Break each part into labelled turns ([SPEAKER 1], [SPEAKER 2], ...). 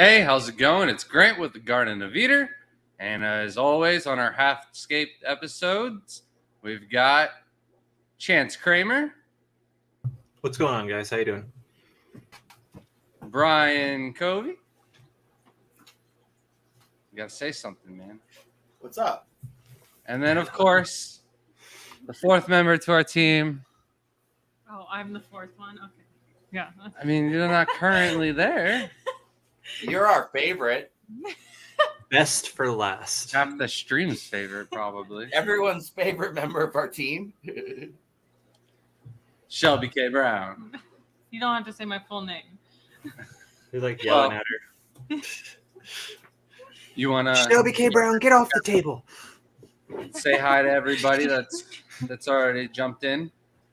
[SPEAKER 1] Hey, how's it going? It's Grant with the Garden of Eden. And as always, on our half-scaped episodes, we've got Chance Kramer.
[SPEAKER 2] What's going on, guys? How you doing?
[SPEAKER 1] Brian Covey. You gotta say something, man.
[SPEAKER 3] What's up?
[SPEAKER 1] And then, of course, the fourth member to our team.
[SPEAKER 4] Oh, I'm the fourth one? Okay. Yeah.
[SPEAKER 1] I mean, you're not currently there.
[SPEAKER 3] You're our favorite.
[SPEAKER 2] Best for last.
[SPEAKER 1] Half the stream's favorite, probably.
[SPEAKER 3] Everyone's favorite member of our team.
[SPEAKER 1] Shelby K. Brown.
[SPEAKER 4] You don't have to say my full name.
[SPEAKER 2] You're like yelling at her.
[SPEAKER 1] You wanna
[SPEAKER 2] Shelby K. Brown, get off the table.
[SPEAKER 1] say hi to everybody that's already jumped in?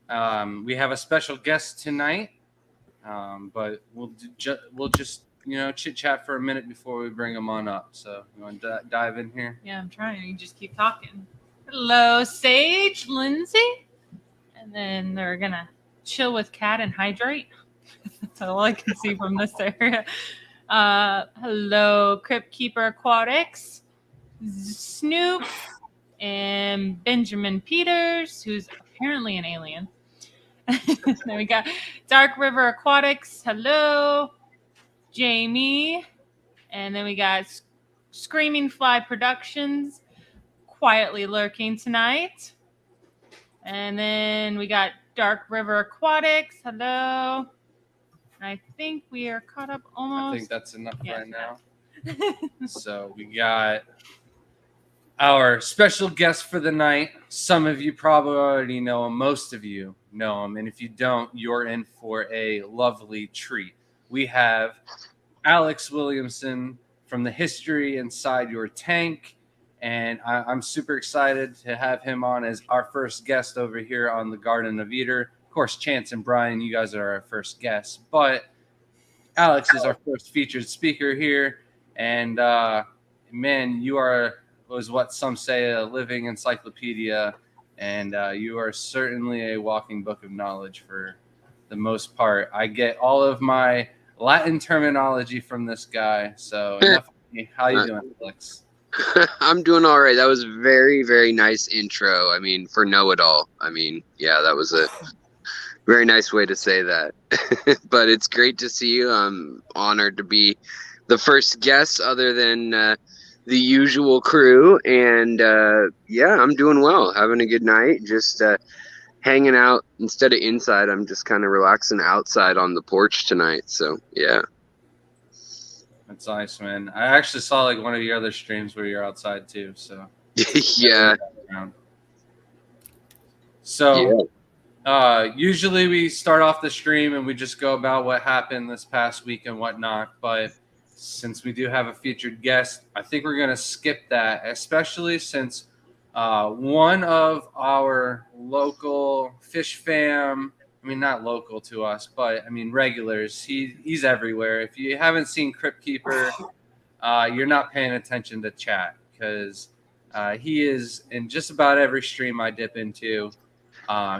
[SPEAKER 1] We have a special guest tonight, but we'll just chit chat for a minute before we bring them on up. So you want to dive in here?
[SPEAKER 4] Yeah, I'm trying. You just keep talking. Hello, Sage, Lindsay. And then they're going to chill with Kat and hydrate. That's all I can see from this area. Hello, Crypt Keeper Aquatics, Snoop, and Benjamin Peters, who's apparently an alien. Then we got Dark River Aquatics. Hello, Jamie. And then we got Screaming Fly Productions, quietly lurking tonight. And then we got Dark River Aquatics. Hello. I think we are caught up almost.
[SPEAKER 1] I think that's enough right now. So we got our special guest for the night. Some of you probably already know him. Most of you know him. And if you don't, you're in for a lovely treat. We have Alex Williamson from the History Inside Your Tank. And I'm super excited to have him on as our first guest over here on the Garden of Eden. Of course, Chance and Brian, you guys are our first guests. But Alex is our first featured speaker here. And, man, you was what some say a living encyclopedia. And you are certainly a walking book of knowledge for the most part. I get all of my Latin terminology from this guy. So enough of me. How you doing, Alex?
[SPEAKER 5] I'm doing all right. That was very, very nice intro. I mean, for know-it-all. I mean, yeah, that was a very nice way to say that. But it's great to see you. I'm honored to be the first guest other than the usual crew. And, yeah, I'm doing well. Having a good night. Just hanging out instead of inside. I'm just kind of relaxing outside on the porch tonight. So, yeah.
[SPEAKER 1] That's nice, man. I actually saw like one of your other streams where you're outside too. So
[SPEAKER 5] Yeah.
[SPEAKER 1] So usually we start off the stream and we just go about what happened this past week and whatnot. But since we do have a featured guest, I think we're gonna skip that, especially since one of our local fish fam. I mean, not local to us, but I mean regulars. He's everywhere. If you haven't seen Crypt Keeper, you're not paying attention to chat because he is in just about every stream I dip into.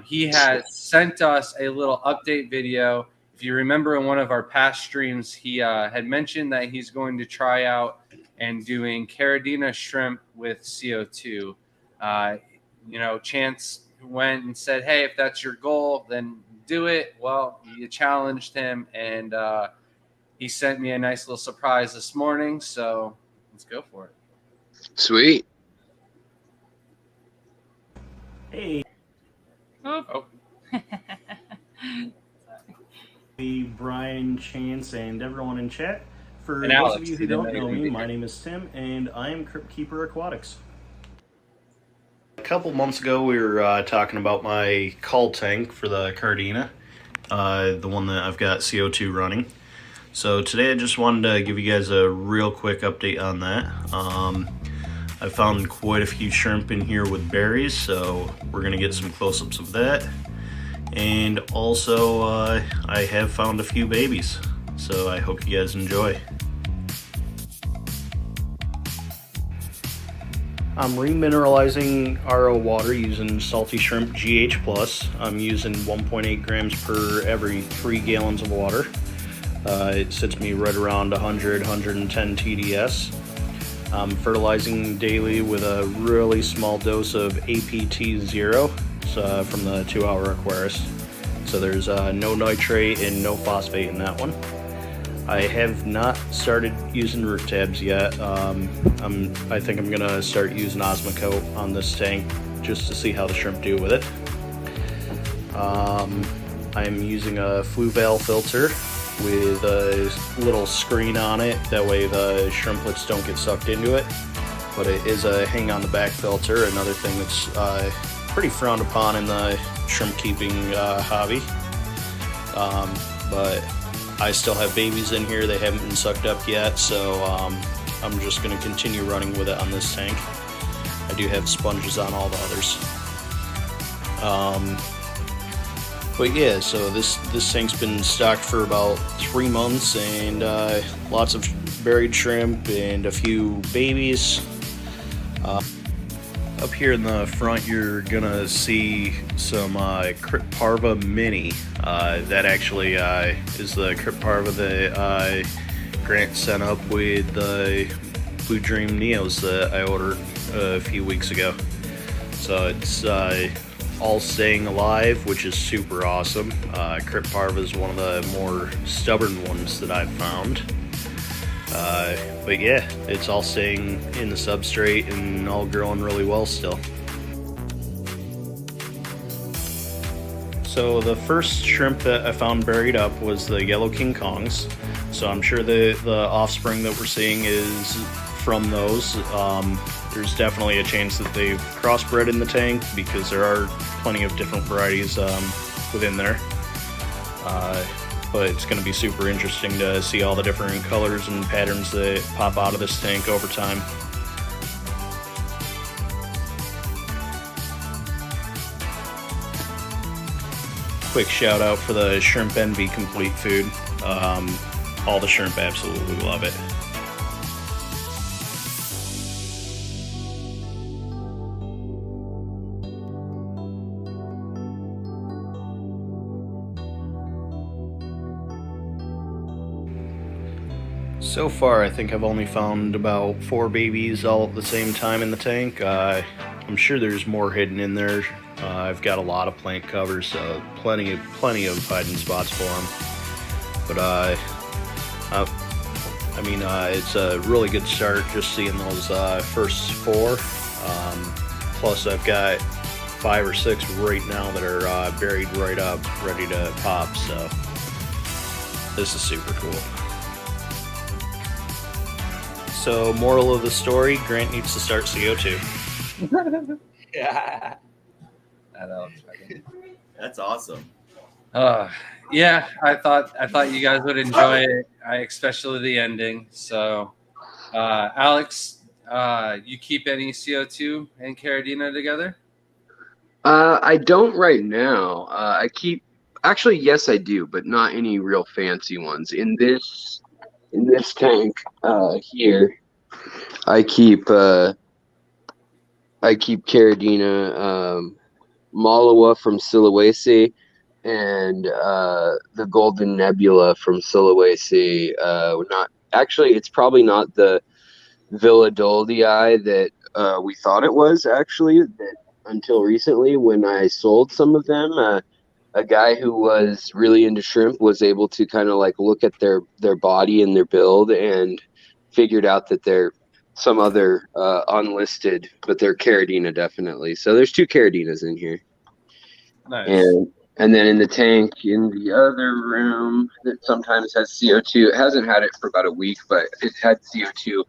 [SPEAKER 1] He has sent us a little update video. If you remember in one of our past streams, he had mentioned that he's going to try out and doing Caridina shrimp with CO2. Chance went and said, hey, if that's your goal, then do it. Well, you challenged him, and he sent me a nice little surprise this morning, so let's go for it.
[SPEAKER 5] Sweet.
[SPEAKER 6] Hey.
[SPEAKER 4] Oh.
[SPEAKER 6] Brian, Chance, and everyone in chat. For
[SPEAKER 1] And
[SPEAKER 6] those
[SPEAKER 1] Alex,
[SPEAKER 6] of you
[SPEAKER 1] he
[SPEAKER 6] who don't
[SPEAKER 1] didn't
[SPEAKER 6] know
[SPEAKER 1] even
[SPEAKER 6] me,
[SPEAKER 1] be
[SPEAKER 6] my
[SPEAKER 1] here.
[SPEAKER 6] name is Tim, and I am Crypt Keeper Aquatics. A couple months ago, we were talking about my cull tank for the Caridina, the one that I've got CO2 running. So today I just wanted to give you guys a real quick update on that. I found quite a few shrimp in here with berries, so we're going to get some close-ups of that. And also, I have found a few babies, so I hope you guys enjoy. I'm remineralizing RO water using Salty Shrimp GH+. I'm using 1.8 grams per every 3 gallons of water. It sits me right around 100, 110 TDS. I'm fertilizing daily with a really small dose of APT0 from the 2-hour Aquarius. So there's no nitrate and no phosphate in that one. I have not started using root tabs yet. I think I'm gonna start using Osmocote on this tank just to see how the shrimp do with it. I'm using a Fluval filter with a little screen on it. That way the shrimplets don't get sucked into it. But it is a hang on the back filter, another thing that's pretty frowned upon in the shrimp keeping hobby. But I still have babies in here. They haven't been sucked up yet, so I'm just going to continue running with it on this tank. I do have sponges on all the others. But yeah, so this tank's been stocked for about 3 months, and lots of buried shrimp and a few babies. Up here in the front, you're gonna see some Crypt Parva Mini. That actually is the Crypt Parva that Grant sent up with the Blue Dream Neos that I ordered a few weeks ago. So it's all staying alive, which is super awesome. Crypt Parva is one of the more stubborn ones that I've found. But yeah, it's all staying in the substrate and all growing really well still. So the first shrimp that I found buried up was the Yellow King Kongs. So I'm sure the offspring that we're seeing is from those. There's definitely a chance that they've crossbred in the tank because there are plenty of different varieties within there. But it's going to be super interesting to see all the different colors and patterns that pop out of this tank over time. Quick shout out for the Shrimp Envy Complete food. All the shrimp absolutely love it. So far, I think I've only found about 4 babies all at the same time in the tank. I'm sure there's more hidden in there. I've got a lot of plant covers, so plenty of hiding spots for them. But I mean, it's a really good start just seeing those first 4. Plus, I've got 5 or 6 right now that are buried right up, ready to pop. So this is super cool. So, moral of the story, Grant needs to start CO2.
[SPEAKER 3] Yeah.
[SPEAKER 7] That's awesome.
[SPEAKER 1] Yeah, I thought you guys would enjoy it, especially the ending. So, Alex, you keep any CO2 and Carradina together?
[SPEAKER 5] I don't right now. Actually, yes, I do, but not any real fancy ones. In this tank here, I keep Carradina, Malawa from Sulawesi, and the Golden Nebula from Sulawesi. It's probably not the Villa Doldii that we thought it was, actually, until recently when I sold some of them. A guy who was really into shrimp was able to kind of like look at their body and their build and figured out that they're some other unlisted, but they're Carradina definitely. So there's 2 Carradinas in here.
[SPEAKER 1] Nice.
[SPEAKER 5] And then in the tank in the other room that sometimes has CO2, it hasn't had it for about a week, but it had CO2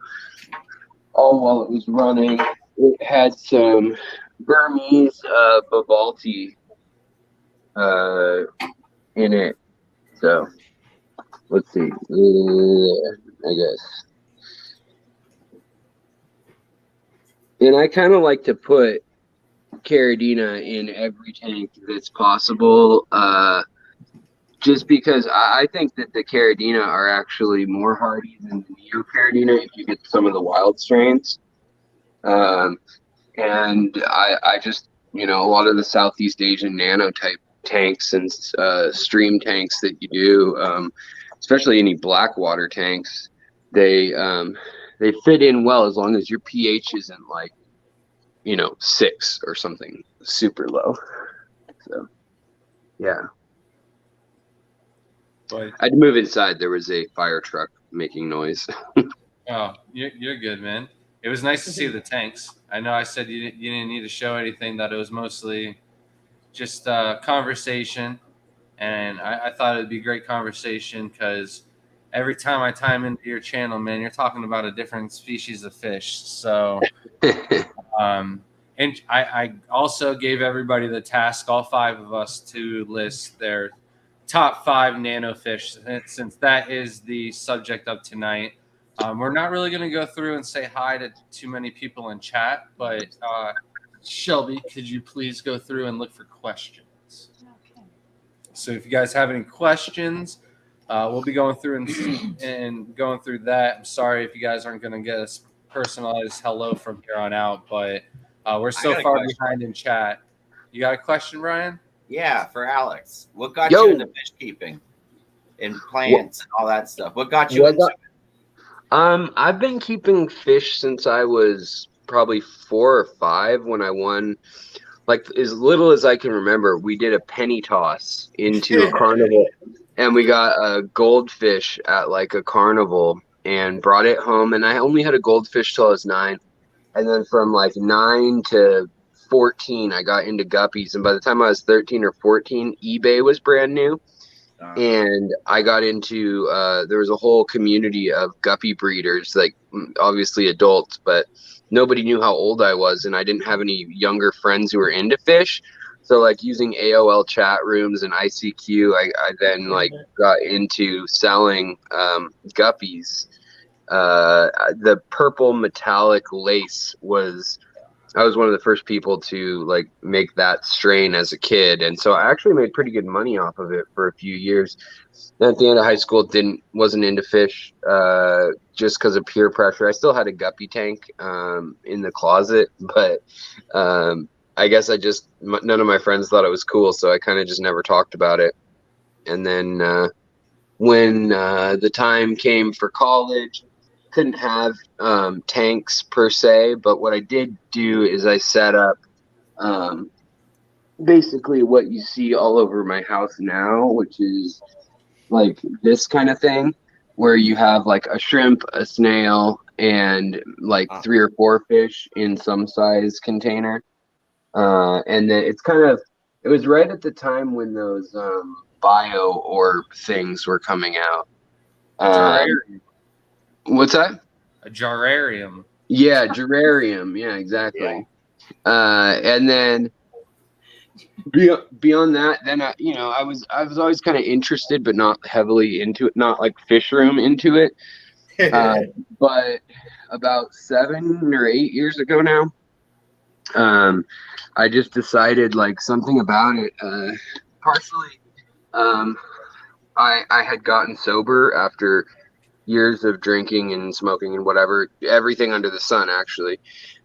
[SPEAKER 5] all while it was running. It had some Burmese Babalti in it. So let's see. I guess. And I kind of like to put Carradina in every tank that's possible, just because I think that the Carradina are actually more hardy than the Neo Carradina if you get some of the wild strains. And I just, a lot of the Southeast Asian Nano type tanks and stream tanks that you do, especially any black water tanks, they fit in well as long as your pH isn't like, 6 or something super low. So, yeah.
[SPEAKER 1] But
[SPEAKER 5] I had to move inside. There was a fire truck making noise.
[SPEAKER 1] oh, you're good, man. It was nice to see the tanks. I know I said you didn't need to show anything, that it was mostly just conversation. And I thought it'd be great conversation because every time I time into your channel, man, you're talking about a different species of fish. So, and I also gave everybody the task, all 5 of us, to list their top 5 nano fish, since that is the subject of tonight. We're not really going to go through and say hi to too many people in chat, but Shelby, could you please go through and look for questions?
[SPEAKER 4] Okay.
[SPEAKER 1] So if you guys have any questions, we'll be going through and going through that. I'm sorry if you guys aren't going to get a personalized hello from here on out, but we're so far behind in chat. You got a question, Ryan?
[SPEAKER 3] Yeah, for Alex. What got
[SPEAKER 5] Yo.
[SPEAKER 3] you into fish keeping and plants and all that stuff? What got you into it?
[SPEAKER 5] I've been keeping fish since I was probably 4 or 5 when I won, like as little as I can remember. We did a penny toss into a carnival, and we got a goldfish at like a carnival and brought it home. And I only had a goldfish till I was 9. And then from like 9 to 14, I got into guppies. And by the time I was 13 or 14, eBay was brand new. And I got into, there was a whole community of guppy breeders, like obviously adults, but nobody knew how old I was. And I didn't have any younger friends who were into fish. So like using AOL chat rooms and ICQ, I then like got into selling guppies. The purple metallic lace I was one of the first people to like make that strain as a kid. And so I actually made pretty good money off of it for a few years. Then at the end of high school, wasn't into fish just because of peer pressure. I still had a guppy tank in the closet, but I guess none of my friends thought it was cool. So I kind of just never talked about it. And then when the time came for college, couldn't have tanks per se, but what I did do is I set up basically what you see all over my house now, which is like this kind of thing, where you have like a shrimp, a snail, and like 3 or 4 fish in some size container. And then it was right at the time when those bio orb things were coming out. What's that?
[SPEAKER 1] A jararium.
[SPEAKER 5] Yeah, gerarium. Yeah, exactly. Yeah. And then beyond that, then I was always kind of interested, but not heavily into it. Not like fish room into it. But about 7 or 8 years ago now, I just decided like something about it. Partially, I had gotten sober after years of drinking and smoking and whatever, everything under the sun actually.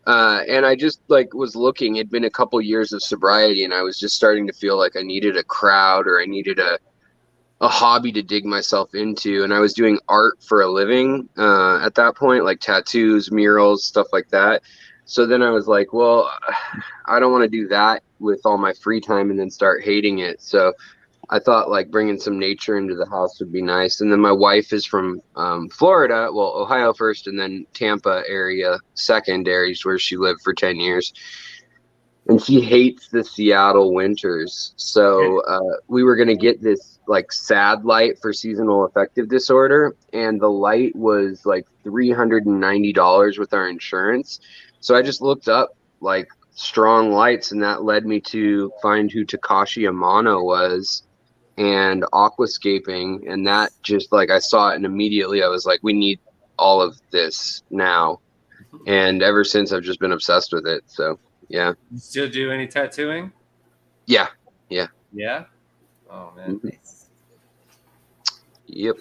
[SPEAKER 5] And I just like was looking, it'd been a couple years of sobriety, and I was just starting to feel like I needed a crowd, or I needed a hobby to dig myself into. And I was doing art for a living at that point, like tattoos, murals, stuff like that. So then I was like, well, I don't want to do that with all my free time and then start hating it. So I thought like bringing some nature into the house would be nice. And then my wife is from Florida, well, Ohio first, and then Tampa area secondary is where she lived for 10 years. And she hates the Seattle winters. So we were going to get this like sad light for seasonal affective disorder. And the light was like $390 with our insurance. So I just looked up like strong lights, and that led me to find who Takashi Amano was and aquascaping. And that just like, I saw it and immediately I was like, we need all of this now. And ever since I've just been obsessed with it. So yeah.
[SPEAKER 1] You still do any tattooing?
[SPEAKER 5] Yeah.
[SPEAKER 1] Yeah? Oh man.
[SPEAKER 5] Yep.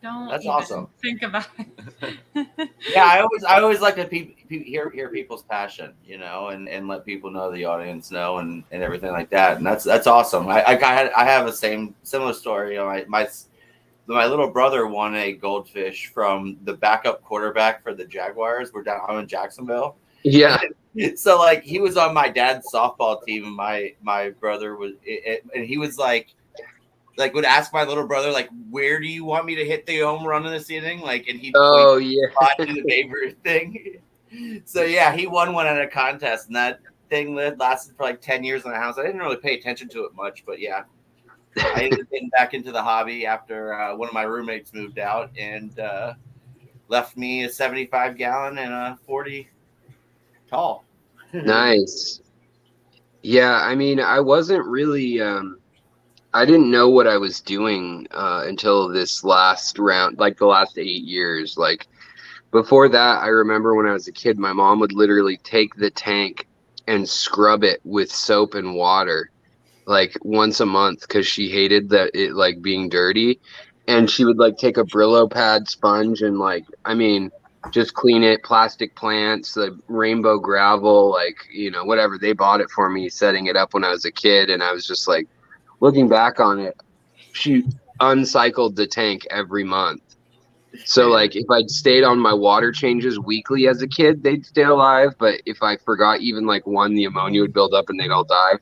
[SPEAKER 4] Don't
[SPEAKER 3] That's
[SPEAKER 4] even
[SPEAKER 3] awesome.
[SPEAKER 4] think about it.
[SPEAKER 3] Yeah, I always like to hear people's passion, and let people know, the audience know, and everything like that. And that's awesome. I have a similar story. my little brother won a goldfish from the backup quarterback for the Jaguars. I'm in Jacksonville.
[SPEAKER 5] Yeah.
[SPEAKER 3] So like he was on my dad's softball team, and my brother was, and he was like would ask my little brother like, where do you want me to hit the home run in this inning? Like, and he'd
[SPEAKER 5] Oh yeah.
[SPEAKER 3] to the Babe Ruth thing. So yeah, he won one at a contest, and that thing lasted for like 10 years in the house. I didn't really pay attention to it much, but yeah, I ended up getting back into the hobby after one of my roommates moved out and left me a 75-gallon and a 40 tall.
[SPEAKER 5] Nice. Yeah, I mean, I wasn't really I didn't know what I was doing until this last round, like the last 8 years. Like before that, I remember when I was a kid, my mom would literally take the tank and scrub it with soap and water like once a month because she hated that it like being dirty. And she would like take a Brillo pad sponge and like, I mean, just clean it, plastic plants, the rainbow gravel, like, you know, whatever. They bought it for me, setting it up when I was a kid. And I was just like, looking back on it, she uncycled the tank every month. So like if I'd stayed on my water changes weekly as a kid, they'd stay alive. But if I forgot even like one, the ammonia would build up and they'd all die.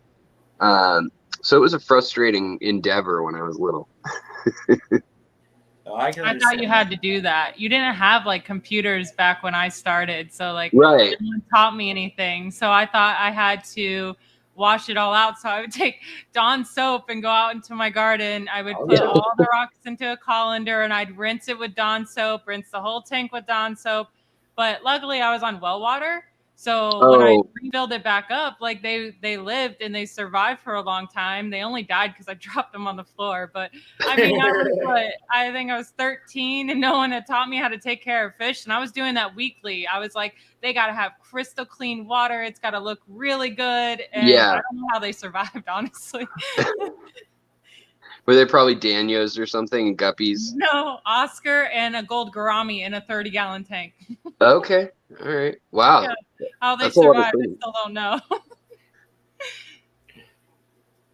[SPEAKER 5] So it was a frustrating endeavor when I was little.
[SPEAKER 3] I
[SPEAKER 4] thought you had to do that. You didn't have like computers back when I started. So like
[SPEAKER 5] Right.
[SPEAKER 4] no one taught me anything. So I thought I had to wash it all out. So I would take Dawn soap and go out into my garden. I would put all the rocks into a colander and I'd rinse it with Dawn soap, rinse the whole tank with Dawn soap. But luckily I was on well water. So when I refilled it back up, like they lived and they survived for a long time. They only died because I dropped them on the floor. But I mean, I think I was 13 and no one had taught me how to take care of fish. And I was doing that weekly. I was like, they got to have crystal clean water. It's got to look really good. And I don't know how they survived, honestly.
[SPEAKER 5] Were they probably Danios or something and guppies?
[SPEAKER 4] No, Oscar and a gold gourami in a 30-gallon tank.
[SPEAKER 5] Okay. All right. Wow.
[SPEAKER 4] Yeah. How they survived, I still don't know.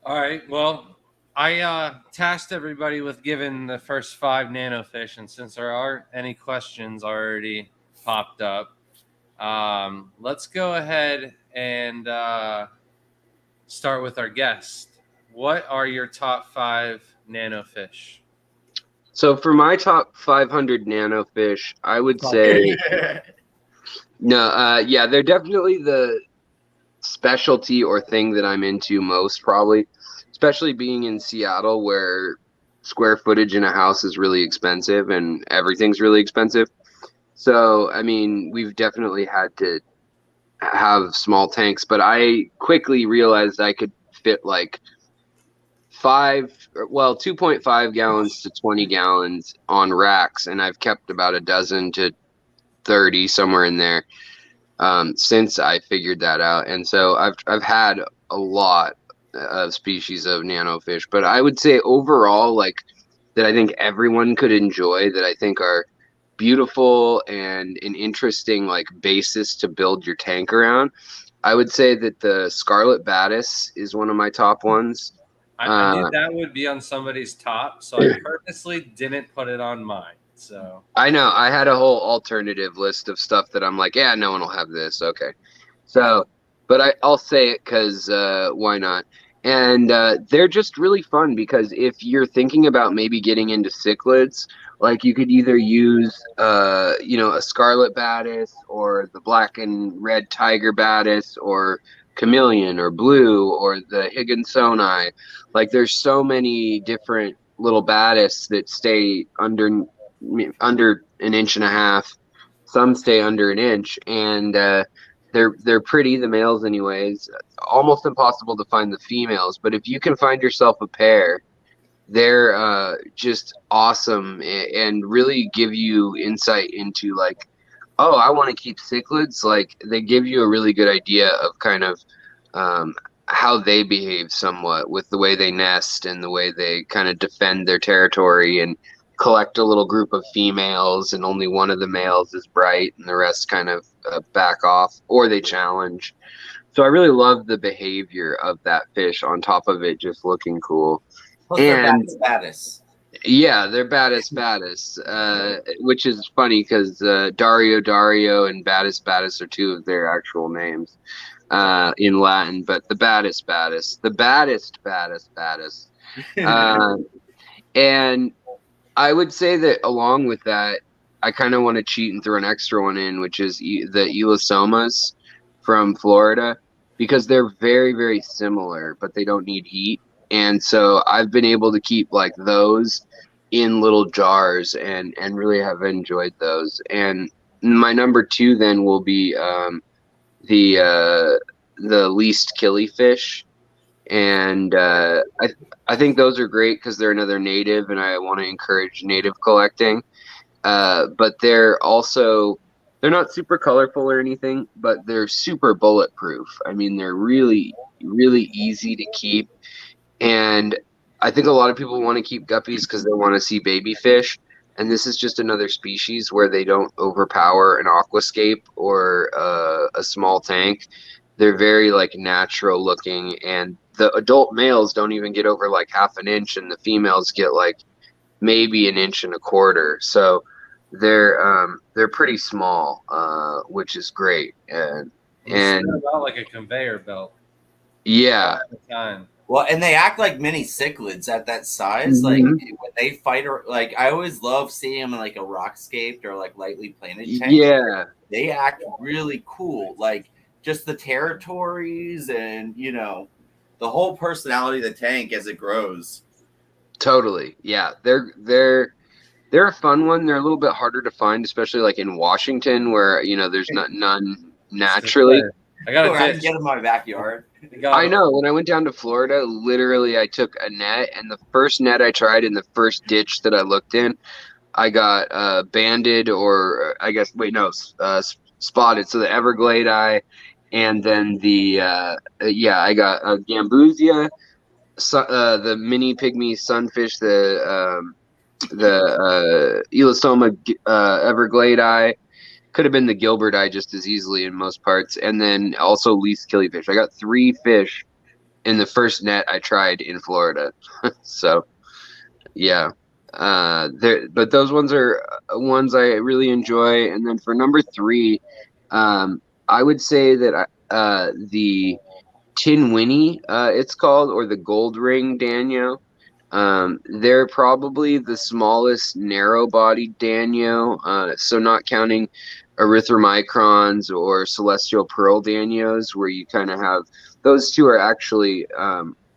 [SPEAKER 1] All right. Well, I tasked everybody with giving the first 5 nano fish, and since there aren't any questions already popped up, let's go ahead and start with our guest. What are your top 5 nano fish?
[SPEAKER 5] So for my top 500 nano fish, I would say yeah, they're definitely the specialty or thing that I'm into most, probably, especially being in Seattle where square footage in a house is really expensive and everything's really expensive. So, I mean, we've definitely had to have small tanks, but I quickly realized I could fit like 2.5 gallons to 20 gallons on racks, and I've kept about a dozen to 30 somewhere in there since I figured that out. And so I've had a lot of species of nano fish, but I would say overall, like, that I think everyone could enjoy, that I think are beautiful and an interesting like basis to build your tank around. I would say that the Scarlet Batis is one of my top ones.
[SPEAKER 1] I knew that would be on somebody's top, so I purposely didn't put it on mine. So
[SPEAKER 5] I know I had a whole alternative list of stuff that I'm like, yeah, no one will have this. Okay. So, but I'll say it because why not? And they're just really fun because if you're thinking about maybe getting into cichlids, like you could either use, a Scarlet Batis or the black and red Tiger Batis or Chameleon or blue or the Higginsoni. Like there's so many different little Batis that stay under an inch and a half. Some stay under an inch, and they're pretty, the males anyways. Almost impossible to find the females, but if you can find yourself a pair, they're just awesome and really give you insight into like, oh, I want to keep cichlids. Like they give you a really good idea of kind of how they behave somewhat with the way they nest and the way they kind of defend their territory and collect a little group of females, and only one of the males is bright and the rest kind of back off or they challenge. So I really love the behavior of that fish on top of it just looking cool.
[SPEAKER 3] Plus and Batis.
[SPEAKER 5] Yeah, they're baddest, which is funny because Dario and baddest are two of their actual names in Latin, but the baddest, baddest. Uh, and I would say that along with that, I kind of want to cheat and throw an extra one in, which is the Elastomas from Florida, because they're very, very similar, but they don't need heat. And so I've been able to keep like those in little jars and really have enjoyed those. And my number two then will be the least killifish, and I think those are great because they're another native, and I want to encourage native collecting. But they're not super colorful or anything, but they're super bulletproof. I mean, they're really, really easy to keep. And I think a lot of people want to keep guppies because they want to see baby fish. And this is just another species where they don't overpower an aquascape or a small tank. They're very like natural looking, and the adult males don't even get over like half an inch, and the females get like maybe an inch and a quarter. So they're pretty small, which is great. And
[SPEAKER 1] about like a conveyor belt.
[SPEAKER 5] Yeah.
[SPEAKER 1] At the time.
[SPEAKER 3] Well, and they act like mini cichlids at that size. Like when they fight, or like I always love seeing them in like a rockscaped or like lightly planted tank.
[SPEAKER 5] Yeah,
[SPEAKER 3] they act really cool. Like just the territories and the whole personality of the tank as it grows.
[SPEAKER 5] totally. Yeah, they're a fun one. They're a little bit harder to find, especially like in Washington, where there's none naturally.
[SPEAKER 1] I got
[SPEAKER 3] to get in my backyard.
[SPEAKER 5] I know. When I went down to Florida, literally, I took a net, and the first net I tried in the first ditch that I looked in, I got banded, or I guess spotted. So the Everglade eye, and then the I got Gambusia, the mini pygmy sunfish, the Elastoma Everglade eye. Could have been the Gilbert eye just as easily in most parts, and then also least killifish. I got 3 fish in the first net I tried in Florida. So yeah, but those ones are ones I really enjoy. And then for number 3, I would say that the Tin Winnie, it's called, or the Gold Ring Danio. They're probably the smallest narrow-bodied Danio, so not counting erythromicrons or celestial pearl Danios, where you kind of have those two are actually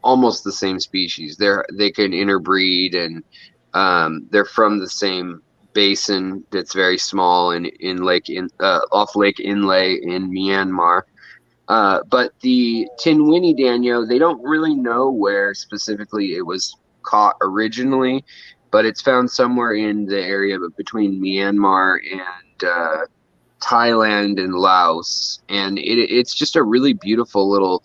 [SPEAKER 5] almost the same species. They can interbreed, and they're from the same basin that's very small off Lake Inle in Myanmar. But the Tin Winnie Danio, they don't really know where specifically it was caught originally, but it's found somewhere in the area between Myanmar and Thailand and Laos, and it's just a really beautiful little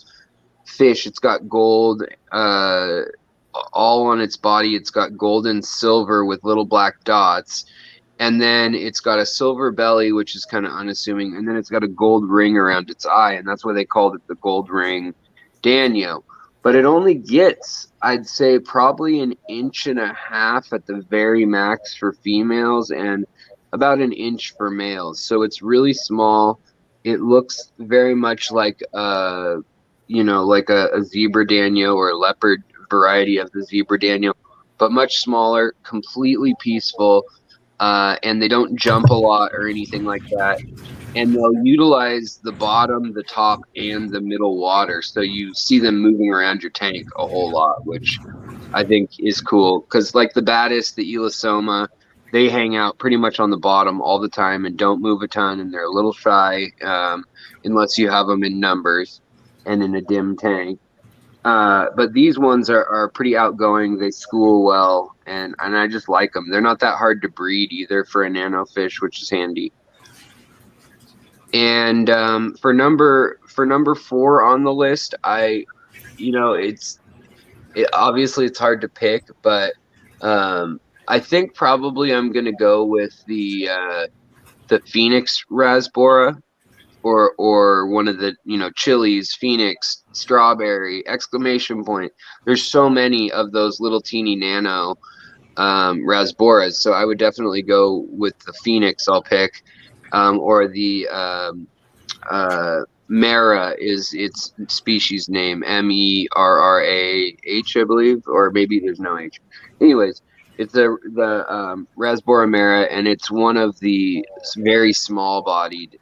[SPEAKER 5] fish. It's got gold all on its body. It's got gold and silver with little black dots, and then it's got a silver belly, which is kind of unassuming, and then it's got a gold ring around its eye, and that's why they called it the Gold Ring Danio. But it only gets, I'd say, probably 1.5 inches at the very max for females, and about 1 inch for males. So it's really small. It looks very much like like a zebra danio or a leopard variety of the zebra danio, but much smaller, completely peaceful, and they don't jump a lot or anything like that. And they'll utilize the bottom, the top, and the middle water, so you see them moving around your tank a whole lot, which I think is cool. Because like the baddest, the Elasoma, they hang out pretty much on the bottom all the time and don't move a ton, and they're a little shy unless you have them in numbers and in a dim tank. But these ones are pretty outgoing. They school well, and I just like them. They're not that hard to breed either for a nano fish, which is handy. And for number 4 on the list, obviously it's hard to pick, but I think probably I'm gonna go with the Phoenix Rasbora, or one of the Chili's Phoenix Strawberry ! There's so many of those little teeny nano rasboras. So I would definitely go with the Phoenix. I'll pick, or the Mara is its species name, Merrah, I believe, or maybe there's no H. Anyways, it's the Rasbora Mara, and it's one of the very small-bodied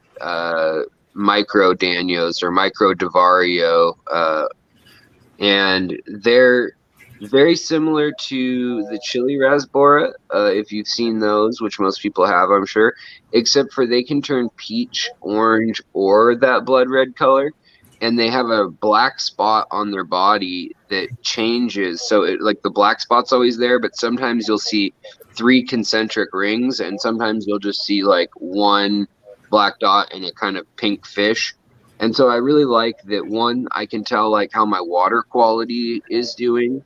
[SPEAKER 5] micro Danios or micro Divario, and they're very similar to the chili rasbora, if you've seen those, which most people have, I'm sure, except for they can turn peach, orange, or that blood red color, and they have a black spot on their body that changes. So like the black spot's always there, but sometimes you'll see 3 concentric rings, and sometimes you'll just see like one black dot and a kind of pink fish. And so I really like that. One, I can tell like how my water quality is doing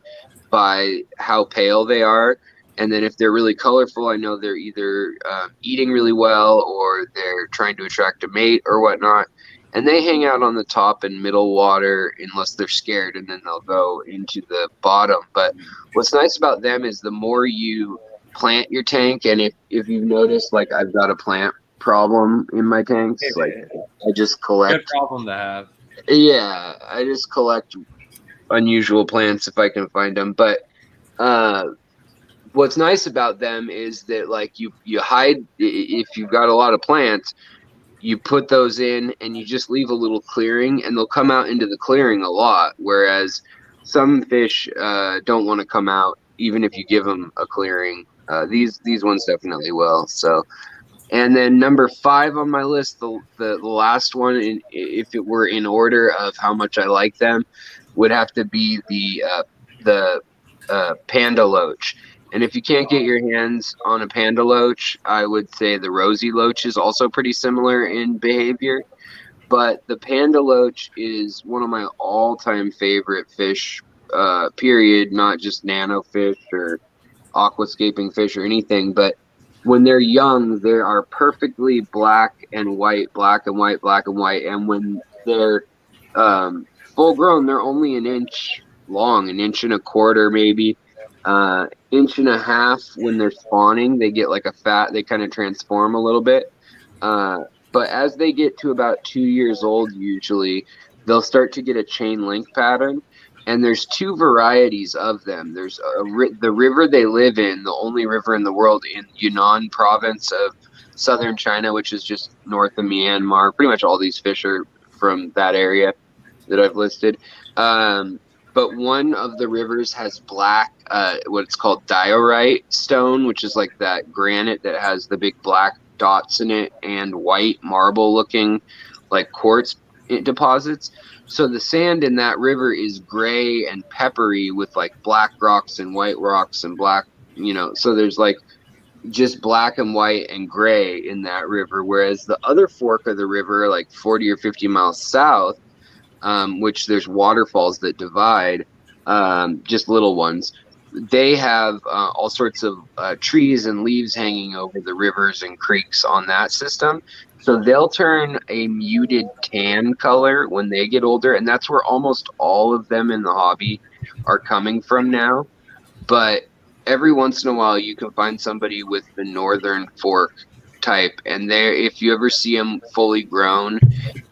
[SPEAKER 5] by how pale they are. And then if they're really colorful, I know they're either eating really well or they're trying to attract a mate or whatnot. And they hang out on the top and middle water unless they're scared, and then they'll go into the bottom. But what's nice about them is the more you plant your tank, and if you've noticed, like I've got a plant problem in my tanks, like I just collect.
[SPEAKER 1] Good problem to have.
[SPEAKER 5] Yeah, I just collect unusual plants if I can find them. But what's nice about them is that like you hide, if you've got a lot of plants, you put those in and you just leave a little clearing, and they'll come out into the clearing a lot. Whereas some fish don't want to come out even if you give them a clearing. These ones definitely will. So. And then number 5 on my list, the last one, if it were in order of how much I like them, would have to be the panda loach. And if you can't get your hands on a panda loach, I would say the rosy loach is also pretty similar in behavior. But the panda loach is one of my all-time favorite fish, period, not just nano fish or aquascaping fish or anything, but when they're young, they are perfectly black and white, black and white, black and white. And when they're full grown, they're only an inch long, an inch and a quarter, maybe, inch and a half. When they're spawning, they get like they kind of transform a little bit. But as they get to about 2 years old, usually, they'll start to get a chain link pattern. And there's 2 varieties of them. There's the river they live in, the only river in the world, in Yunnan province of southern China, which is just north of Myanmar. Pretty much all these fish are from that area that I've listed. But one of the rivers has black, what's called diorite stone, which is like that granite that has the big black dots in it, and white marble-looking, like quartz deposits. So the sand in that river is gray and peppery with like black rocks and white rocks and black, so there's like just black and white and gray in that river. Whereas the other fork of the river, like 40 or 50 miles south, which there's waterfalls that divide, just little ones, they have all sorts of trees and leaves hanging over the rivers and creeks on that system. So they'll turn a muted tan color when they get older, and that's where almost all of them in the hobby are coming from now. But every once in a while, you can find somebody with the northern fork type, and if you ever see them fully grown,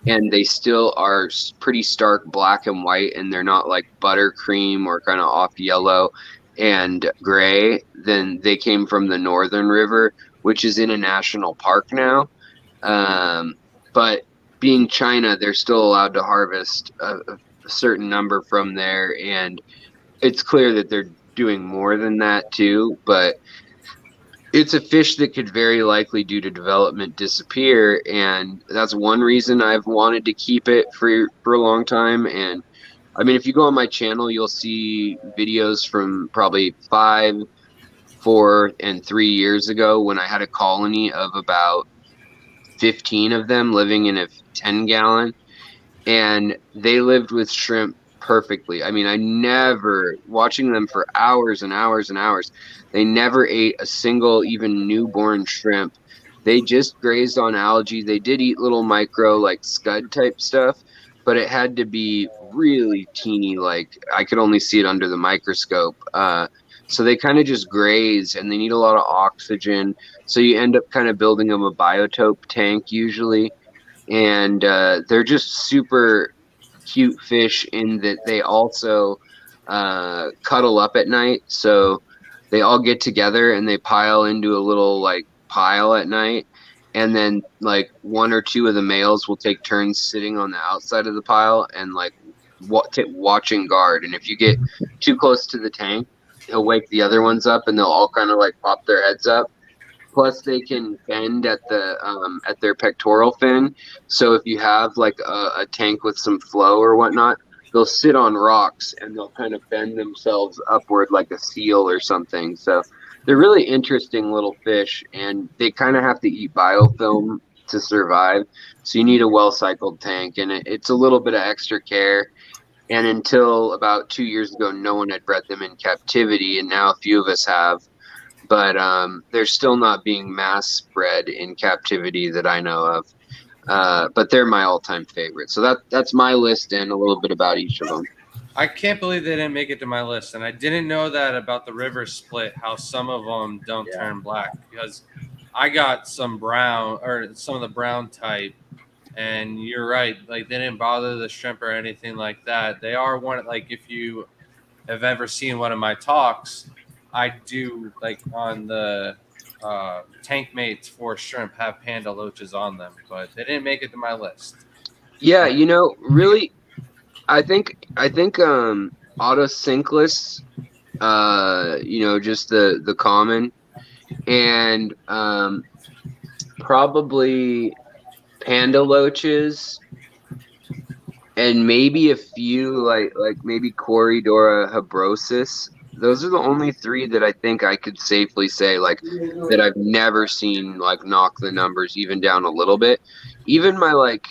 [SPEAKER 5] and they still are pretty stark black and white, and they're not like buttercream or kind of off yellow and gray, then they came from the northern river, which is in a national park now. But being China, they're still allowed to harvest a certain number from there, and it's clear that they're doing more than that too. But it's a fish that could very likely, due to development, disappear, and that's one reason I've wanted to keep it for a long time. And I mean, if you go on my channel, you'll see videos from probably 5, 4, and 3 years ago when I had a colony of about 15 of them living in a 10-gallon, and they lived with shrimp perfectly. I mean, watching them for hours and hours and hours, they never ate a single even newborn shrimp. They just grazed on algae. They did eat little micro, like scud type stuff, but it had to be really teeny, like I could only see it under the microscope. So they kind of just graze, and they need a lot of oxygen. So you end up kind of building them a biotope tank usually, and they're just super cute fish in that they also cuddle up at night. So they all get together and they pile into a little like pile at night, and then like one or two of the males will take turns sitting on the outside of the pile and like watching guard. And if you get too close to the tank, he'll wake the other ones up, and they'll all kind of like pop their heads up. Plus, they can bend at their pectoral fin. So if you have like a tank with some flow or whatnot, they'll sit on rocks and they'll kind of bend themselves upward like a seal or something. So they're really interesting little fish, and they kind of have to eat biofilm to survive. So you need a well-cycled tank, and it's a little bit of extra care. And until about 2 years ago, no one had bred them in captivity, and now a few of us have. But they're still not being mass bred in captivity that I know of. But they're my all-time favorite. So that's my list and a little bit about each of them.
[SPEAKER 1] I can't believe they didn't make it to my list, and I didn't know that about the river split. How some of them don't turn black, because I got some brown or some of the brown type, and you're right. Like they didn't bother the shrimp or anything like that. They are one like if you have ever seen one of my talks, I do like on the tank mates for shrimp have panda loaches on them, but they didn't make it to my list.
[SPEAKER 5] Yeah, really, I think autosynclus, just the common, and probably panda loaches, and maybe a few like maybe Corydora habrosus. Those are the only three that I think I could safely say like that I've never seen like knock the numbers even down a little bit. Even my like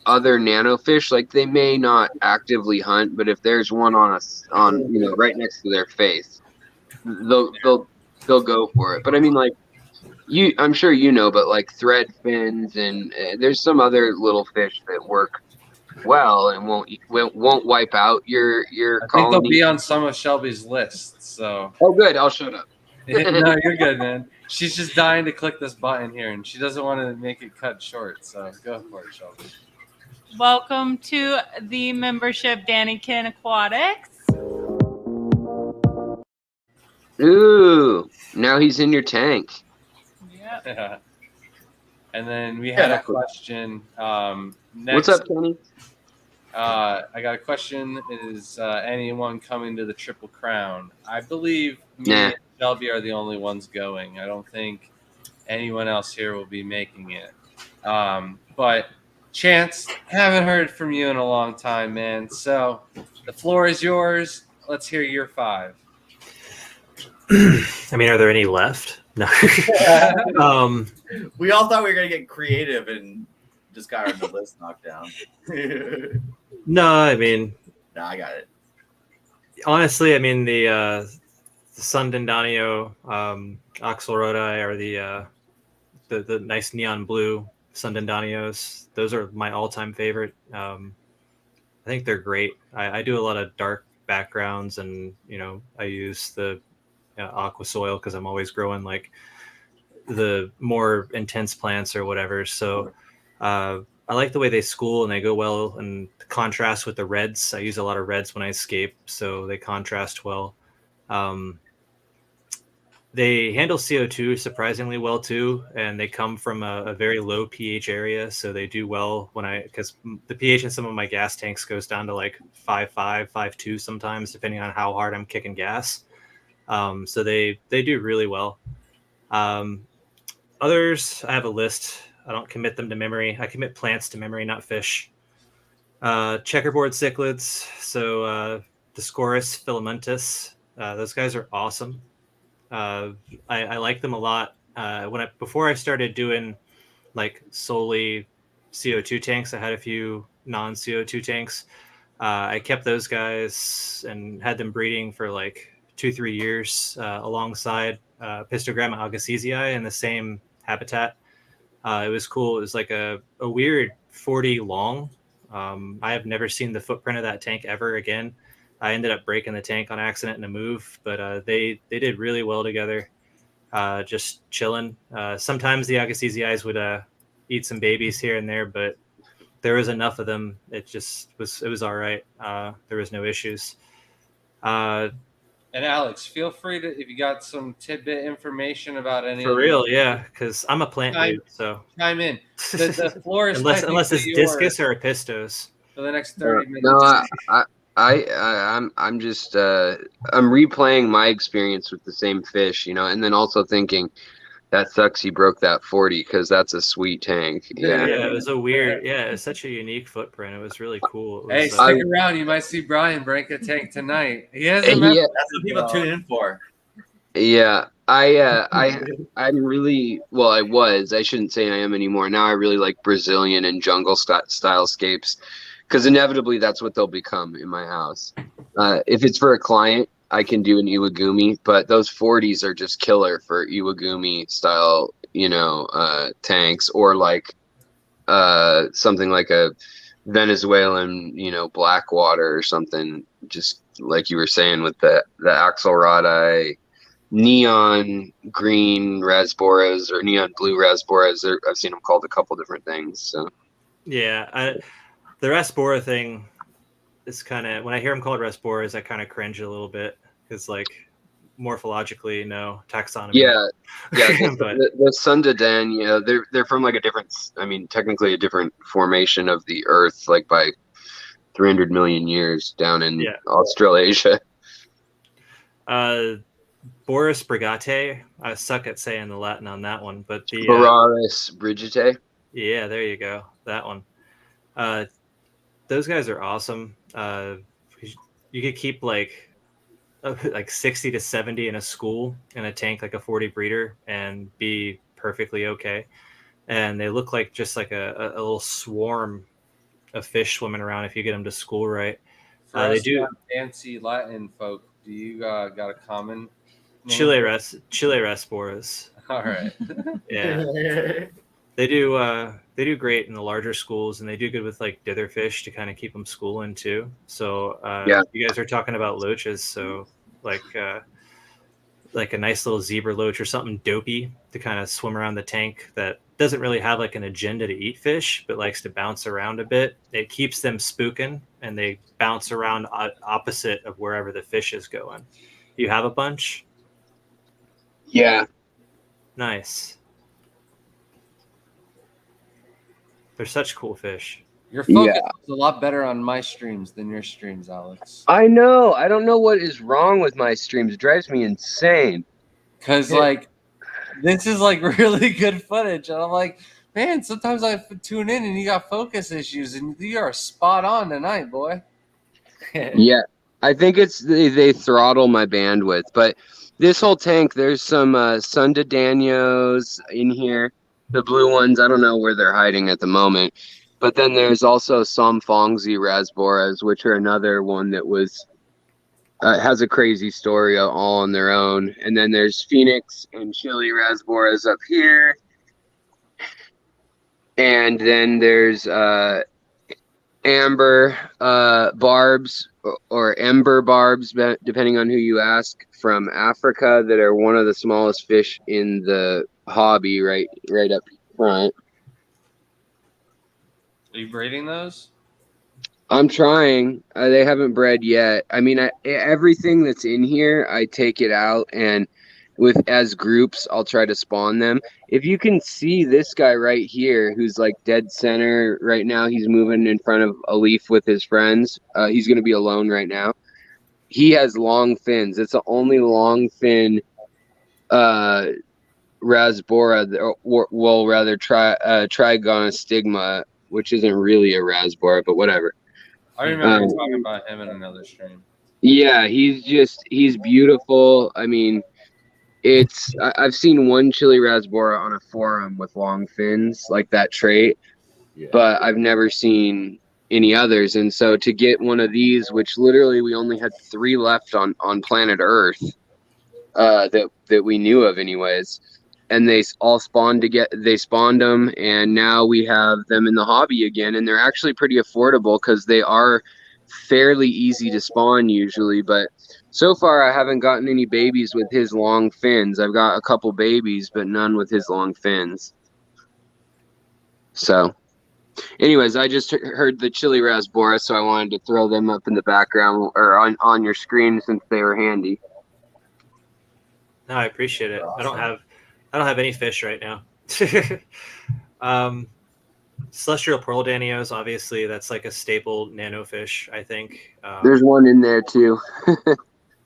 [SPEAKER 5] other nano fish, like they may not actively hunt, but if there's one on right next to their face, they'll go for it. But I mean, like I'm sure but like thread fins and there's some other little fish that work well and won't wipe out your
[SPEAKER 1] I think
[SPEAKER 5] colony.
[SPEAKER 1] they'll be on some of Shelby's lists. So
[SPEAKER 5] good, I'll shut up.
[SPEAKER 1] No, you're good, man. She's just dying to click this button here, and she doesn't want to make it cut short. So go for it, Shelby.
[SPEAKER 4] Welcome to the membership, Danny Kin Aquatics.
[SPEAKER 5] Ooh, now he's in your tank.
[SPEAKER 4] Yep.
[SPEAKER 1] Yeah. And then we had a question. Next,
[SPEAKER 5] What's up, Tony?
[SPEAKER 1] I got a question. Is anyone coming to the Triple Crown? I believe me and Shelby are the only ones going. I don't think anyone else here will be making it. But Chance, haven't heard from you in a long time, man. So the floor is yours. Let's hear your 5.
[SPEAKER 2] I mean, are there any left? No.
[SPEAKER 3] We all thought we were gonna get creative and just got our list knocked down.
[SPEAKER 2] No, I mean,
[SPEAKER 3] No, I got it.
[SPEAKER 2] Honestly, I mean the Sundandanio Axelrodi or the nice neon blue Sundandanios. Those are my all-time favorite. I think they're great. I do a lot of dark backgrounds, and I use the aqua soil because I'm always growing like the more intense plants or whatever. So I like the way they school and they go well and contrast with the reds. I use a lot of reds when I escape, so they contrast well. They handle CO2 surprisingly well too, and they come from a very low pH area, so they do well because the pH in some of my gas tanks goes down to like 5.5, 5.2 sometimes, depending on how hard I'm kicking gas. So they do really well. Others, I have a list. I don't commit them to memory. I commit plants to memory, not fish. Checkerboard cichlids, so Discorus filamentus. Those guys are awesome. I like them a lot. Before I started doing like solely CO2 tanks, I had a few non-CO2 tanks. I kept those guys and had them breeding for like 2-3 years alongside Pistogramma algasizii in the same habitat. It was cool. It was like a weird 40 long. I have never seen the footprint of that tank ever again. I ended up breaking the tank on accident in a move, but they did really well together, just chilling. Sometimes the Agassiz eyes would eat some babies here and there, but there was enough of them. It was all right. There was no issues.
[SPEAKER 1] And Alex, feel free to, if you got some tidbit information about any
[SPEAKER 2] For
[SPEAKER 1] of
[SPEAKER 2] real,
[SPEAKER 1] these,
[SPEAKER 2] yeah, because I'm a plant dude, so
[SPEAKER 1] chime in. The floor is
[SPEAKER 2] unless it's
[SPEAKER 1] technically
[SPEAKER 2] discus
[SPEAKER 1] yours
[SPEAKER 2] or epistos.
[SPEAKER 1] for the next 30 minutes.
[SPEAKER 5] No, I'm just I'm replaying my experience with the same fish, and then also thinking that sucks he broke that 40 because that's a sweet tank. Yeah.
[SPEAKER 2] Yeah, it was a weird. Yeah, it's such a unique footprint. It was really cool. It
[SPEAKER 1] Hey,
[SPEAKER 2] was,
[SPEAKER 1] stick around. You might see Brian break a tank tonight. He hasn't.
[SPEAKER 5] Yeah.
[SPEAKER 3] That's what people tune in for.
[SPEAKER 5] Yeah, I'm really well. I shouldn't say I am anymore. Now I really like Brazilian and jungle style scapes, because inevitably that's what they'll become in my house. If it's for a client, I can do an Iwagumi, but those 40s are just killer for Iwagumi style, tanks, or like something like a Venezuelan, Blackwater or something. Just like you were saying with the Axelrod neon green rasboras or neon blue rasboras. I've seen them called a couple different things. So
[SPEAKER 2] yeah, the Rasbora thing is kind of, when I hear them called Rasboras, I kind of cringe a little bit because, like, morphologically, no taxonomy.
[SPEAKER 5] yeah.
[SPEAKER 2] But
[SPEAKER 5] The Sundadan, they're from like a different, technically a different formation of the Earth, like by 300 million years down in Australasia.
[SPEAKER 2] Boris Brigate, I suck at saying the Latin on that one, but the
[SPEAKER 5] Boraris brigite.
[SPEAKER 2] Yeah, there you go, that one. Those guys are awesome. You could keep like 60 to 70 in a school in a tank, like a 40 breeder, and be perfectly okay. And they look like just like a little swarm of fish swimming around if you get them to school right. They do
[SPEAKER 1] fancy Latin folk. Do you got a common name?
[SPEAKER 2] Chile Rasboras.
[SPEAKER 1] All right.
[SPEAKER 2] Yeah. They do great in the larger schools, and they do good with like ditherfish to kind of keep them schooling too. So you guys are talking about loaches, so like a nice little zebra loach or something dopey to kind of swim around the tank that doesn't really have like an agenda to eat fish, but likes to bounce around a bit. It keeps them spooking, and they bounce around opposite of wherever the fish is going. You have a bunch?
[SPEAKER 5] Yeah.
[SPEAKER 2] Nice. They're such cool fish.
[SPEAKER 1] Your focus is a lot better on my streams than your streams, Alex.
[SPEAKER 5] I know. I don't know what is wrong with my streams. It drives me insane.
[SPEAKER 1] Because, this is, really good footage. And I'm like, man, sometimes I tune in and you got focus issues, and you are spot on tonight, boy.
[SPEAKER 5] Yeah. I think it's they throttle my bandwidth. But this whole tank, there's some Sundadanios in here. The blue ones, I don't know where they're hiding at the moment. But then there's also Somfongzi Rasboras, which are another one that was has a crazy story all on their own. And then there's Phoenix and Chile Rasboras up here. And then there's Amber Barbs or Ember Barbs, depending on who you ask, from Africa, that are one of the smallest fish in the hobby right up front.
[SPEAKER 1] Are you breeding those?
[SPEAKER 5] I'm trying. They haven't bred yet. Everything that's in here, I take it out, and as groups, I'll try to spawn them. If you can see this guy right here, who's like dead center right now, he's moving in front of a leaf with his friends. He's going to be alone right now. He has long fins. It's the only long fin Rasbora, well, rather Trigonostigma, which isn't really a Rasbora, but whatever.
[SPEAKER 1] I remember talking about him in another stream.
[SPEAKER 5] Yeah, he's beautiful. I've seen one Chile Rasbora on a forum with long fins, like that trait, but I've never seen any others. And so to get one of these, which literally we only had 3 left on planet Earth, that we knew of anyways, and they all spawned they spawned them, and now we have them in the hobby again, and they're actually pretty affordable because they are fairly easy to spawn usually, but so far I haven't gotten any babies with his long fins. I've got a couple babies, but none with his long fins. So anyways, I just heard the chili rasbora, so I wanted to throw them up in the background or on your screen since they were handy.
[SPEAKER 2] No, I appreciate it. I don't have any fish right now. Celestial pearl danios, obviously, that's like a staple nano fish, I think.
[SPEAKER 5] There's one in there too.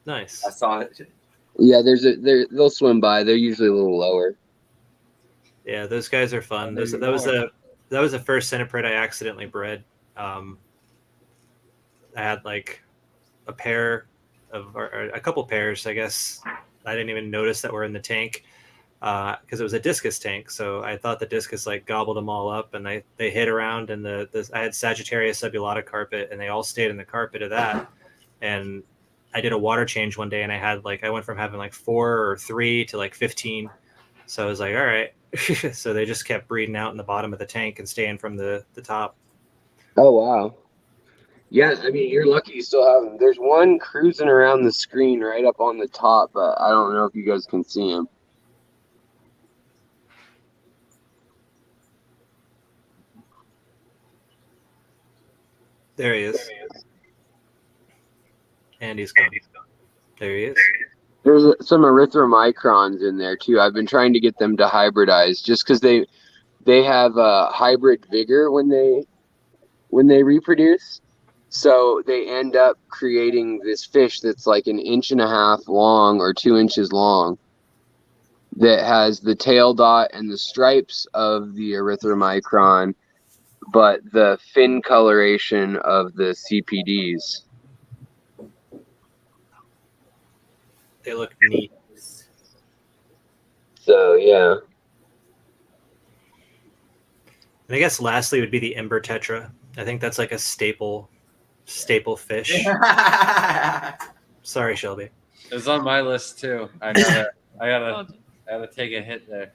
[SPEAKER 2] Nice.
[SPEAKER 3] I saw it.
[SPEAKER 5] Yeah, they'll swim by. They're usually a little lower.
[SPEAKER 2] Yeah, those guys are fun. That was the first centipede I accidentally bred. I had like a pair of, or a couple pairs, I guess. I didn't even notice that were in the tank because it was a discus tank. So I thought the discus like gobbled them all up, and they hit around. And I had Sagittarius subulata carpet, and they all stayed in the carpet of that. And I did a water change one day, and I went from having like 4 or 3 to like 15. So I was like, all right. So they just kept breeding out in the bottom of the tank and staying from the top.
[SPEAKER 5] Oh, wow. Yeah, I mean, you're lucky you still have them. There's one cruising around the screen right up on the top, but I don't know if you guys can see him.
[SPEAKER 2] There he is. And he's gone. There he is.
[SPEAKER 5] There's some erythromicrons in there, too. I've been trying to get them to hybridize just because they have a hybrid vigor when they reproduce. So they end up creating this fish that's like 1.5 inches long or 2 inches long that has the tail dot and the stripes of the erythromicron, but the fin coloration of the CPDs.
[SPEAKER 2] They look neat.
[SPEAKER 5] So, yeah.
[SPEAKER 2] And I guess lastly would be the ember tetra. I think that's like a staple fish. Sorry, Shelby.
[SPEAKER 1] It was on my list too. I gotta take a hit there.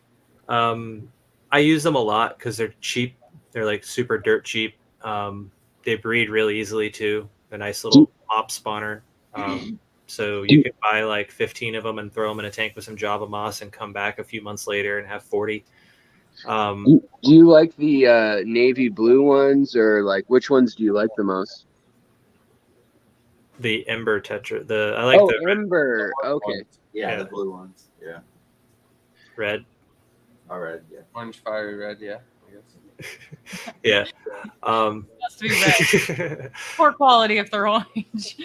[SPEAKER 2] I use them a lot because they're cheap. They're like super dirt cheap. They breed really easily too. A nice little pop spawner. So you could buy like 15 of them and throw them in a tank with some Java moss and come back a few months later and have 40.
[SPEAKER 5] Do you like the navy blue ones, or like which ones do you like the most?
[SPEAKER 2] The ember tetra. I like the
[SPEAKER 5] ember. Okay.
[SPEAKER 3] Yeah, the blue ones. Yeah.
[SPEAKER 2] red.
[SPEAKER 3] All right. Yeah.
[SPEAKER 1] Orange, fiery red. Yeah. I guess.
[SPEAKER 2] Yeah.
[SPEAKER 4] Has to be red. Poor quality if they're orange.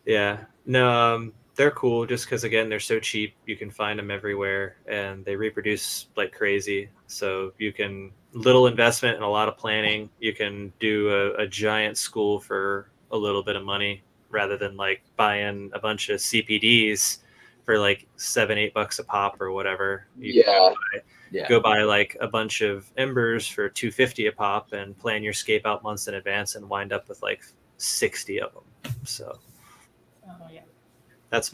[SPEAKER 2] Yeah. No, they're cool just because, again, they're so cheap. You can find them everywhere, and they reproduce like crazy. So you can, little investment and a lot of planning, you can do a giant school for a little bit of money rather than like buying a bunch of CPDs for like $7-8 a pop or whatever. You can go buy like a bunch of embers for $250 a pop and plan your scape out months in advance and wind up with like 60 of them. So
[SPEAKER 4] yeah.
[SPEAKER 2] Those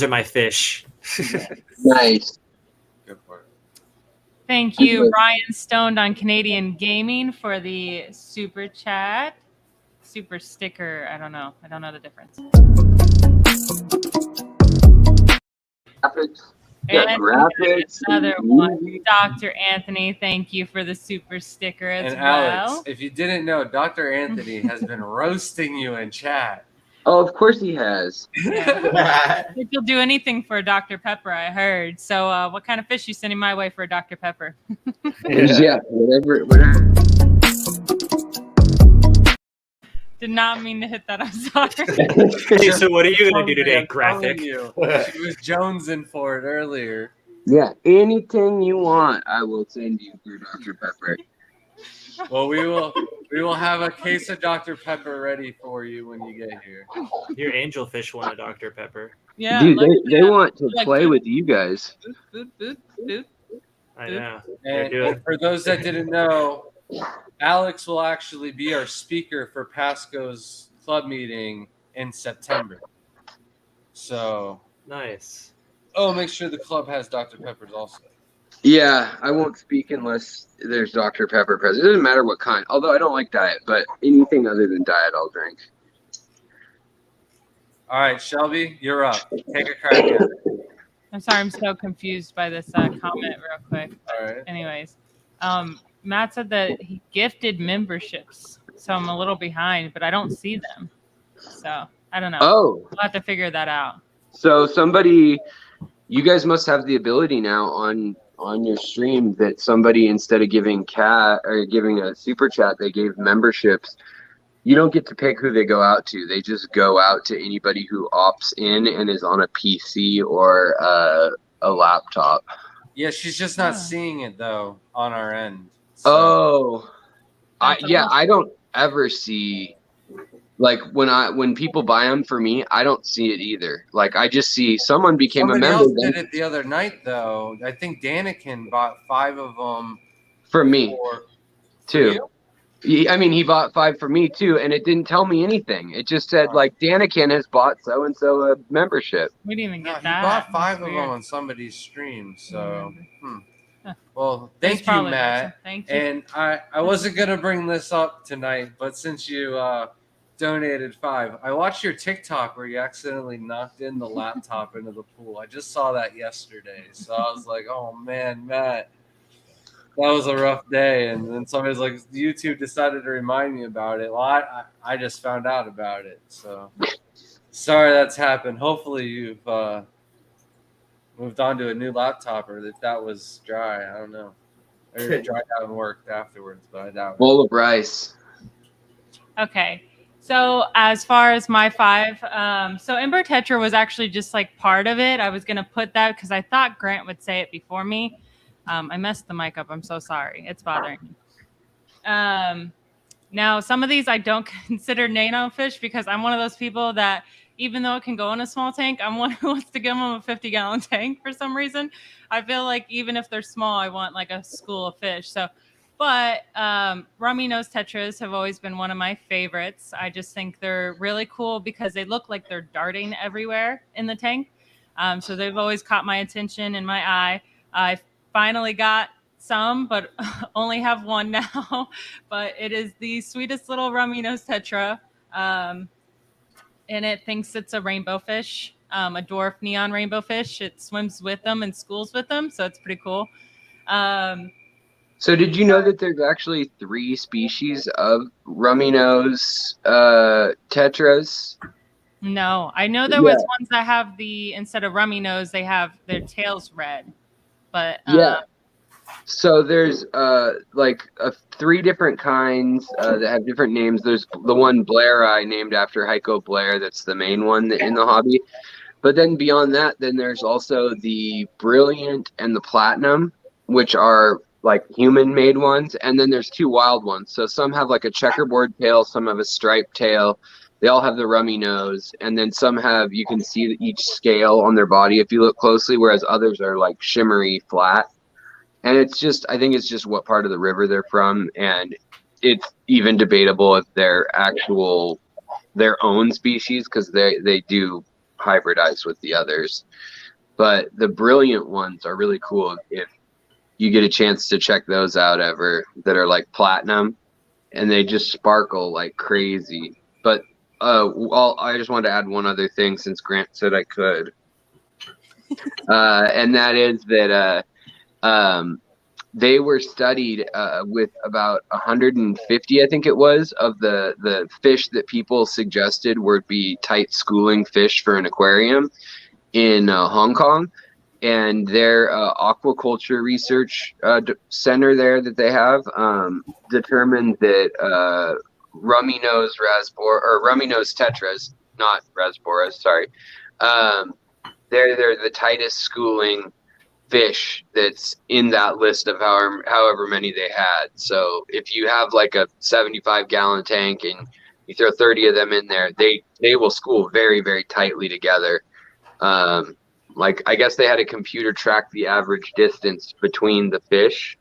[SPEAKER 2] are my fish.
[SPEAKER 5] Nice.
[SPEAKER 1] Good for it.
[SPEAKER 4] Thank you, Ryan Stoned on Canadian Gaming for the super chat. Super sticker. I don't know the difference. And
[SPEAKER 5] graphics.
[SPEAKER 4] Another one. Dr. Anthony, thank you for the super sticker as
[SPEAKER 1] And
[SPEAKER 4] well.
[SPEAKER 1] Alex, if you didn't know, Dr. Anthony has been roasting you in chat.
[SPEAKER 5] Oh, of course he has.
[SPEAKER 4] I think you'll do anything for a Dr. Pepper, I heard. So what kind of fish you sending my way for a Dr. Pepper?
[SPEAKER 5] Yeah, whatever.
[SPEAKER 4] Did not mean to hit that. I'm sorry.
[SPEAKER 2] Hey, so what are you going to do today, graphic?
[SPEAKER 1] She was jonesing for it earlier.
[SPEAKER 5] Yeah, anything you want, I will send you through Dr. Pepper.
[SPEAKER 1] Well, we will have a case of Dr. Pepper ready for you when you get here.
[SPEAKER 2] Your angelfish want a Dr. Pepper.
[SPEAKER 4] Yeah,
[SPEAKER 5] dude,
[SPEAKER 4] like
[SPEAKER 5] they want to
[SPEAKER 4] like
[SPEAKER 5] play
[SPEAKER 4] food.
[SPEAKER 5] with you guys.
[SPEAKER 4] Boop.
[SPEAKER 2] I know.
[SPEAKER 1] And for those that didn't know, Alex will actually be our speaker for Pasco's club meeting in September. So
[SPEAKER 2] Nice.
[SPEAKER 1] make sure the club has Dr. Peppers also.
[SPEAKER 5] Yeah, I won't speak unless there's Dr. Pepper present. It doesn't matter what kind. Although I don't like diet, but anything other than diet, I'll drink.
[SPEAKER 1] All right, Shelby, you're up. Take a crack at it.
[SPEAKER 4] I'm sorry, I'm so confused by this comment real quick.
[SPEAKER 1] All right.
[SPEAKER 4] Anyways, Matt said that he gifted memberships, so I'm a little behind, but I don't see them. So I don't know.
[SPEAKER 5] Oh,
[SPEAKER 4] We'll have to figure that out.
[SPEAKER 5] so you guys must have the ability now on your stream that somebody, instead of giving a super chat, they gave memberships. You don't get to pick who they go out to. They just go out to anybody who opts in and is on a PC or a laptop.
[SPEAKER 1] Yeah, she's just not seeing it though on our end.
[SPEAKER 5] So. I don't ever see, like, when people buy them for me, I don't see it either. Like, I just see someone became
[SPEAKER 1] Somebody
[SPEAKER 5] a member.
[SPEAKER 1] else did it the other night though. I think Danikin bought 5 of them
[SPEAKER 5] For me too.
[SPEAKER 1] you?
[SPEAKER 5] I mean, he bought 5 for me too, and it didn't tell me anything. It just said like Danikin has bought so and so a membership.
[SPEAKER 4] We didn't even
[SPEAKER 1] No,
[SPEAKER 4] get
[SPEAKER 1] he
[SPEAKER 4] that.
[SPEAKER 1] bought 5 of
[SPEAKER 4] That's
[SPEAKER 1] them
[SPEAKER 4] weird.
[SPEAKER 1] on somebody's stream. So,
[SPEAKER 4] Huh.
[SPEAKER 1] well,
[SPEAKER 4] There's
[SPEAKER 1] thank you,
[SPEAKER 4] probably
[SPEAKER 1] Matt.
[SPEAKER 4] some. Thank you.
[SPEAKER 1] And I wasn't gonna bring this up tonight, but since you donated 5, I watched your TikTok where you accidentally knocked in the laptop into the pool. I just saw that yesterday, so I was like, "Oh man, Matt, that was a rough day." And then somebody's like, "YouTube decided to remind me about it." Well, I just found out about it, so sorry that's happened. Hopefully you've moved on to a new laptop, or that was dry. I don't know. Or dried out and worked afterwards, but I doubt it.
[SPEAKER 5] Bowl of rice.
[SPEAKER 4] Okay. So as far as my 5, so Ember Tetra was actually just like part of it. I was going to put that because I thought Grant would say it before me. I messed the mic up. I'm so sorry. It's bothering me. Now, some of these I don't consider nano fish because I'm one of those people that even though it can go in a small tank, I'm one who wants to give them a 50-gallon tank for some reason. I feel like even if they're small, I want like a school of fish. So, but rummy nose tetras have always been one of my favorites. I just think they're really cool because they look like they're darting everywhere in the tank. So they've always caught my attention and my eye. I finally got some, but only have one now. But it is the sweetest little rummy nose tetra. And it thinks it's a rainbow fish, a dwarf neon rainbow fish. It swims with them and schools with them, so it's pretty cool.
[SPEAKER 5] So did you know that there's actually 3 species of rummy nose tetras?
[SPEAKER 4] No, I know there was ones that have instead of rummy nose, they have their tails red. But
[SPEAKER 5] so there's 3 different kinds that have different names. There's the one Blairi, named after Heiko Blair. That's the main one in the hobby. But then beyond that, then there's also the Brilliant and the Platinum, which are like human-made ones. And then there's 2 wild ones. So some have like a checkerboard tail, some have a striped tail. They all have the rummy nose. And then some have, you can see each scale on their body if you look closely, whereas others are like shimmery flat. And it's just, I think it's just what part of the river they're from. And it's even debatable if they're their own species, because they do hybridize with the others. But the Brilliant ones are really cool if you get a chance to check those out ever, that are like platinum, and they just sparkle like crazy. But I just wanted to add one other thing since Grant said I could. And that is that they were studied with about 150, I think it was, of the fish that people suggested would be tight schooling fish for an aquarium in Hong Kong. And their aquaculture research center there that they have determined that rummy nose tetras, not rasboras, sorry, they're the tightest schooling fish that's in that list of however many they had. So if you have like a 75-gallon tank and you throw 30 of them in there, they will school very, very tightly together. Like, I guess they had a computer track the average distance between the fish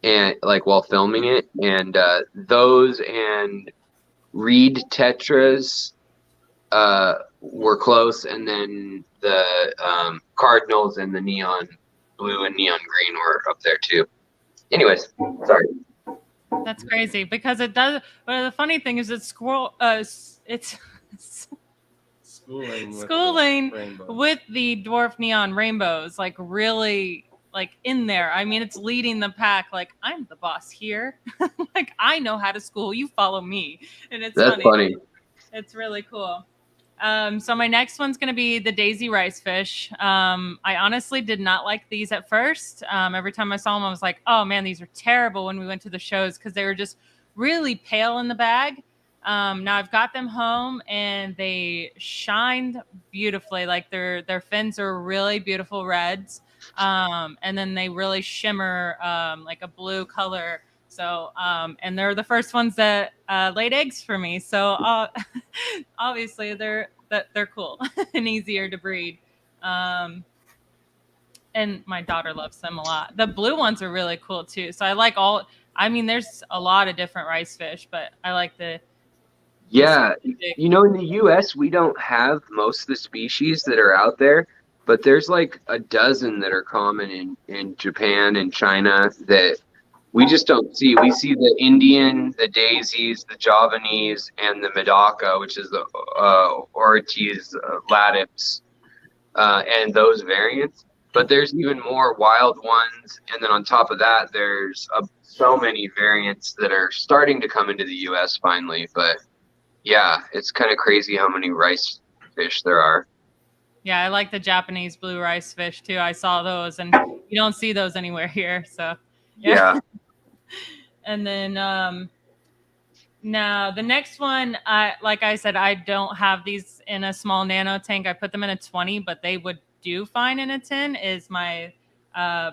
[SPEAKER 5] and like while filming it, and those and reed tetras were close, and then the cardinals and the neon blue and neon green were up there too. Anyways, sorry.
[SPEAKER 4] That's crazy because it does. But the funny thing is, it's
[SPEAKER 1] Schooling
[SPEAKER 4] with the dwarf neon rainbows, like really like in there. I mean, it's leading the pack. Like, I'm the boss here. Like, I know how to school. You follow me, and it's
[SPEAKER 5] That's funny.
[SPEAKER 4] It's really cool. So my next one's going to be the daisy rice fish. I honestly did not like these at first. Every time I saw them, I was like, oh man, these are terrible when we went to the shows because they were just really pale in the bag. Now I've got them home and they shined beautifully. Like their fins are really beautiful reds. And then they really shimmer like a blue color. So, and they're the first ones that laid eggs for me. So obviously they're cool and easier to breed. And my daughter loves them a lot. The blue ones are really cool too. So I like there's a lot of different rice fish, but I like
[SPEAKER 5] Yeah, in the U.S., we don't have most of the species that are out there, but there's like a dozen that are common in Japan and China that we just don't see. We see the Indian, the daisies, the Javanese, and the Medaka, which is the Ortiz lattice, and those variants. But there's even more wild ones, and then on top of that, there's so many variants that are starting to come into the U.S. finally, but yeah, it's kind of crazy how many rice fish there are.
[SPEAKER 4] Yeah, I like the Japanese blue rice fish too. I saw those, and you don't see those anywhere here. So
[SPEAKER 5] yeah.
[SPEAKER 4] And then now the next one, like I said, I don't have these in a small nano tank. I put them in a 20, but they would do fine in a 10. Is my I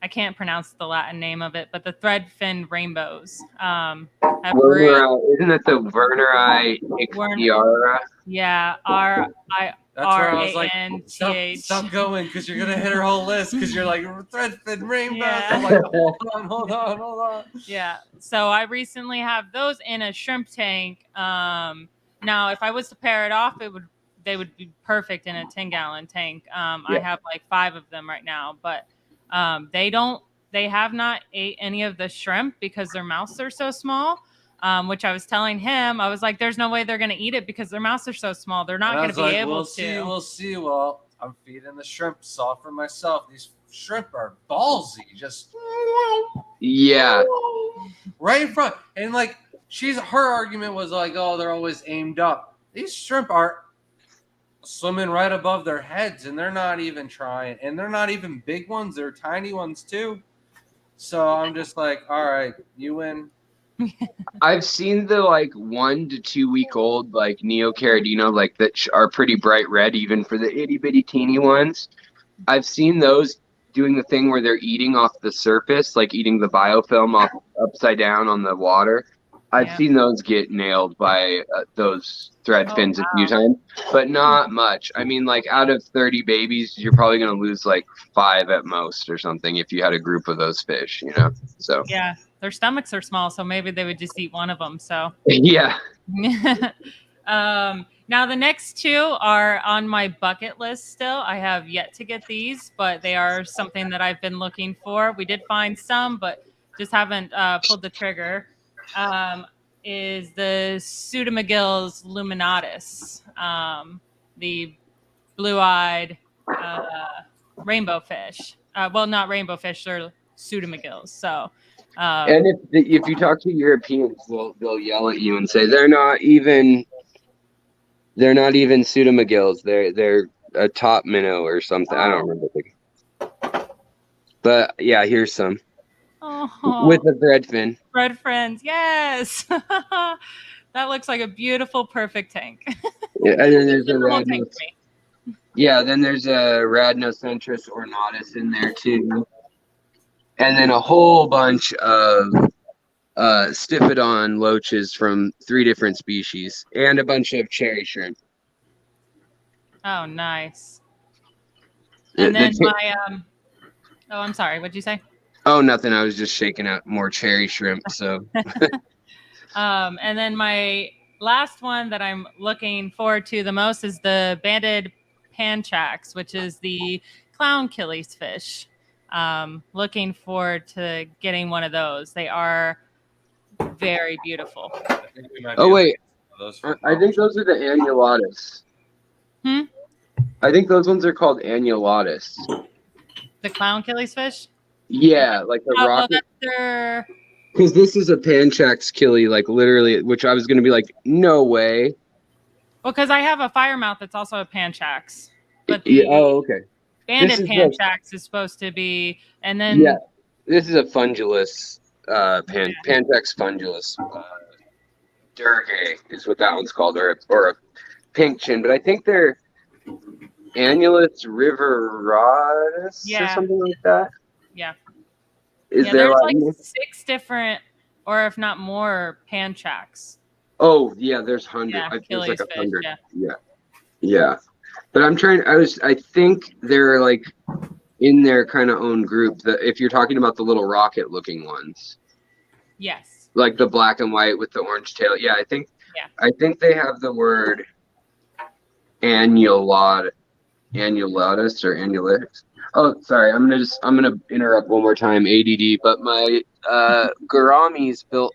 [SPEAKER 4] can't pronounce the Latin name of it, but the thread fin rainbows.
[SPEAKER 5] Isn't it the Werneri Ixtiara?
[SPEAKER 4] Yeah,
[SPEAKER 1] That's where I was like, stop going because you're gonna hit her whole list because you're like thread fin rainbows.
[SPEAKER 4] Yeah.
[SPEAKER 1] I'm like, hold on.
[SPEAKER 4] Yeah. So I recently have those in a shrimp tank. Now if I was to pair it off, they would be perfect in a 10-gallon tank. I have like 5 of them right now, but they have not ate any of the shrimp because their mouths are so small. Which I was telling him, I was like, there's no way they're going to eat it because their mouths are so small. They're not going to be able to.
[SPEAKER 1] We'll see. Well, I'm feeding the shrimp saw for myself. These shrimp are ballsy. Just.
[SPEAKER 5] Yeah.
[SPEAKER 1] Right in front. And like, her argument was like, oh, they're always aimed up. These shrimp are swimming right above their heads and they're not even trying. And they're not even big ones. They're tiny ones too. So I'm just like, all right, you win.
[SPEAKER 5] I've seen the like 1 to 2 week old like Neocaridino like that are pretty bright red even for the itty bitty teeny ones. I've seen those doing the thing where they're eating off the surface, like eating the biofilm off upside down on the water. I've seen those get nailed by those thread fins a few times, but not much. I mean, like out of 30 babies, you're probably going to lose like 5 at most or something if you had a group of those fish, So
[SPEAKER 4] yeah, their stomachs are small, so maybe they would just eat one of them. So
[SPEAKER 5] yeah.
[SPEAKER 4] Now the next 2 are on my bucket list still. I have yet to get these, but they are something that I've been looking for. We did find some, but just haven't pulled the trigger. Is the Pseudomagillus luminatus, the blue-eyed rainbow fish. Well, not rainbow fish, they're Pseudomagills. So,
[SPEAKER 5] and if you talk to Europeans, they'll yell at you and say they're not even Pseudomagills. They're a top minnow or something. I don't remember. But yeah, here's some. With the thread fin.
[SPEAKER 4] Thread fins, yes. That looks like a beautiful, perfect tank.
[SPEAKER 5] Yeah, and then there's then there's a Rhamnocentris ornatus in there too. And then a whole bunch of Stiphodon loaches from 3 different species and a bunch of cherry shrimp.
[SPEAKER 4] Oh, nice. And then I'm sorry, what'd you say?
[SPEAKER 5] Oh, nothing. I was just shaking out more cherry shrimp. So,
[SPEAKER 4] and then my last one that I'm looking forward to the most is the banded panchax, which is the clown killies fish. Looking forward to getting one of those. They are very beautiful.
[SPEAKER 1] I think we might
[SPEAKER 5] Oh,
[SPEAKER 1] be able to
[SPEAKER 5] wait.
[SPEAKER 1] get some of those for
[SPEAKER 5] I think those are the annulatus. I think those ones are called annulatus.
[SPEAKER 4] The clown killies fish?
[SPEAKER 5] Yeah, like the
[SPEAKER 4] Well,
[SPEAKER 5] rocket.
[SPEAKER 4] that's their...
[SPEAKER 5] Because this is a Panchax killie, like literally, which I was going to be like, no way.
[SPEAKER 4] Well, because I have a firemouth that's also a Panchax. But the
[SPEAKER 5] Yeah, oh, okay.
[SPEAKER 4] banded
[SPEAKER 5] This is
[SPEAKER 4] Panchax is supposed to be, and then
[SPEAKER 5] Yeah, this is a fundulus, Panchax fundulus. Durgay is what that one's called, or a pink chin. But I think they're Annulus riverotus or something like that.
[SPEAKER 4] Yeah.
[SPEAKER 5] Is
[SPEAKER 4] yeah,
[SPEAKER 5] there
[SPEAKER 4] there's
[SPEAKER 5] like
[SPEAKER 4] like 6 different, or if not more, Panchax.
[SPEAKER 5] Oh yeah, there's hundreds.
[SPEAKER 4] Yeah,
[SPEAKER 5] There's like
[SPEAKER 4] Achilles fish,
[SPEAKER 5] 100.
[SPEAKER 4] yeah.
[SPEAKER 5] Yeah. But I think they're like in their kind of own group. If you're talking about the little rocket looking ones.
[SPEAKER 4] Yes.
[SPEAKER 5] Like the black and white with the orange tail. Yeah, I think they have the word annulatus or annulatus. Oh, sorry. I'm gonna interrupt one more time. ADD. But my gouramis built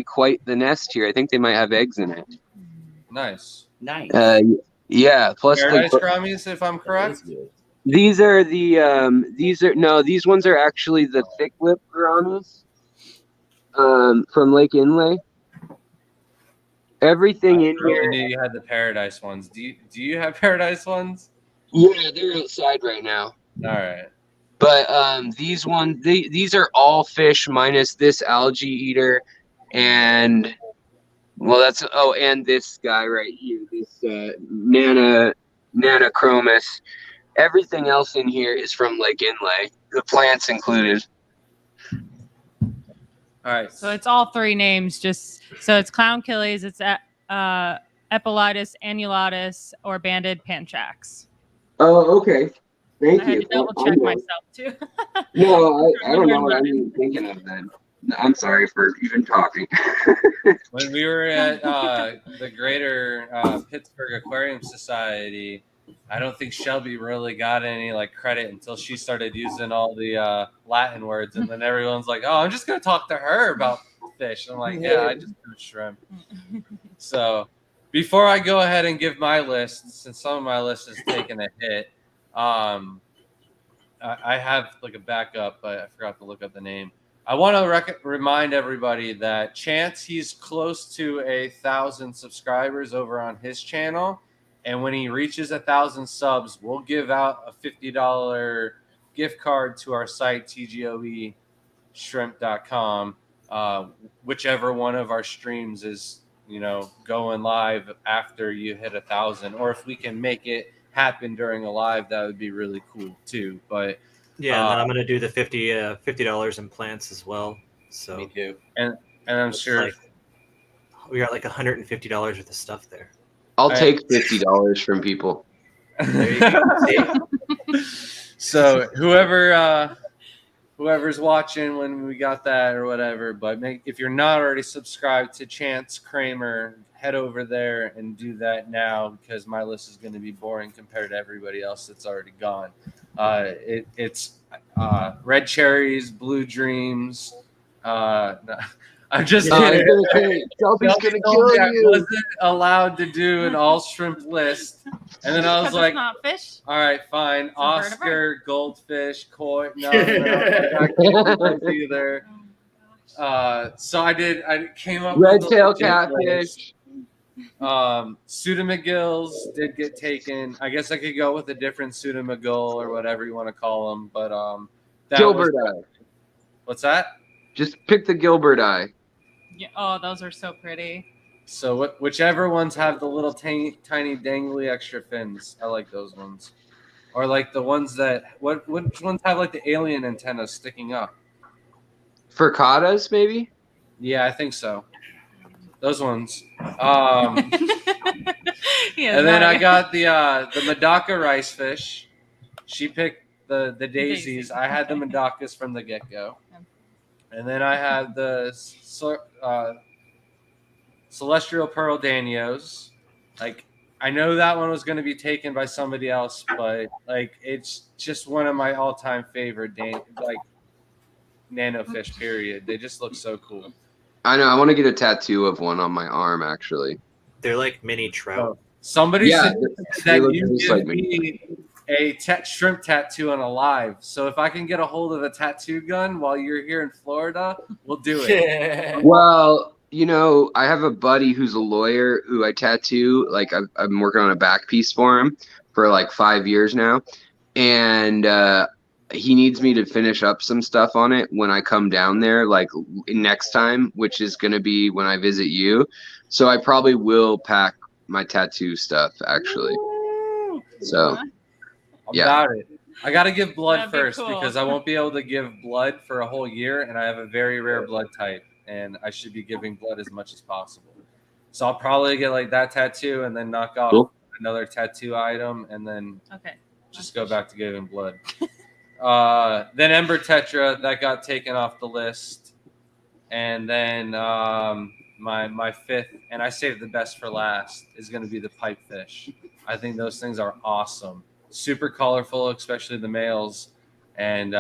[SPEAKER 5] quite the nest here. I think they might have eggs in it.
[SPEAKER 1] Nice.
[SPEAKER 5] Yeah. Plus
[SPEAKER 1] Paradise gouramis, if I'm correct.
[SPEAKER 5] These ones are actually the thick lip gouramis from Lake Inlay. Everything in
[SPEAKER 1] really
[SPEAKER 5] here.
[SPEAKER 1] knew you had the paradise ones. Do you have paradise ones?
[SPEAKER 5] Yeah, they're outside right now.
[SPEAKER 1] All right.
[SPEAKER 5] But these are all fish minus this algae eater, and and this guy right here, this Nanochromis. Everything else in here is from Lake Inlay, the plants included.
[SPEAKER 1] All right.
[SPEAKER 4] So it's all 3 names. So it's clown killies, it's Epilatus, annulatus, or banded Panchax.
[SPEAKER 5] Oh, okay. Thank
[SPEAKER 4] I had
[SPEAKER 5] you.
[SPEAKER 4] to double check myself too.
[SPEAKER 5] No, I don't know what I'm even thinking of then. I'm sorry for even talking.
[SPEAKER 1] When we were at the Greater Pittsburgh Aquarium Society, I don't think Shelby really got any credit until she started using all the Latin words, and then everyone's like, "Oh, I'm just gonna talk to her about fish." I'm like, "Yeah, I just do shrimp." So before I go ahead and give my list, since some of my list is taking a hit, I have a backup, but I forgot to look up the name. I want to remind everybody that Chance, he's close to 1,000 subscribers over on his channel. And when he reaches 1,000 subs, we'll give out a $50 gift card to our site, tgoeshrimp.com. Whichever one of our streams is, going live after you hit 1,000. Or if we can make it happen during a live, that would be really cool too. But
[SPEAKER 2] yeah, and then I'm gonna do the $50 in plants as well. So
[SPEAKER 3] Me too.
[SPEAKER 1] And I'm sure
[SPEAKER 2] we got $150 worth of stuff there.
[SPEAKER 5] I'll take $50 from people.
[SPEAKER 2] There you go.
[SPEAKER 1] So whoever's watching when we got that or whatever, but if you're not already subscribed to Chance Kramer, head over there and do that now, because my list is going to be boring compared to everybody else that's already gone. It's red cherries, blue dreams. I'm just kidding.
[SPEAKER 5] Shelby's gonna
[SPEAKER 1] told me
[SPEAKER 5] kill
[SPEAKER 1] I
[SPEAKER 5] you.
[SPEAKER 1] wasn't allowed to do an all shrimp list, and then I was like,
[SPEAKER 4] it's not fish.
[SPEAKER 1] "All right, fine."
[SPEAKER 4] It's a bird of
[SPEAKER 1] Oscar, goldfish, koi. No, I can't do those either. So I came up
[SPEAKER 5] Red
[SPEAKER 1] with
[SPEAKER 5] tail
[SPEAKER 1] a legit list.
[SPEAKER 5] catfish.
[SPEAKER 1] Pseudomagills did get taken. I guess I could go with a different pseudomagill or whatever you want to call them, but that
[SPEAKER 5] Gilbert
[SPEAKER 1] was,
[SPEAKER 5] eye.
[SPEAKER 1] what's that?
[SPEAKER 5] Just pick the Gilbert eye.
[SPEAKER 4] Yeah. Oh, those are so pretty.
[SPEAKER 1] So whichever ones have the little tiny dangly extra fins, I like those ones. Or the ones that which ones have the alien antennas sticking up?
[SPEAKER 5] Furcadas, maybe?
[SPEAKER 1] Yeah, I think so. Those ones.
[SPEAKER 4] Yeah,
[SPEAKER 1] And then I got the Medaka rice fish. She picked the daisies. I had the Medakas from the get-go. And then I had the celestial pearl danios. I know that one was going to be taken by somebody else, but like it's just one of my all-time favorite like nano fish. Period. They just look so cool.
[SPEAKER 5] I know. I want to get a tattoo of one on my arm, actually.
[SPEAKER 2] They're like mini trout.
[SPEAKER 1] Somebody
[SPEAKER 5] Yeah,
[SPEAKER 1] suggested
[SPEAKER 5] they
[SPEAKER 1] that
[SPEAKER 5] look
[SPEAKER 1] you
[SPEAKER 5] just
[SPEAKER 1] give
[SPEAKER 5] like me.
[SPEAKER 1] me a shrimp tattoo on a live. So if I can get a hold of a tattoo gun while you're here in Florida, we'll do it.
[SPEAKER 3] Yeah.
[SPEAKER 5] Well, I have a buddy who's a lawyer who I tattoo. Like I'm working on a back piece for him for like 5 years now, and he needs me to finish up some stuff on it when I come down there, like next time, which is going to be when I visit you. So I probably will pack my tattoo stuff actually. So yeah.
[SPEAKER 1] About it. I got to give blood
[SPEAKER 4] That'd be
[SPEAKER 1] first
[SPEAKER 4] cool.
[SPEAKER 1] because I won't be able to give blood for a whole year, and I have a very rare blood type, and I should be giving blood as much as possible. So I'll probably get like that tattoo and then knock off another tattoo item, and then just go back to giving blood. Then Ember Tetra, that got taken off the list, and then my fifth, and I saved the best for last, is going to be the pipefish. I think those things are awesome, super colorful, especially the males, and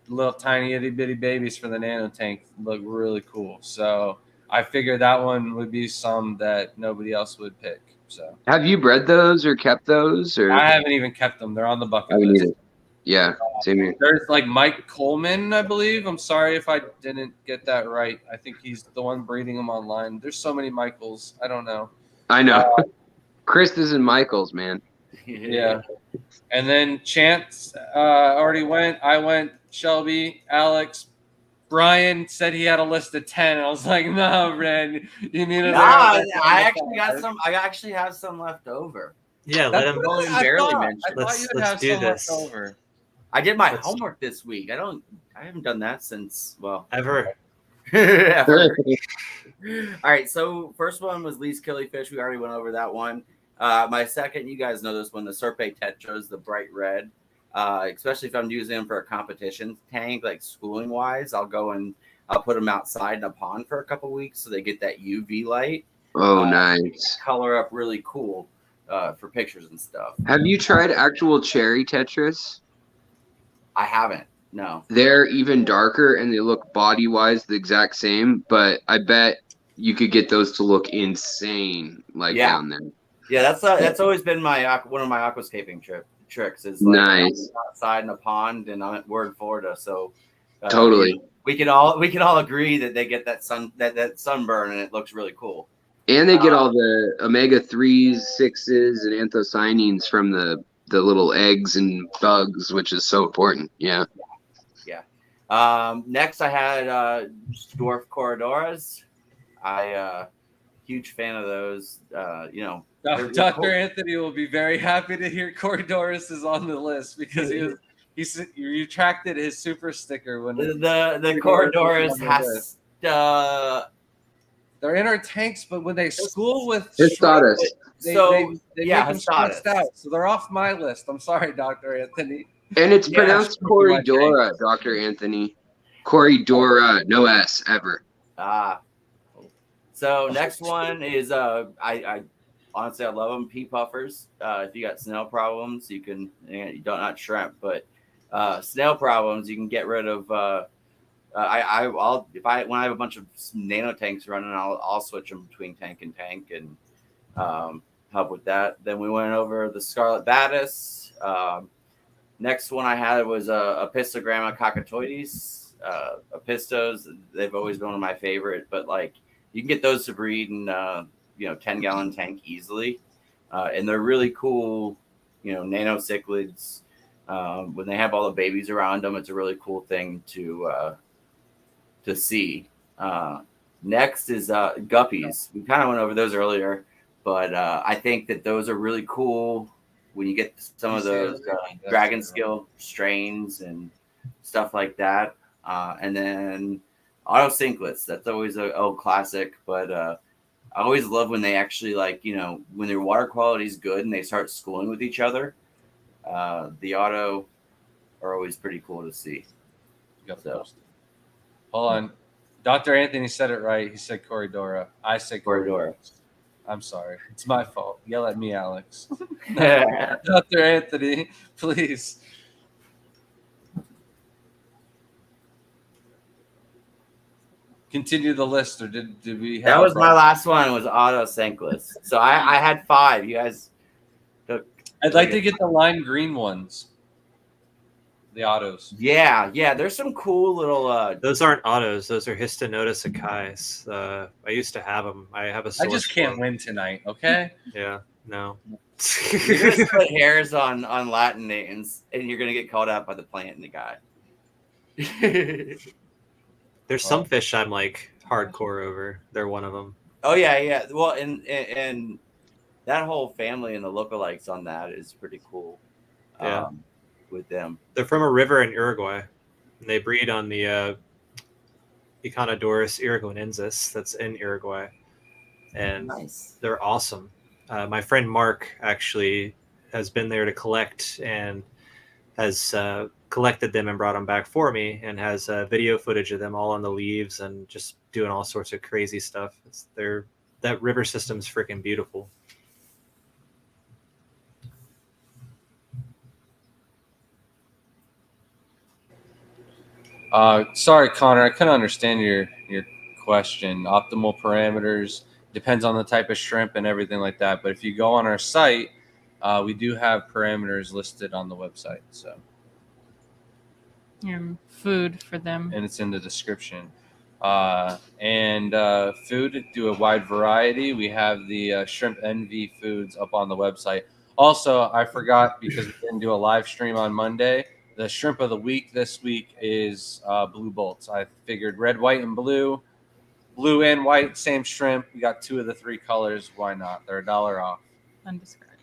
[SPEAKER 1] little tiny itty bitty babies for the nano tank look really cool. So I figured that one would be some that nobody else would pick. So
[SPEAKER 5] have you bred those or kept those? Or
[SPEAKER 1] I haven't even kept them. They're on the bucket
[SPEAKER 5] haven't
[SPEAKER 1] list.
[SPEAKER 5] either. Yeah, same here.
[SPEAKER 1] There's like Mike Coleman, I believe. I'm sorry if I didn't get that right. I think he's the one breeding them online. There's so many Michaels. I don't know.
[SPEAKER 5] I know. Chris's and Michael's, man.
[SPEAKER 1] Yeah. And then Chance already went. I went. Shelby, Alex, Brian said he had a list of 10. I was like, no, man, you need to.
[SPEAKER 3] I actually have some left over.
[SPEAKER 2] Yeah, let him.
[SPEAKER 3] Barely mentioned.
[SPEAKER 2] Let's do this.
[SPEAKER 1] Over.
[SPEAKER 3] I did my homework this week. I haven't done that since
[SPEAKER 2] ever.
[SPEAKER 3] Ever. All right, so first one was Lee's Killifish. We already went over that one. My second, you guys know this one, the Serpe Tetras, the bright red. Especially if I'm using them for a competition tank, like schooling wise, I'll go and I'll put them outside in a pond for a couple weeks so they get that UV light.
[SPEAKER 5] Oh, nice.
[SPEAKER 3] Color up really cool for pictures and stuff.
[SPEAKER 5] Have you tried actual cherry tetras?
[SPEAKER 3] I haven't. No. They're
[SPEAKER 5] even darker and they look body wise the exact same, but I bet you could get those to look insane down there.
[SPEAKER 3] Yeah, that's always been one of my aquascaping tricks is like
[SPEAKER 5] nice
[SPEAKER 3] outside in a pond, and I'm we're in Florida, so
[SPEAKER 5] totally
[SPEAKER 3] we can all agree that they get that sunburn and it looks really cool.
[SPEAKER 5] And they get all the omega-3s, 6s, and anthocyanins from the little eggs and bugs, which is so important. Yeah.
[SPEAKER 3] Next I had dwarf corridoras. Huge fan of those.
[SPEAKER 1] Dr. Cool. Anthony will be very happy to hear Corridoras is on the list because he retracted his super sticker when
[SPEAKER 3] the Corridoras has
[SPEAKER 1] they're in our tanks, but when they school with
[SPEAKER 5] Histatus,
[SPEAKER 1] they make them stressed out, so they're off my list. I'm sorry, Dr. Anthony.
[SPEAKER 5] And it's pronounced Corridora, Dr. Anthony. Corridora, no S ever.
[SPEAKER 3] So next one is I honestly I love them, pea puffers. If you got snail problems, you can not shrimp, but snail problems you can get rid of. When I have a bunch of nano tanks running, I'll switch them between tank and help with that. Then we went over the scarlet batis. Next one I had was a Apistogramma cockatoides. Apistos, they've always been one of my favorite, but like you can get those to breed in 10-gallon tank easily, and they're really cool. Nano cichlids. When they have all the babies around them, it's a really cool thing to see. Next is guppies. We kind of went over those earlier, but I think that those are really cool when you get some of those dragon skill strains and stuff like that. And then auto cinchlets. That's always an old classic, but I always love when they actually when their water quality is good and they start schooling with each other. The auto are always pretty cool to see.
[SPEAKER 1] Hold on. Dr. Anthony said it right. He said Corridora. I said Corridora. I'm sorry. It's my fault. Yell at me, Alex. Dr. Anthony, please. Continue the list, or did we have
[SPEAKER 3] That was my last one. Was auto sinkless. So I had 5. You guys took.
[SPEAKER 1] I'd like to get the lime green ones. The autos.
[SPEAKER 3] Yeah. There's some cool little.
[SPEAKER 2] Those aren't autos. Those are Histonotus Akais. I used to have them. I have a source.
[SPEAKER 1] I just can't win tonight. Okay.
[SPEAKER 2] Yeah. No.
[SPEAKER 3] You're gonna split hairs on Latin names, and you're gonna get called out by the plant and the guy.
[SPEAKER 2] There's some fish I'm like hardcore over. They're one of them.
[SPEAKER 3] Oh yeah. Well, and that whole family and the lookalikes on that is pretty cool.
[SPEAKER 2] Yeah.
[SPEAKER 3] With them,
[SPEAKER 2] they're from a river in Uruguay, and they breed on the Econodorus uruguayensis that's in Uruguay, and
[SPEAKER 3] nice.
[SPEAKER 2] They're awesome. My friend Mark actually has been there to collect and has collected them and brought them back for me, and has video footage of them all on the leaves and just doing all sorts of crazy stuff. That river system's freaking beautiful.
[SPEAKER 1] Sorry, Connor, I couldn't understand your question. Optimal parameters depends on the type of shrimp and everything like that. But if you go on our site, we do have parameters listed on the website. So,
[SPEAKER 4] food for them,
[SPEAKER 1] and it's in the description. And food, do a wide variety. We have the Shrimp Envy foods up on the website. Also, I forgot because we didn't do a live stream on Monday. The shrimp of the week this week is blue bolts. I figured red, white, and blue. Blue and white, same shrimp. We got 2 of the 3 colors. Why not? They're $1 off.
[SPEAKER 4] Undescribed.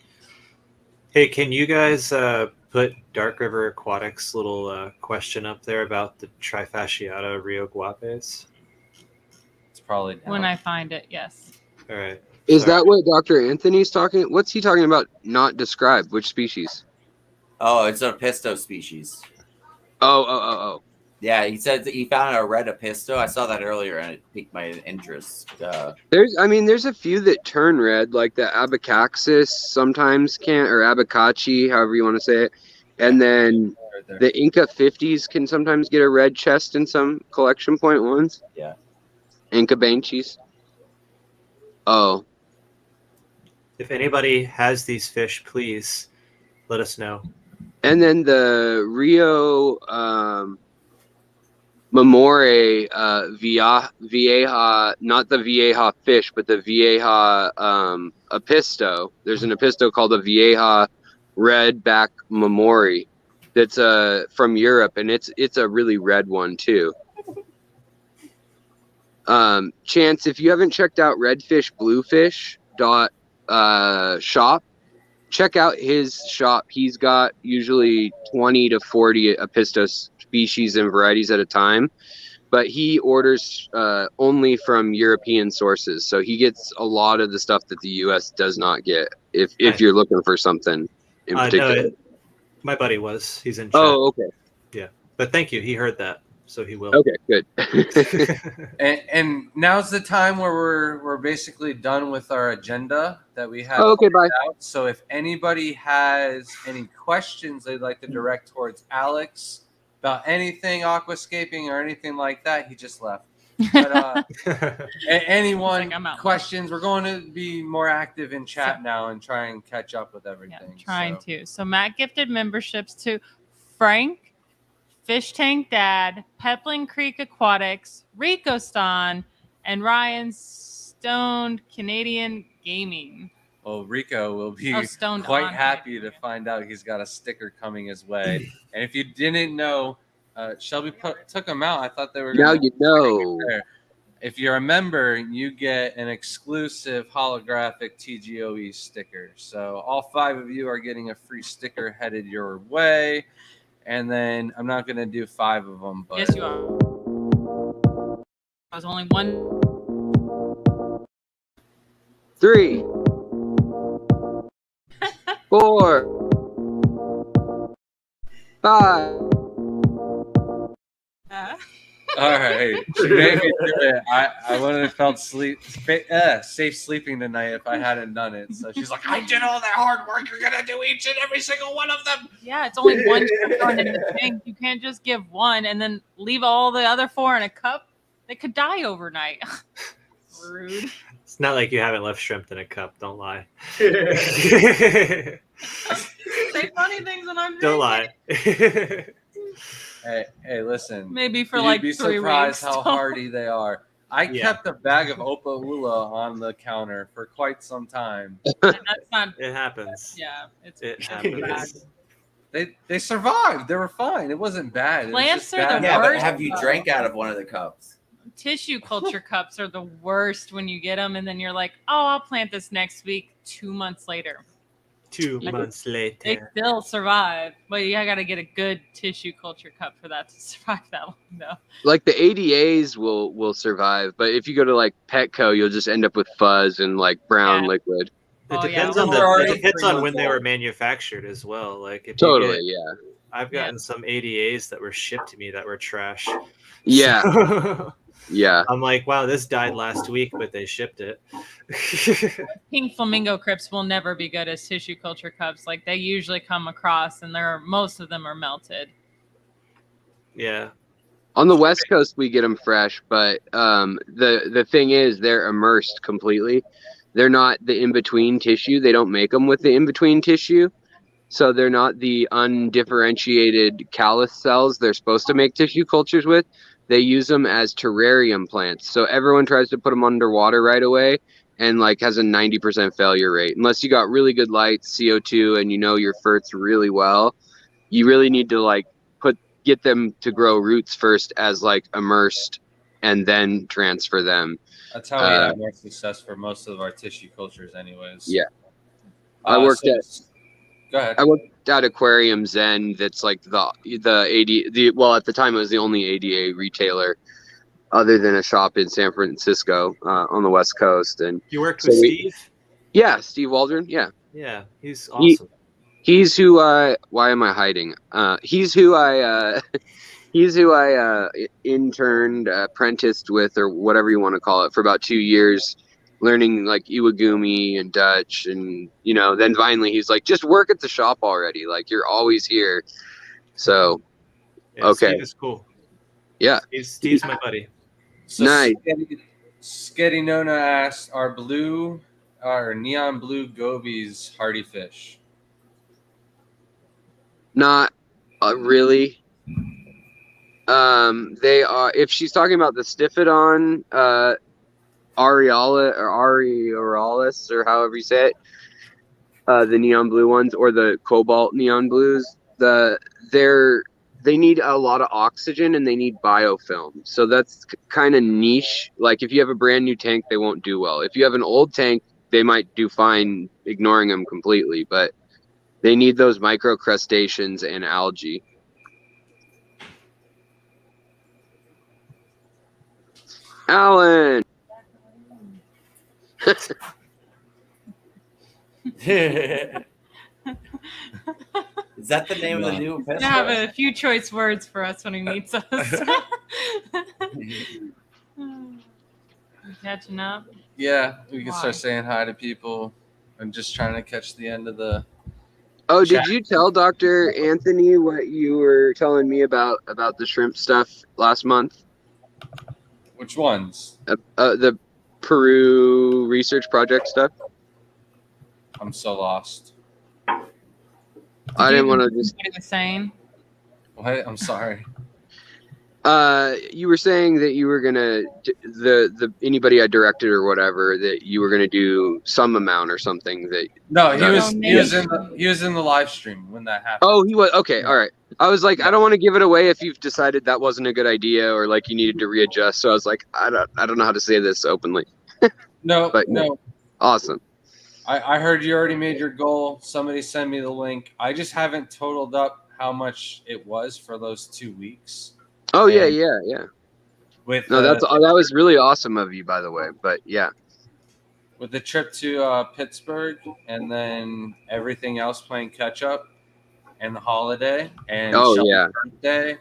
[SPEAKER 2] Hey, can you guys put Dark River Aquatics' little question up there about the Trifasciata Rio Guapes?
[SPEAKER 1] It's probably down.
[SPEAKER 4] When I find it, yes.
[SPEAKER 2] All right.
[SPEAKER 5] Is that what Dr. Anthony's talking? What's he talking about? Not described. Which species?
[SPEAKER 3] Oh, it's a pisto species.
[SPEAKER 5] Oh.
[SPEAKER 3] Yeah, he said that he found a red apisto. I saw that earlier, and it piqued my interest.
[SPEAKER 5] There's a few that turn red, like the abacaxis sometimes can, or abacachi, however you want to say it. And then the Inca 50s can sometimes get a red chest in some collection point ones.
[SPEAKER 3] Yeah.
[SPEAKER 5] Inca Banshees. Oh.
[SPEAKER 2] If anybody has these fish, please let us know.
[SPEAKER 5] And then the Rio Mamore Vieja, not the Vieja fish, but the Vieja Apisto. There's an Apisto called the Vieja Redback Mamori that's from Europe, and it's a really red one too. Chance, if you haven't checked out redfishbluefish.shop, check out his shop. He's got usually 20 to 40 Apistos species and varieties at a time, but he orders only from European sources. So he gets a lot of the stuff that the U.S. does not get if you're looking for something in particular.
[SPEAKER 2] No, my buddy was. He's in chat.
[SPEAKER 5] Oh, okay.
[SPEAKER 2] Yeah. But thank you. He heard that, so he will.
[SPEAKER 5] Okay, good.
[SPEAKER 1] and now's the time where we're basically done with our agenda that we have.
[SPEAKER 5] Okay, bye.
[SPEAKER 1] Out. So if anybody has any questions they'd like to direct towards Alex about anything aquascaping or anything like that, he just left. But anyone
[SPEAKER 4] like,
[SPEAKER 1] questions, we're going to be more active in chat now and try and catch up with everything.
[SPEAKER 4] Yeah, trying to. So Matt gifted memberships to Frank, Fish Tank Dad, Pepling Creek Aquatics, Rico Ston, and Ryan Stoned Canadian Gaming.
[SPEAKER 1] Well, Rico will be
[SPEAKER 4] Stoned
[SPEAKER 1] quite
[SPEAKER 4] on
[SPEAKER 1] happy to find out he's got a sticker coming his way. And if you didn't know, Shelby took them out. I thought they were
[SPEAKER 5] now
[SPEAKER 1] gonna
[SPEAKER 5] you know.
[SPEAKER 1] If you're a member, you get an exclusive holographic TGOE sticker. So all 5 of you are getting a free sticker headed your way. And then I'm not going to do 5 of them. But
[SPEAKER 4] yes, you are. I was only 1.
[SPEAKER 5] 3, 4, 5.
[SPEAKER 1] All right. She made me do it. I wouldn't have felt safe sleeping tonight if I hadn't done it. So she's like, I did all that hard work. You're going to do each and every single one of them.
[SPEAKER 4] Yeah, it's only one shrimp in the tank. You can't just give one and then leave all the other 4 in a cup. They could die overnight. Rude.
[SPEAKER 2] It's not like you haven't left shrimp in a cup. Don't lie.
[SPEAKER 4] Say funny things when I'm
[SPEAKER 2] Don't
[SPEAKER 4] drinking.
[SPEAKER 2] lie.
[SPEAKER 1] Hey, listen.
[SPEAKER 4] Maybe for
[SPEAKER 1] You'd
[SPEAKER 4] like
[SPEAKER 1] be
[SPEAKER 4] 3
[SPEAKER 1] surprised
[SPEAKER 4] weeks.
[SPEAKER 1] how hardy they are. I
[SPEAKER 2] Yeah.
[SPEAKER 1] kept a bag of Opa Ula on the counter for quite some time.
[SPEAKER 4] That's not.
[SPEAKER 2] It happens.
[SPEAKER 4] Yeah, it's
[SPEAKER 2] It
[SPEAKER 4] bad.
[SPEAKER 2] happens.
[SPEAKER 1] They survived. They were fine. It wasn't bad. It was
[SPEAKER 4] Plants
[SPEAKER 1] just
[SPEAKER 4] are
[SPEAKER 1] bad.
[SPEAKER 4] the
[SPEAKER 3] Yeah, but
[SPEAKER 4] worst.
[SPEAKER 3] have you drank out of one of the cups?
[SPEAKER 4] Tissue culture cups are the worst when you get them, and then you're like, "Oh, I'll plant this next week." 2 months later,
[SPEAKER 2] 2 months
[SPEAKER 4] they
[SPEAKER 2] later.
[SPEAKER 4] still survive, but you gotta get a good tissue culture cup for that to survive that long, though.
[SPEAKER 5] Like the ADAs will survive, but if you go to like Petco, you'll just end up with fuzz and like brown
[SPEAKER 4] Yeah.
[SPEAKER 5] liquid.
[SPEAKER 2] It
[SPEAKER 4] Oh,
[SPEAKER 2] depends
[SPEAKER 4] yeah.
[SPEAKER 2] on
[SPEAKER 1] They're already
[SPEAKER 2] it depends
[SPEAKER 1] 3
[SPEAKER 2] on when
[SPEAKER 1] months
[SPEAKER 2] they were
[SPEAKER 1] old.
[SPEAKER 2] manufactured as well. Like if
[SPEAKER 5] Totally,
[SPEAKER 2] you
[SPEAKER 5] yeah.
[SPEAKER 2] get, I've gotten some ADAs that were shipped to me that were trash.
[SPEAKER 5] Yeah,
[SPEAKER 2] So,
[SPEAKER 5] yeah.
[SPEAKER 2] I'm like, wow, this died last week, but they shipped it.
[SPEAKER 4] Pink flamingo crypts will never be good as tissue culture cups. Like they usually come across, and most of them are melted.
[SPEAKER 2] Yeah.
[SPEAKER 5] On the West Coast, we get them fresh, but the thing is, they're immersed completely. They're not the in-between tissue. They don't make them with the in-between tissue. So they're not the undifferentiated callus cells they're supposed to make tissue cultures with. They use them as terrarium plants. So everyone tries to put them underwater right away and like has a 90% failure rate. Unless you got really good light, CO2, and you know your ferts really well, you really need to like get them to grow roots first as like immersed and then transfer them.
[SPEAKER 1] That's how we have more success for most of our tissue cultures, anyways.
[SPEAKER 5] Yeah. I worked at
[SPEAKER 1] Go ahead.
[SPEAKER 5] I worked at Aquarium Zen. That's like well, at the time it was the only ADA retailer other than a shop in San Francisco on the West Coast. And
[SPEAKER 2] You worked
[SPEAKER 5] So
[SPEAKER 2] with
[SPEAKER 5] we-
[SPEAKER 2] Steve?
[SPEAKER 5] yeah, Steve Waldron. Yeah,
[SPEAKER 2] Yeah, he's awesome.
[SPEAKER 5] he's who I. Why am I hiding? He's who I. He's who I interned, apprenticed with, or whatever you want to call it, for about 2 years, learning like Iwagumi and Dutch, and then finally he's like, just work at the shop already. Like you're always here. So
[SPEAKER 2] Yeah,
[SPEAKER 5] okay.
[SPEAKER 2] Steve is cool.
[SPEAKER 5] Yeah.
[SPEAKER 2] Steve's my buddy.
[SPEAKER 1] So
[SPEAKER 5] Nice.
[SPEAKER 1] Sketty Nona asked, are neon blue gobies hardy fish?
[SPEAKER 5] Not really. They are. If she's talking about the Stiphodon, Arioralis, or however you say it, the neon blue ones, or the cobalt neon blues, they need a lot of oxygen and they need biofilm. So that's kind of niche. Like if you have a brand new tank, they won't do well. If you have an old tank, they might do fine ignoring them completely, but they need those microcrustaceans and algae. Alan.
[SPEAKER 3] Is that the name of the new
[SPEAKER 4] I have a few choice words for us when he meets us. Catching up.
[SPEAKER 1] Yeah, we can
[SPEAKER 4] Why?
[SPEAKER 1] start saying hi to people. I'm just trying to catch the end of the.
[SPEAKER 5] Oh,
[SPEAKER 1] Chat.
[SPEAKER 5] did you tell Dr. Anthony what you were telling me about the shrimp stuff last month?
[SPEAKER 1] Which ones?
[SPEAKER 5] The Peru research project stuff?
[SPEAKER 1] I'm so lost.
[SPEAKER 5] I didn't want to just.
[SPEAKER 4] What he was saying.
[SPEAKER 1] What? I'm sorry.
[SPEAKER 5] You were saying that you were gonna the anybody I directed or whatever, that you were gonna do some amount or something that.
[SPEAKER 1] No,
[SPEAKER 5] No,
[SPEAKER 1] he was in the live stream when that happened.
[SPEAKER 5] Oh, he was okay. All right. I was like, I don't want to give it away if you've decided that wasn't a good idea or like you needed to readjust. So I was like, I don't know how to say this openly.
[SPEAKER 1] No,
[SPEAKER 5] But-
[SPEAKER 1] no.
[SPEAKER 5] Awesome.
[SPEAKER 1] I heard you already made your goal. Somebody send me the link. I just haven't totaled up how much it was for those 2 weeks.
[SPEAKER 5] Oh yeah,
[SPEAKER 1] And-
[SPEAKER 5] yeah.
[SPEAKER 1] With
[SPEAKER 5] No, that was really awesome of you, by the way. But yeah.
[SPEAKER 1] with the trip to Pittsburgh and then everything else playing catch up and the holiday and
[SPEAKER 5] Oh,
[SPEAKER 1] Shelby's
[SPEAKER 5] yeah.
[SPEAKER 1] birthday,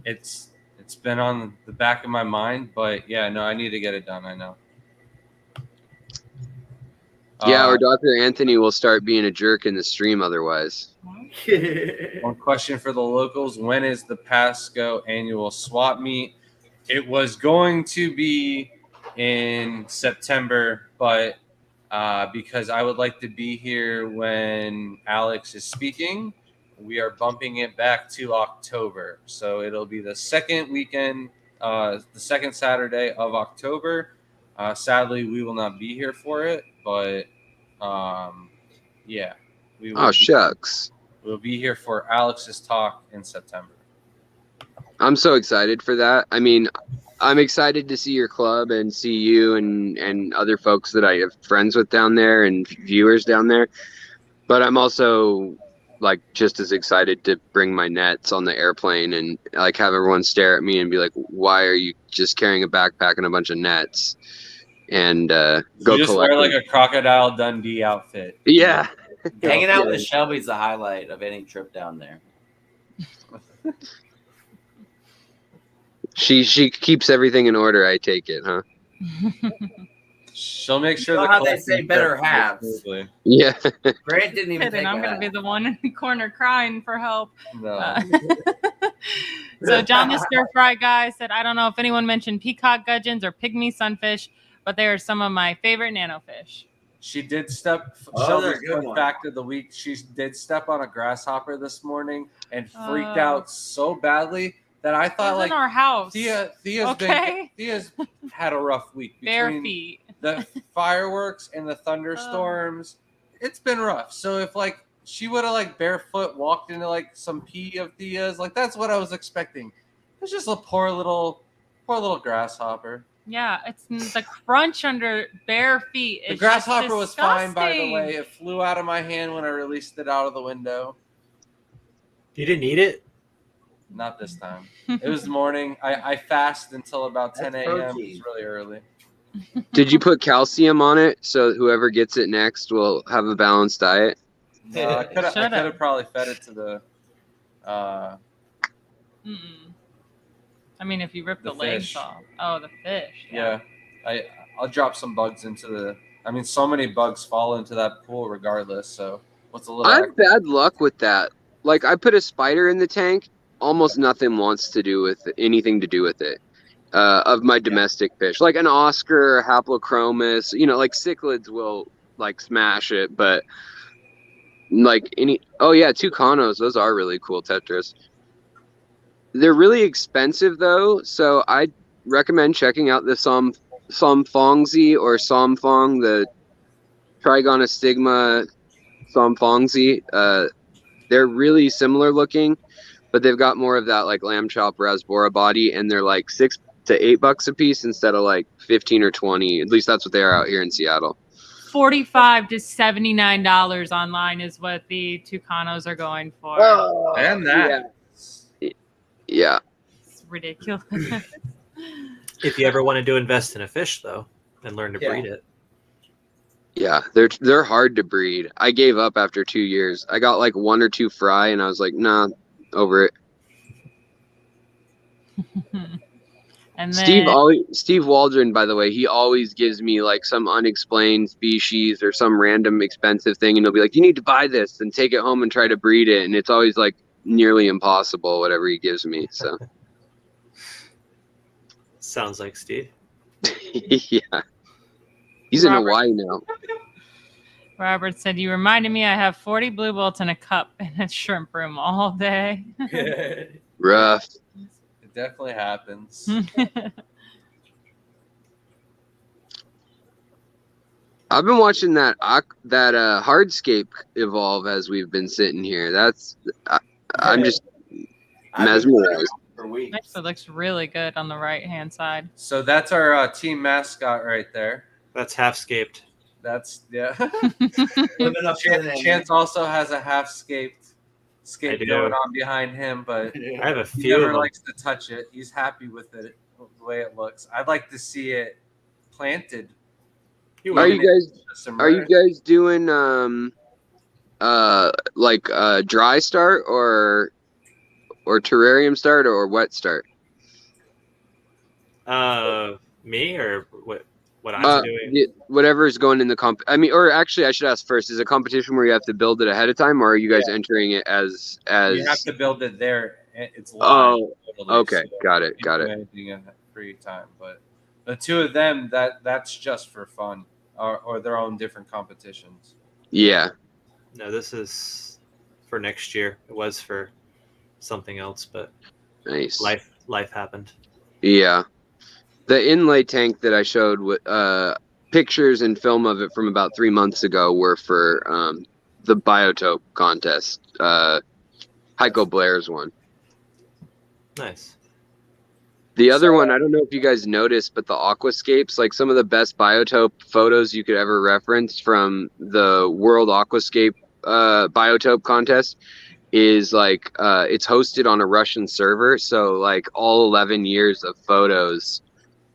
[SPEAKER 1] it's It's been on the back of my mind, but yeah, no, I need to get it done. I know.
[SPEAKER 5] Yeah, or Dr. Anthony will start being a jerk in the stream otherwise.
[SPEAKER 1] One question for the locals: when is the Pasco annual swap meet? It was going to be in September, but because I would like to be here when Alex is speaking, we are bumping it back to October. So it'll be the second weekend, the second Saturday of October. Sadly, we will not be here for it, but yeah, we will.
[SPEAKER 5] Oh, shucks.
[SPEAKER 1] We'll be here for Alex's talk in September.
[SPEAKER 5] I'm so excited for that. I mean, I'm excited to see your club and see you and other folks that I have friends with down there and viewers down there. But I'm also like just as excited to bring my nets on the airplane and like have everyone stare at me and be like, "Why are you just carrying a backpack and a bunch of nets?" And go
[SPEAKER 1] you just
[SPEAKER 5] collect
[SPEAKER 1] wear like
[SPEAKER 5] them.
[SPEAKER 1] a Crocodile Dundee outfit.
[SPEAKER 5] Yeah.
[SPEAKER 3] Hanging out with Shelby's the highlight of any trip down there.
[SPEAKER 5] She keeps everything in order, I take it, huh?
[SPEAKER 1] She'll make sure
[SPEAKER 3] You know
[SPEAKER 1] the
[SPEAKER 3] how they
[SPEAKER 1] collecting
[SPEAKER 3] say better
[SPEAKER 1] goes
[SPEAKER 3] halves.
[SPEAKER 1] smoothly.
[SPEAKER 5] Yeah.
[SPEAKER 3] Grant didn't even
[SPEAKER 4] And
[SPEAKER 3] take
[SPEAKER 4] I'm
[SPEAKER 3] a
[SPEAKER 4] going to
[SPEAKER 3] hat.
[SPEAKER 4] be the one in the corner crying for help.
[SPEAKER 1] No.
[SPEAKER 4] So John the Stir Fry guy said, I don't know if anyone mentioned peacock gudgeons or pygmy sunfish, but they are some of my favorite nano fish.
[SPEAKER 1] She did step.
[SPEAKER 3] Oh, they're a
[SPEAKER 1] Shelby's
[SPEAKER 3] good
[SPEAKER 1] fun
[SPEAKER 3] one.
[SPEAKER 1] fact of the week. She did step on a grasshopper this morning and freaked
[SPEAKER 4] Oh.
[SPEAKER 1] out so badly that I
[SPEAKER 4] It
[SPEAKER 1] thought
[SPEAKER 4] was
[SPEAKER 1] like
[SPEAKER 4] in our house.
[SPEAKER 1] Thea's had a rough week
[SPEAKER 4] Bare
[SPEAKER 1] between
[SPEAKER 4] feet.
[SPEAKER 1] the fireworks and the thunderstorms. It's been rough. So if like she would have like barefoot walked into like some pee of Thea's, like that's what I was expecting. It's just a poor little grasshopper.
[SPEAKER 4] Yeah, it's the crunch under bare feet.
[SPEAKER 1] The
[SPEAKER 4] It's
[SPEAKER 1] grasshopper
[SPEAKER 4] just
[SPEAKER 1] was fine, by the
[SPEAKER 4] disgusting.
[SPEAKER 1] way. It flew out of my hand when I released it out of the window.
[SPEAKER 2] You didn't eat it?
[SPEAKER 1] Not this time. It was the morning. I fast until about 10
[SPEAKER 3] That's
[SPEAKER 1] a.m.
[SPEAKER 3] protein.
[SPEAKER 1] It's really early.
[SPEAKER 5] Did you put calcium on it so whoever gets it next will have a balanced diet?
[SPEAKER 1] No, I could
[SPEAKER 4] Shut up.
[SPEAKER 1] have probably fed it to the
[SPEAKER 4] Mm-mm. I mean, if you rip the,
[SPEAKER 1] The
[SPEAKER 4] legs
[SPEAKER 1] fish.
[SPEAKER 4] off. Oh, the fish.
[SPEAKER 1] yeah. I'll drop some bugs into the. I mean, so many bugs fall into that pool regardless. So what's a little?
[SPEAKER 5] I have bad luck with that. Like I put a spider in the tank, almost nothing wants to do with anything to do with it. Of my domestic fish, like an Oscar, a Haplochromis, like cichlids will like smash it, but like Tucanos, those are really cool tetras. They're really expensive though, so I recommend checking out the Somfongzi or Somfong, the Trigonostigma Somfongzi. They're really similar looking, but they've got more of that like lamb chop rasbora body, and they're like $6 to $8 a piece instead of like 15 or 20. At least that's what they are out here in Seattle.
[SPEAKER 4] $45 to $79 online is what the Tucanos are going for.
[SPEAKER 1] And that.
[SPEAKER 5] Yeah.
[SPEAKER 4] It's ridiculous.
[SPEAKER 2] If you ever wanted to invest in a fish, though, and learn to breed it.
[SPEAKER 5] Yeah, they're hard to breed. I gave up after 2 years. I got like 1 or 2 fry, and I was like, nah, over it.
[SPEAKER 4] And then
[SPEAKER 5] Steve Waldron, by the way, he always gives me like some unexplained species or some random expensive thing, and he'll be like, you need to buy this and take it home and try to breed it, and it's always like nearly impossible, whatever he gives me. So
[SPEAKER 2] Sounds like Steve.
[SPEAKER 5] yeah, he's in Hawaii now.
[SPEAKER 4] Robert said, you reminded me I have 40 blue bolts in a cup in a shrimp room all day.
[SPEAKER 5] Rough.
[SPEAKER 1] It definitely happens.
[SPEAKER 5] I've been watching that hardscape evolve as we've been sitting here. I'm just mesmerized.
[SPEAKER 3] For weeks.
[SPEAKER 4] Actually looks really good on the right-hand side.
[SPEAKER 1] So that's our team mascot right there.
[SPEAKER 2] That's half scaped.
[SPEAKER 1] That's yeah.
[SPEAKER 3] Living up in it.
[SPEAKER 1] Chance also has a half scaped
[SPEAKER 2] I do.
[SPEAKER 1] going on behind him, but
[SPEAKER 2] I have a
[SPEAKER 1] he
[SPEAKER 2] few of
[SPEAKER 1] never
[SPEAKER 2] them.
[SPEAKER 1] likes to touch it. He's happy with it the way it looks. I'd like to see it planted.
[SPEAKER 5] Are you guys doing dry start or terrarium start or wet start?
[SPEAKER 2] Me or what I'm doing?
[SPEAKER 5] Whatever is going in the comp. I mean, or actually, I should ask first: is it a competition where you have to build it ahead of time, or are you guys entering it as?
[SPEAKER 1] You have to build it there. It's live.
[SPEAKER 5] Oh,
[SPEAKER 1] totally,
[SPEAKER 5] okay,
[SPEAKER 1] so
[SPEAKER 5] got it,
[SPEAKER 1] you
[SPEAKER 5] got
[SPEAKER 1] can
[SPEAKER 5] it.
[SPEAKER 1] do anything in free time, but the two of them, that's just for fun, or their own different competitions.
[SPEAKER 5] Yeah,
[SPEAKER 2] No, this is for next year. It was for something else, but
[SPEAKER 5] nice.
[SPEAKER 2] life happened.
[SPEAKER 5] Yeah, the inlay tank that I showed with pictures and film of it from about 3 months ago were for the Biotope contest. Heiko Blair's one.
[SPEAKER 2] Nice.
[SPEAKER 5] The other one, I don't know if you guys noticed, but the aquascapes, like some of the best Biotope photos you could ever reference from the World Aquascape Biotope contest is like it's hosted on a Russian server. So like all 11 years of photos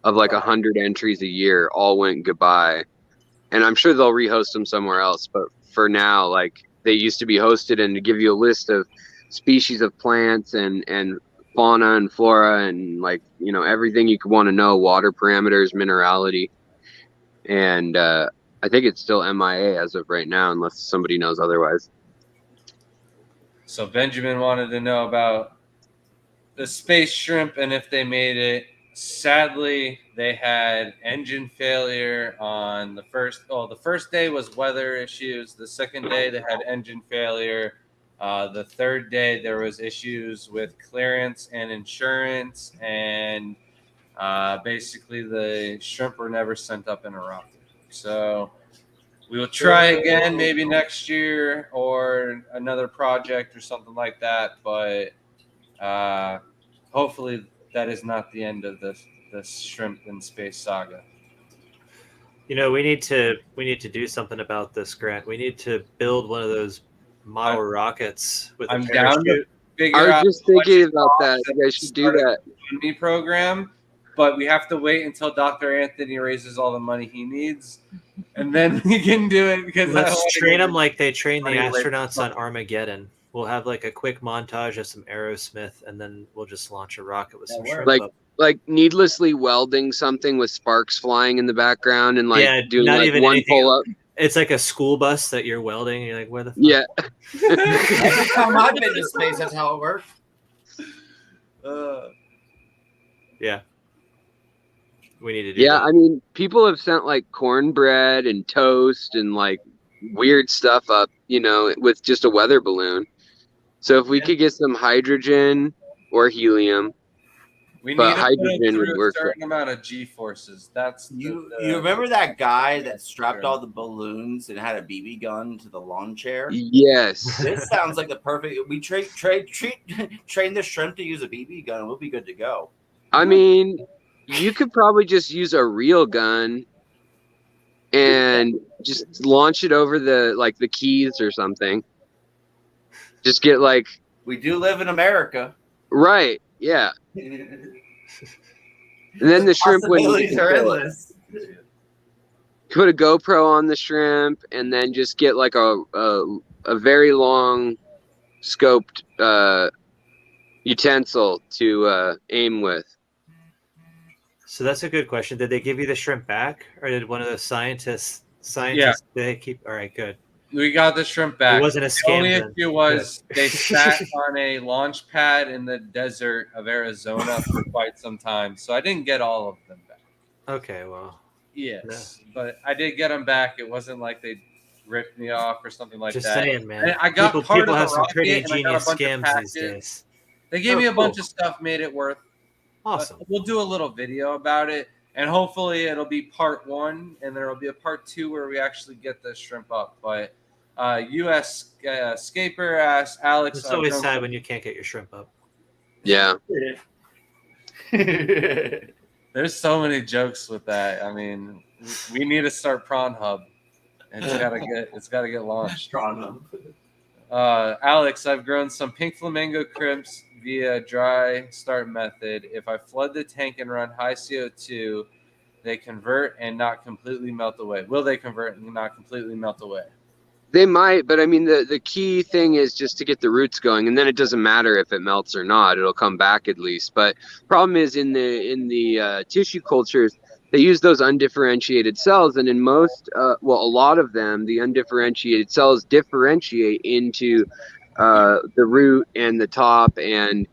[SPEAKER 5] of like 100 entries a year all went goodbye. And I'm sure they'll rehost them somewhere else. But for now, like they used to be hosted and to give you a list of species of plants and fauna and flora and like, you know, everything you could want to know, water parameters, minerality. And I think it's still MIA as of right now, unless somebody knows otherwise.
[SPEAKER 1] So Benjamin wanted to know about the space shrimp and if they made it. Sadly, they had engine failure on the first. Oh, the first day was weather issues. The second day they had engine failure. The third day there was issues with clearance and insurance, and basically the shrimp were never sent up in a rocket. So we will try again maybe next year or another project or something like that. But hopefully that is not the end of this shrimp in space saga.
[SPEAKER 2] You know, we need to do something about this, Grant. We need to build one of those model rockets with a
[SPEAKER 1] I'm down to
[SPEAKER 2] parachute.
[SPEAKER 1] figure
[SPEAKER 5] I was
[SPEAKER 1] out
[SPEAKER 5] just
[SPEAKER 1] how much
[SPEAKER 5] thinking
[SPEAKER 1] it
[SPEAKER 5] about that.
[SPEAKER 1] costs
[SPEAKER 5] You guys should do
[SPEAKER 1] to
[SPEAKER 5] that.
[SPEAKER 1] start a GoFundMe program, but we have to wait until Dr. Anthony raises all the money he needs, and then we can do it. Because
[SPEAKER 2] Let's train them like they train the
[SPEAKER 1] money later.
[SPEAKER 2] astronauts on Armageddon. We'll have like a quick montage of some Aerosmith, and then we'll just launch a rocket with some shrimp
[SPEAKER 5] Like
[SPEAKER 2] up.
[SPEAKER 5] like needlessly welding something with sparks flying in the background and like
[SPEAKER 2] Yeah,
[SPEAKER 5] doing
[SPEAKER 2] not
[SPEAKER 5] like
[SPEAKER 2] even
[SPEAKER 5] one
[SPEAKER 2] anything.
[SPEAKER 5] pull up.
[SPEAKER 2] It's like a school bus that you're welding. You're like, where the fuck?
[SPEAKER 5] Yeah.
[SPEAKER 3] Every time I've been to space, that's how it works.
[SPEAKER 2] Yeah. We need to do
[SPEAKER 5] Yeah,
[SPEAKER 2] that.
[SPEAKER 5] I mean, people have sent like cornbread and toast and like weird stuff up, you know, with just a weather balloon. So if we could get some hydrogen or helium,
[SPEAKER 1] We
[SPEAKER 5] but
[SPEAKER 1] need to put it
[SPEAKER 5] hydrogen would
[SPEAKER 1] through a
[SPEAKER 5] work.
[SPEAKER 1] certain amount of G forces. That's
[SPEAKER 3] You remember that guy that strapped all the balloons and had a BB gun to the lawn chair?
[SPEAKER 5] Yes.
[SPEAKER 3] This sounds like the perfect. We train the shrimp to use a BB gun, and we'll be good to go.
[SPEAKER 5] I mean, you could probably just use a real gun and just launch it over the Keys or something. Just get like
[SPEAKER 3] We do live in America.
[SPEAKER 5] right, yeah. And then the shrimp wouldn't
[SPEAKER 3] Possibilities are endless.
[SPEAKER 5] put a GoPro on the shrimp and then just get like a very long scoped utensil to aim with.
[SPEAKER 2] So that's a good question. Did they give you the shrimp back, or did one of the scientists?
[SPEAKER 1] Yeah.
[SPEAKER 2] Did they keep? All right, good.
[SPEAKER 1] We got the shrimp back.
[SPEAKER 2] It wasn't a
[SPEAKER 1] The
[SPEAKER 2] scam.
[SPEAKER 1] only
[SPEAKER 2] then.
[SPEAKER 1] issue was they sat on a launch pad in the desert of Arizona for quite some time, so I didn't get all of them back.
[SPEAKER 2] Okay, well,
[SPEAKER 1] Yes, but I did get them back. It wasn't like they ripped me off or something like
[SPEAKER 2] just
[SPEAKER 1] that.
[SPEAKER 2] saying, man.
[SPEAKER 1] And I got part
[SPEAKER 2] people
[SPEAKER 1] of
[SPEAKER 2] have
[SPEAKER 1] the
[SPEAKER 2] some pretty
[SPEAKER 1] rocket, and I got a
[SPEAKER 2] ingenious
[SPEAKER 1] bunch of
[SPEAKER 2] scams these
[SPEAKER 1] packages.
[SPEAKER 2] days.
[SPEAKER 1] They gave me a
[SPEAKER 2] cool.
[SPEAKER 1] bunch of stuff, made it worth.
[SPEAKER 2] Awesome.
[SPEAKER 1] We'll do a little video about it, and hopefully it'll be part 1, and there will be a part 2 where we actually get the shrimp up. But U.S. Scaper asked Alex.
[SPEAKER 2] It's always sad when you can't get your shrimp up.
[SPEAKER 5] Yeah.
[SPEAKER 1] There's so many jokes with that. I mean, we need to start Prawn Hub. It's gotta get launched. Alex, I've grown some pink flamingo crimps via dry start method. If I flood the tank and run high CO2, they convert and not completely melt away. Will they convert and not completely melt away?
[SPEAKER 5] They might, but I mean, the key thing is just to get the roots going, and then it doesn't matter if it melts or not; it'll come back at least. But problem is in the tissue cultures, they use those undifferentiated cells, and in most, well, a lot of them, the undifferentiated cells differentiate into the root and the top, and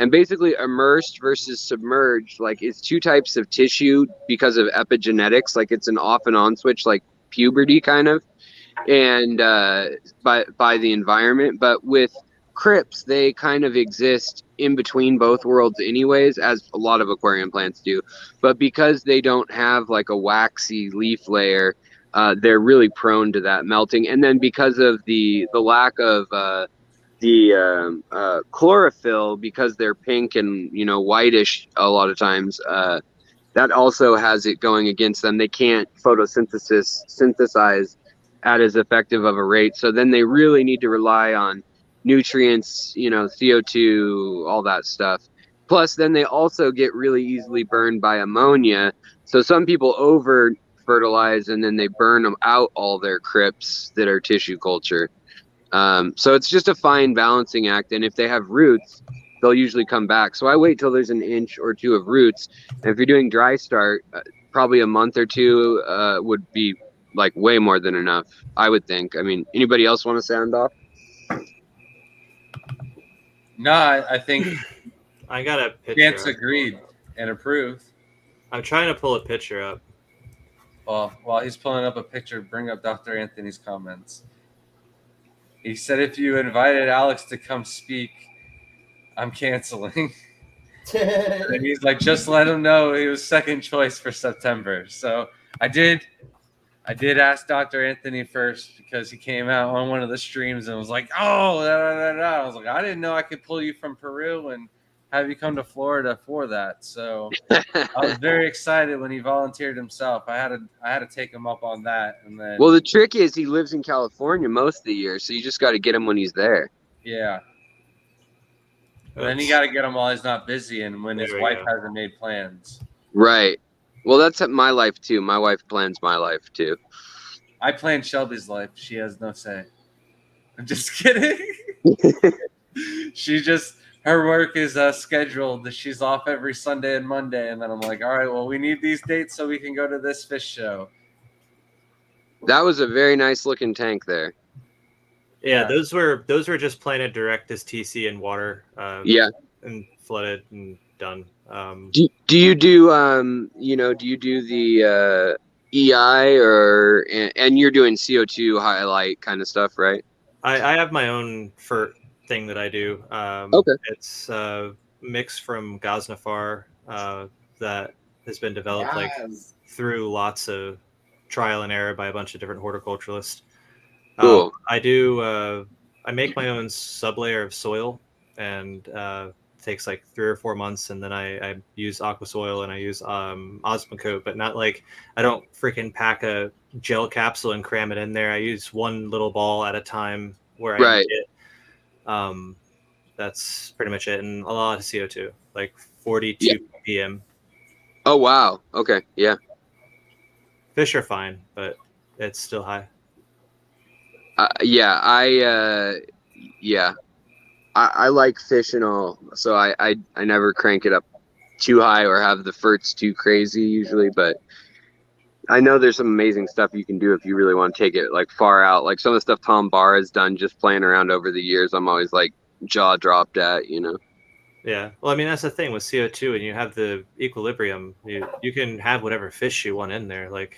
[SPEAKER 5] basically immersed versus submerged. Like it's two types of tissue because of epigenetics. Like it's an off and on switch, like puberty kind of, and by the environment. But with crypts, they kind of exist in between both worlds anyways, as a lot of aquarium plants do. But because they don't have like a waxy leaf layer, they're really prone to that melting. And then because of the lack of chlorophyll, because they're pink and whitish a lot of times, that also has it going against them. They can't synthesize at as effective of a rate. So then they really need to rely on nutrients, CO2, all that stuff. Plus, then they also get really easily burned by ammonia. So some people over fertilize and then they burn them out, all their crypts that are tissue culture. So it's just a fine balancing act. And if they have roots, they'll usually come back. So I wait till there's an inch or two of roots. And if you're doing dry start, probably a month or two would be like way more than enough, I would think. I mean, anybody else want to sound off?
[SPEAKER 1] No, I think
[SPEAKER 2] I got a picture.
[SPEAKER 1] Chance agreed and approved.
[SPEAKER 2] I'm trying to pull a picture up.
[SPEAKER 1] Well, while he's pulling up a picture, bring up Dr. Anthony's comments. He said if you invited Alex to come speak, I'm canceling. And he's like, just let him know he was second choice for September. So I did ask Dr. Anthony first because he came out on one of the streams and was like, oh, I was like, I didn't know I could pull you from Peru and have you come to Florida for that. So I was very excited when he volunteered himself. I had to take him up on that. And then,
[SPEAKER 5] well, the trick is he lives in California most of the year, so you just got to get him when he's there.
[SPEAKER 1] Yeah. And then you got to get him while he's not busy and when his wife hasn't made plans.
[SPEAKER 5] Right. Well, that's my life too. My wife plans my life too.
[SPEAKER 1] I plan Shelby's life. She has no say. I'm just kidding. Her work is scheduled. She's off every Sunday and Monday. And then I'm like, all right, well, we need these dates so we can go to this fish show.
[SPEAKER 5] That was a very nice looking tank there.
[SPEAKER 2] Yeah, those were just planted direct as TC in water. And flooded and done.
[SPEAKER 5] Do you do the EI and you're doing CO2 highlight kind of stuff, right?
[SPEAKER 2] I have my own FERT thing that I do.
[SPEAKER 5] Okay.
[SPEAKER 2] It's a mix from Gosnifar that has been developed through lots of trial and error by a bunch of different horticulturalists.
[SPEAKER 5] Cool.
[SPEAKER 2] I make my own sublayer of soil, and it takes like 3 or 4 months, and then I use aqua soil and I use Osmocote, but not like I don't freaking pack a gel capsule and cram it in there. I use one little ball at a time where I need it. That's pretty much it, and a lot of CO2, like 42 ppm.
[SPEAKER 5] Oh wow! Okay, yeah.
[SPEAKER 2] Fish are fine, but it's still high.
[SPEAKER 5] I like fish and all, so I never crank it up too high or have the FERTs too crazy usually, but I know there's some amazing stuff you can do if you really want to take it like far out. Like some of the stuff Tom Barr has done just playing around over the years, I'm always like jaw dropped at,
[SPEAKER 2] Yeah. Well, I mean, that's the thing with CO2, and you have the equilibrium. You can have whatever fish you want in there. Like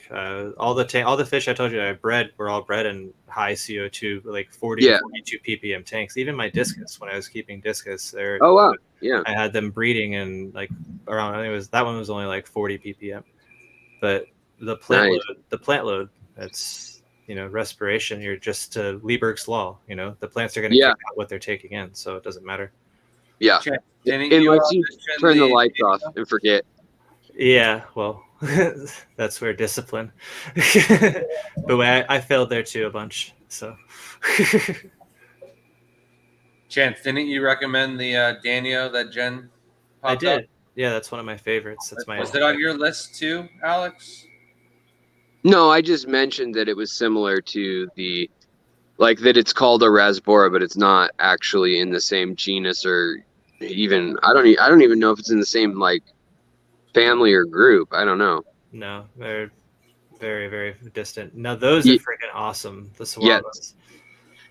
[SPEAKER 2] all the fish I told you I bred were all bred in high CO2, like 40 to 42 ppm tanks. Even my discus, when I was keeping discus, there.
[SPEAKER 5] Oh wow! Yeah.
[SPEAKER 2] I had them breeding in like around. I think that one was only like 40 ppm, but the plant load, that's respiration. You're just Lieberg's law. The plants are going to kick out what they're taking in, so it doesn't matter.
[SPEAKER 5] Yeah. Unless you turn the lights off and forget.
[SPEAKER 2] Yeah, well, that's where discipline. But I failed there too a bunch. So.
[SPEAKER 1] Chance, didn't you recommend the Danio that Jen popped
[SPEAKER 2] I did.
[SPEAKER 1] Up?
[SPEAKER 2] Yeah, that's one of my favorites.
[SPEAKER 1] Was it on your list too, Alex?
[SPEAKER 5] No, I just mentioned that it was similar to the like that it's called a rasbora, but it's not actually in the same genus or even I don't even know if it's in the same like family or group. I don't know.
[SPEAKER 2] No, they're very, very distant. Now those are
[SPEAKER 5] Ye-
[SPEAKER 2] freaking awesome. The
[SPEAKER 5] Yeah.
[SPEAKER 2] sawalas.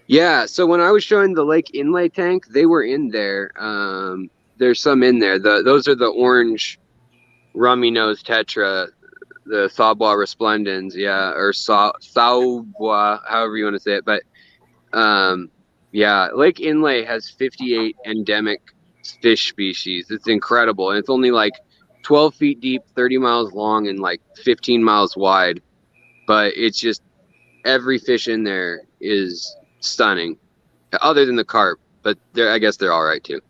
[SPEAKER 5] Yeah, so when I was showing the lake inlay tank, they were in there. There's some in there. Those are the orange rummy nose tetra, the Saubois resplendens, yeah, or Saubois, however you want to say it. But yeah, Lake Inlay has 58 endemic fish species. It's incredible, and it's only like 12 feet deep, 30 miles long, and like 15 miles wide. But it's just every fish in there is stunning, other than the carp. But I guess they're all right too.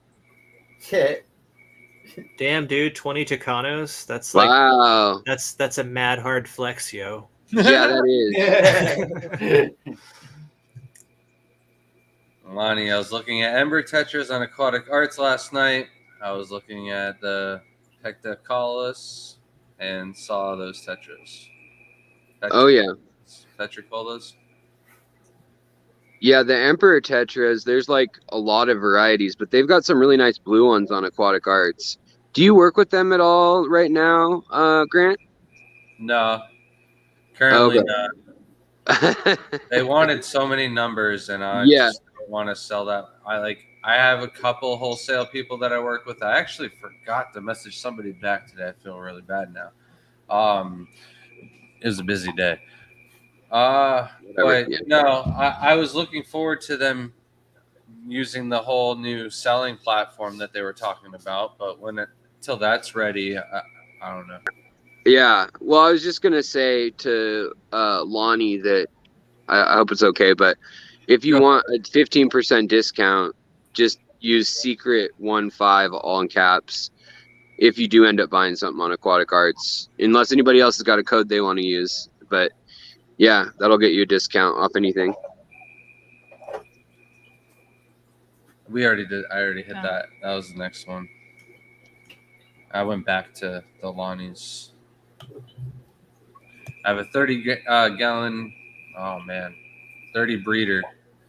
[SPEAKER 2] Damn, dude, 20 Chicanos. That's like
[SPEAKER 5] Wow.
[SPEAKER 2] that's a mad hard flex, yo.
[SPEAKER 5] Yeah, that is.
[SPEAKER 1] Lonnie, I was looking at Ember Tetras on Aquatic Arts last night. I was looking at the Pecticolus and saw those Tetras.
[SPEAKER 5] Oh yeah.
[SPEAKER 1] Petricolas.
[SPEAKER 5] Yeah, the Emperor Tetras, there's like a lot of varieties, but they've got some really nice blue ones on Aquatic Arts. Do you work with them at all right now, Grant?
[SPEAKER 1] No, currently
[SPEAKER 5] Okay.
[SPEAKER 1] not. They wanted so many numbers, and I
[SPEAKER 5] Yeah.
[SPEAKER 1] just don't want to sell that. I have a couple wholesale people that I work with. I actually forgot to message somebody back today. I feel really bad now. It was a busy day. But
[SPEAKER 5] Yeah.
[SPEAKER 1] no, I was looking forward to them using the whole new selling platform that they were talking about. But till that's ready, I don't know.
[SPEAKER 5] Yeah. Well, I was just gonna say to Lonnie that I hope it's okay, but if you want a 15% discount, just use secret15 all in caps if you do end up buying something on Aquatic Arts, unless anybody else has got a code they want to use. But yeah, that'll get you a discount off anything.
[SPEAKER 1] I already hit that. That was the next one. I went back to the Lonnie's. I have a 30 gallon. Oh man, 30 breeder.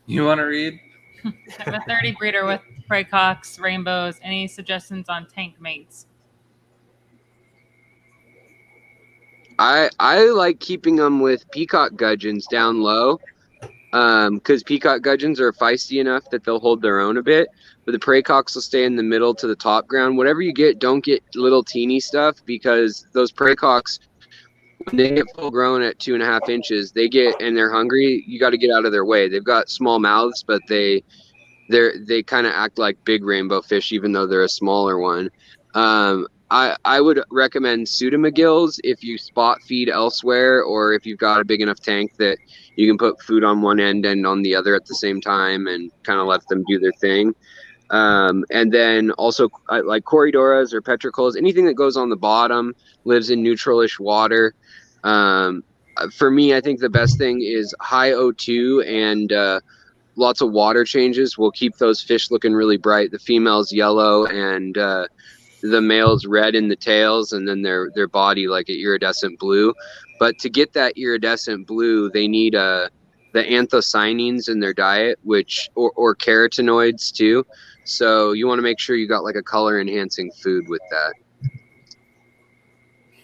[SPEAKER 1] You want to read?
[SPEAKER 4] I have a 30 breeder with Praycocks, rainbows. Any suggestions on tank mates?
[SPEAKER 5] I like keeping them with peacock gudgeons down low, because peacock gudgeons are feisty enough that they'll hold their own a bit, but the praycocks will stay in the middle to the top ground. Whatever you get, don't get little teeny stuff, because those praycocks, when they get full grown at 2.5 inches, and they're hungry, you got to get out of their way. They've got small mouths, but they kind of act like big rainbow fish, even though they're a smaller one. I would recommend pseudomagills if you spot feed elsewhere, or if you've got a big enough tank that you can put food on one end and on the other at the same time and kind of let them do their thing. And then also like Corydoras or petricolas, anything that goes on the bottom, lives in neutralish water. For me, I think the best thing is high O2 and lots of water changes will keep those fish looking really bright. The female's yellow and the male's red in the tails, and then their body like an iridescent blue. But to get that iridescent blue, they need the anthocyanins in their diet, which or carotenoids too. So you want to make sure you got like a color enhancing food with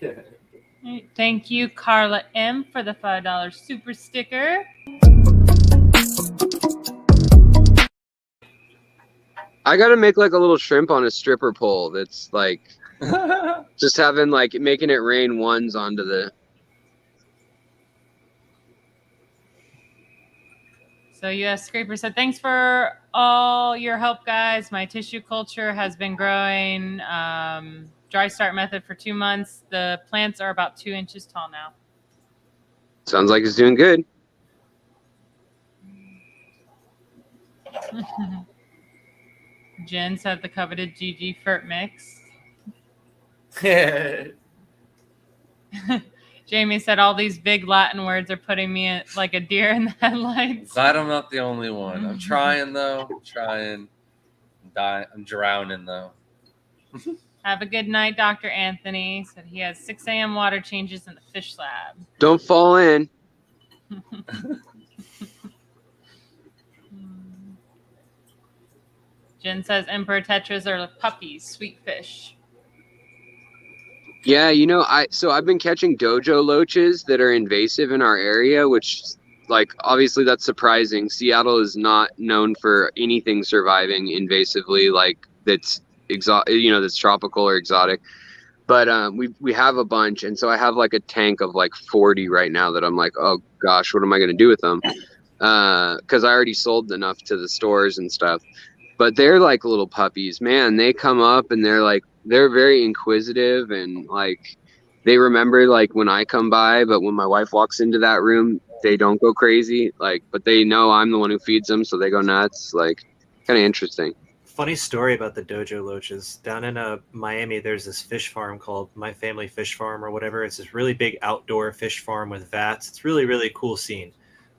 [SPEAKER 5] that.
[SPEAKER 4] Thank you, Carla M, for the $5 super sticker.
[SPEAKER 5] I gotta make like a little shrimp on a stripper pole that's like just having like making it rain ones onto the.
[SPEAKER 4] So US Scraper said, thanks for all your help, guys. My tissue culture has been growing. Dry start method for 2 months. The plants are about 2 inches tall now.
[SPEAKER 5] Sounds like it's doing good.
[SPEAKER 4] Jen said the coveted GG Furt mix. Jamie said all these big Latin words are putting me in, like a deer in the headlights.
[SPEAKER 1] Glad I'm not the only one. I'm trying though. I'm drowning though.
[SPEAKER 4] Have a good night, Dr. Anthony. Said he has 6 a.m. water changes in the fish lab.
[SPEAKER 5] Don't fall in.
[SPEAKER 4] Jen says emperor tetras are puppies, sweet fish.
[SPEAKER 5] Yeah, I've been catching dojo loaches that are invasive in our area, which, like, obviously that's surprising. Seattle is not known for anything surviving invasively, like that's that's tropical or exotic. But we have a bunch, and so I have like a tank of like 40 right now that I'm like, oh gosh, what am I gonna do with them? Because I already sold enough to the stores and stuff. But they're like little puppies, man. They come up and they're very inquisitive, and like they remember like when I come by, but when my wife walks into that room, they don't go crazy. Like, but they know I'm the one who feeds them, so they go nuts. Like, kind of interesting.
[SPEAKER 2] Funny story about the dojo loaches. Down in Miami, there's this fish farm called My Family Fish Farm or whatever. It's this really big outdoor fish farm with vats. It's really, really cool scene.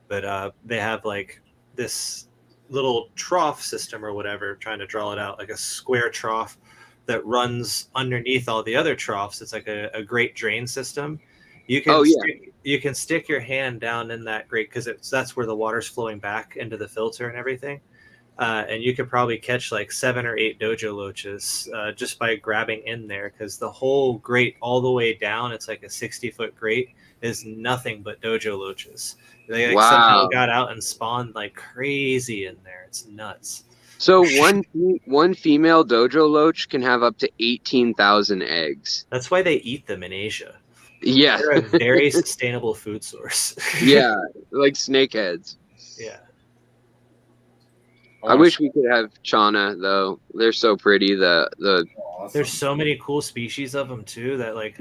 [SPEAKER 2] But they have like this little trough system or whatever, trying to draw it out, like a square trough that runs underneath all the other troughs. It's like a great drain system. You can stick your hand down in that grate because that's where the water's flowing back into the filter and everything. And you could probably catch like 7 or 8 dojo loaches just by grabbing in there, because the whole grate all the way down, it's like a 60-foot grate, is nothing but dojo loaches. They somehow got out and spawned like crazy in there. It's nuts.
[SPEAKER 5] So one female dojo loach can have up to 18,000 eggs.
[SPEAKER 2] That's why they eat them in Asia.
[SPEAKER 5] Yeah.
[SPEAKER 2] They're a very sustainable food source.
[SPEAKER 5] Yeah, like snakeheads.
[SPEAKER 2] Yeah.
[SPEAKER 5] I wish we could have Chana though. They're so pretty. The
[SPEAKER 3] Awesome.
[SPEAKER 2] There's so many cool species of them too that like